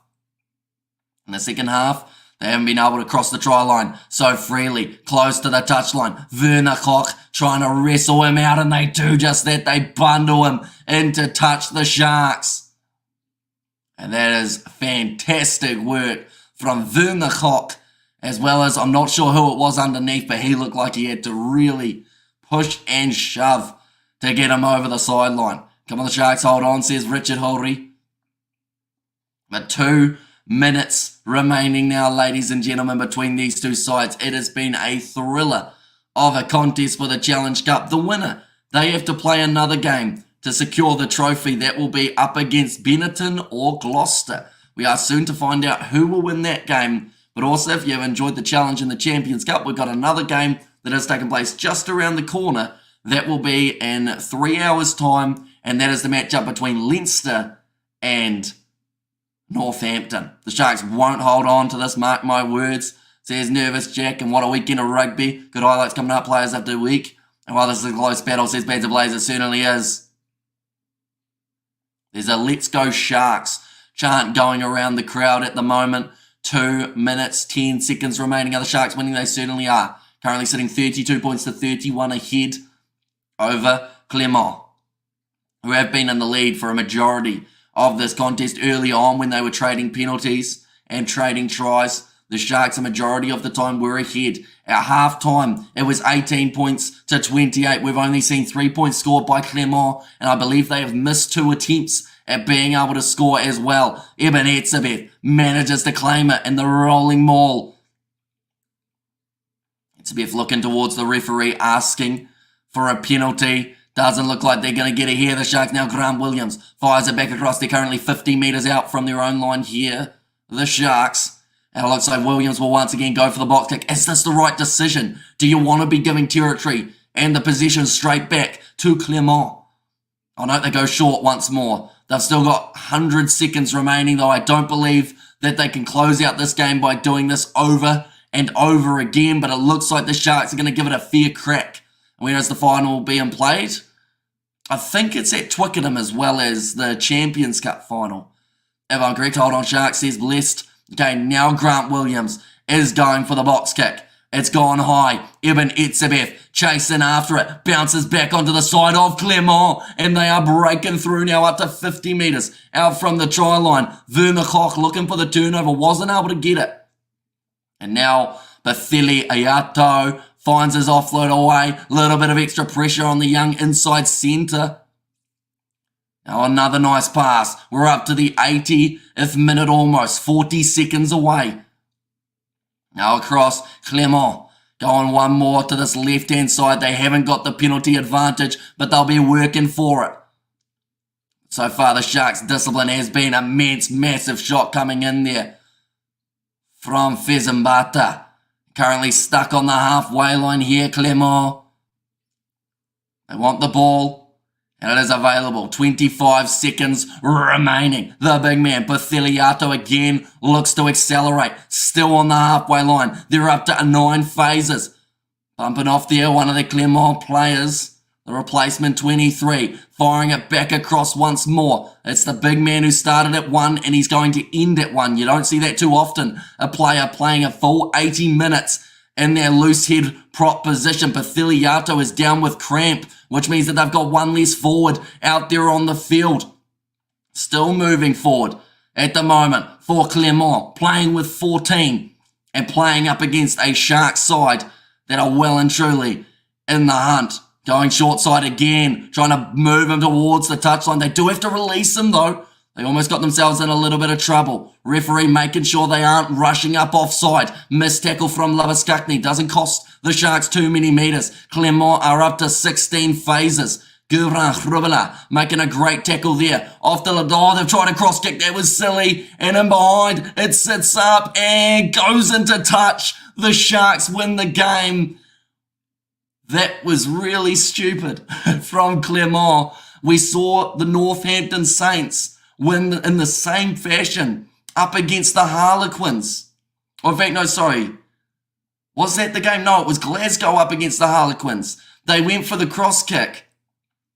In the second half, they haven't been able to cross the try line so freely, close to the touchline. Werner Koch trying to wrestle him out, and they do just that. They bundle him in to touch the Sharks. And that is fantastic work from Werner Koch, as well as, I'm not sure who it was underneath, but he looked like he had to really push and shove to get him over the sideline. Come on, the Sharks, hold on, says Richard Hulry. But 2 minutes remaining now, ladies and gentlemen, between these two sides. It has been a thriller of a contest for the Challenge Cup. The winner, they have to play another game to secure the trophy. That will be up against Benetton or Gloucester. We are soon to find out who will win that game. But also, if you have enjoyed the challenge in the Champions Cup, we've got another game that has taken place just around the corner. That will be in 3 hours' time, and that is the matchup between Leinster and Northampton. The Sharks won't hold on to this, mark my words, says Nervous Jack. And what a weekend of rugby. Good highlights coming up, players after week. And while this is a close battle, says Bands of Blaze, it certainly is. There's a Let's Go Sharks chant going around the crowd at the moment. 2 minutes, 10 seconds remaining. Are the Sharks winning? They certainly are. Currently sitting 32 points to 31 ahead over Clermont, who have been in the lead for a majority of this contest. Early on, when they were trading penalties and trading tries, the Sharks a majority of the time were ahead, At half-time, it was 18 points to 28. We've only seen 3 points scored by Clermont, and I believe they have missed 2 attempts at being able to score as well. Ibn Etzebeth manages to claim it in the rolling maul. Etzebeth looking towards the referee, asking for a penalty. Doesn't look like they're going to get it here. The Sharks now. Grant Williams fires it back across. They're currently 50 metres out from their own line here. The Sharks. And it looks like Williams will once again go for the box kick. Is this the right decision? Do you want to be giving territory and the possession straight back to Clermont? I note they go short once more. They've still got 100 seconds remaining, though I don't believe that they can close out this game by doing this over and over again. But it looks like the Sharks are going to give it a fair crack. Where is the final being played? I think it's at Twickenham as well as the Champions Cup final. If I'm correct, hold on, Sharks says blessed. Okay, now Grant Williams is going for the box kick. It's gone high. Ibn Etzebeth chasing after it. Bounces back onto the side of Clermont. And they are breaking through now up to 50 metres out from the try line. Werner Koch looking for the turnover. Wasn't able to get it. And now Bathili Ayato finds his offload away. A little bit of extra pressure on the young inside centre. Now another nice pass. We're up to the 80th minute almost. 40 seconds away. Now across Clermont. Going one more to this left-hand side. They haven't got the penalty advantage, but they'll be working for it. So far the Sharks' discipline has been immense. Massive shot coming in there from Fezambata. Currently stuck on the halfway line here, Clermont. They want the ball. And it is available. 25 seconds remaining. The big man, Pathiliato, again looks to accelerate. Still on the halfway line. They're up to 9 phases. Bumping off there, one of the Clermont players. The replacement 23. Firing it back across once more. It's the big man who started at 1 and he's going to end at 1. You don't see that too often. A player playing a full 80 minutes in their loose head prop position. Pathiliato is down with cramp, which means that they've got one less forward out there on the field. Still moving forward at the moment for Clermont, playing with 14 and playing up against a Sharks side that are well and truly in the hunt. Going short side again, trying to move him towards the touchline. They do have to release him though. They almost got themselves in a little bit of trouble. Referee making sure they aren't rushing up offside. Missed tackle from Lavaskakny. Doesn't cost the Sharks too many metres. Clermont are up to 16 phases. Gurran Hrubala making a great tackle there. Off the Lador, they've tried a cross kick. That was silly. And in behind, it sits up and goes into touch. The Sharks win the game. That was really stupid from Clermont. We saw the Northampton Saints win in the same fashion up against the Harlequins. Or in fact, no, sorry. Was that the game? No, it was Glasgow up against the Harlequins. They went for the cross kick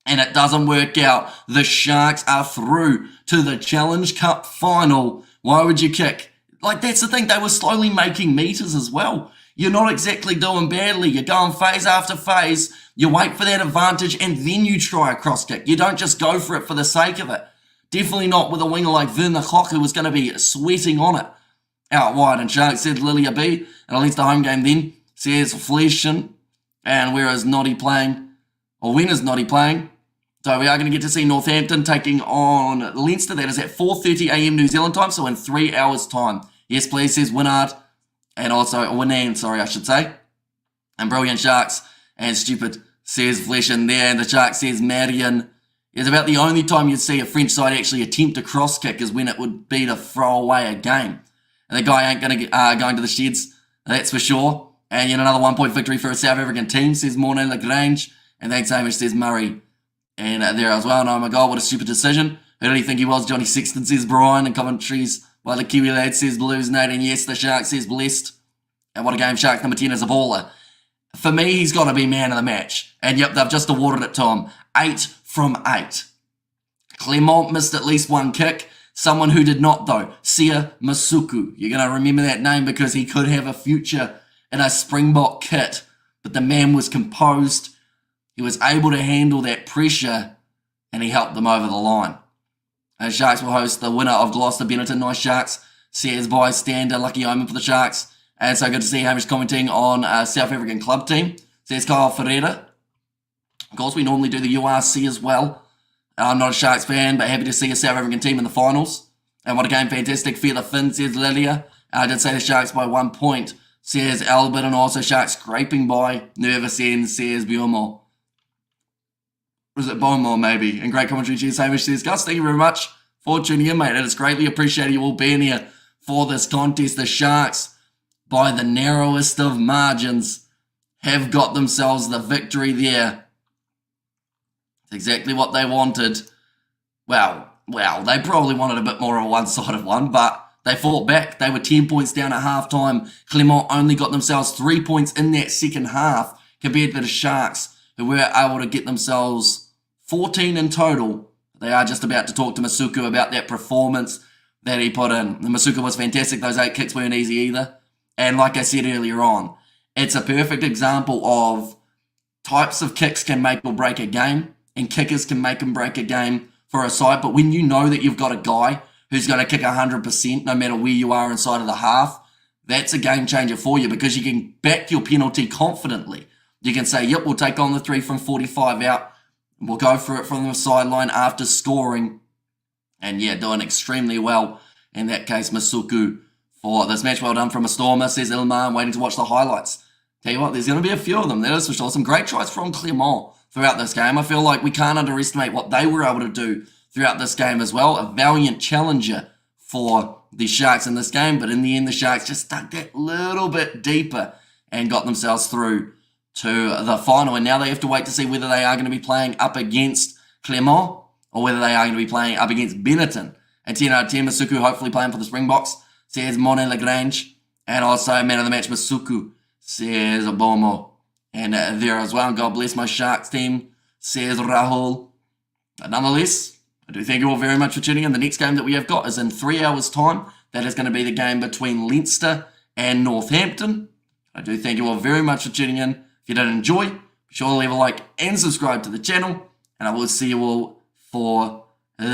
and it doesn't work out. The Sharks are through to the Challenge Cup final. Why would you kick? Like, that's the thing. They were slowly making meters as well. You're not exactly doing badly. You're going phase after phase. You wait for that advantage and then you try a cross kick. You don't just go for it for the sake of it. Definitely not with a winger like Werner Koch, who was going to be sweating on it. Out wide, and Sharks said Lilia B, and at least the home game then says Fleschen. And whereas Noddy playing, or when is Noddy playing? So we are going to get to see Northampton taking on Leinster. That is at 4:30 a.m. New Zealand time, so in 3 hours' time. Yes, please, says Winnard. And also, Winan, sorry, I should say. And brilliant Sharks. And stupid, says Fleschen there. And the Sharks says Marion. It's about the only time you'd see a French side actually attempt a cross kick is when it would be to throw away a game. And the guy ain't going to going to the sheds, that's for sure. And yet another 1 point victory for a South African team, says Morné Lagrange. And thanks so much, says Murray. And there as well. And oh my God, what a stupid decision. Who did he think he was? Johnny Sexton, says Brian. And commentaries by the Kiwi lad, says Blues Nate. And yes, the Sharks, says Blessed. And what a game. Sharks number 10 is a baller. For me, he's got to be man of the match. And yep, they've just awarded it to him. 8 from 8. Clermont missed at least one kick. Someone who did not, though, Sia Masuku. You're going to remember that name because he could have a future in a Springbok kit. But the man was composed. He was able to handle that pressure, and he helped them over the line. And Sharks will host the winner of Gloucester Benetton. Nice Sharks. Says bystander. Lucky omen for the Sharks. And so good to see Hamish commenting on South African club team. Says Kyle Ferreira. Of course, we normally do the URC as well. I'm not a Sharks fan, but happy to see a South African team in the finals. And what a game, fantastic. Feather Finn, says Lilia. I did say the Sharks by 1 point, says Albert, and also Sharks scraping by. Nervous end, says Biomo. Or is it Bomo, maybe? And great commentary, cheers, Hamish, says Gus. Thank you very much for tuning in, mate. It is greatly appreciated you all being here for this contest. The Sharks, by the narrowest of margins, have got themselves the victory there. It's exactly what they wanted. Well, they probably wanted a bit more of a one-sided one, but they fought back. They were 10 points down at halftime. Clermont only got themselves 3 points in that second half compared to the Sharks, who were able to get themselves 14 in total. They are just about to talk to Masuku about that performance that he put in. The Masuku was fantastic. Those 8 kicks weren't easy either. And like I said earlier on, it's a perfect example of types of kicks can make or break a game, and kickers can make and break a game for a side. But when you know that you've got a guy who's going to kick 100% no matter where you are inside of the half, that's a game changer for you because you can back your penalty confidently. You can say, yep, we'll take on the 3 from 45 out. We'll go for it from the sideline after scoring. And yeah, doing extremely well in that case, Masuku, for this match. Well done from a Stormer, says Ilmar. I'm waiting to watch the highlights. Tell you what, there's going to be a few of them, that is for sure. Some great tries from Clermont throughout this game. I feel like we can't underestimate what they were able to do throughout this game as well. A valiant challenger for the Sharks in this game, but in the end, the Sharks just dug that little bit deeper and got themselves through to the final. And now they have to wait to see whether they are going to be playing up against Clermont or whether they are going to be playing up against Benetton. And 10 out of 10, Masuku hopefully playing for the Springboks, says Monet Lagrange. And also, man of the match, Masuku, says Bomo. And there as well, God bless my Sharks team, says Rahul. But nonetheless, I do thank you all very much for tuning in. The next game that we have got is in 3 hours' time. That is going to be the game between Leinster and Northampton. I do thank you all very much for tuning in. If you did enjoy, be sure to leave a like and subscribe to the channel. And I will see you all for the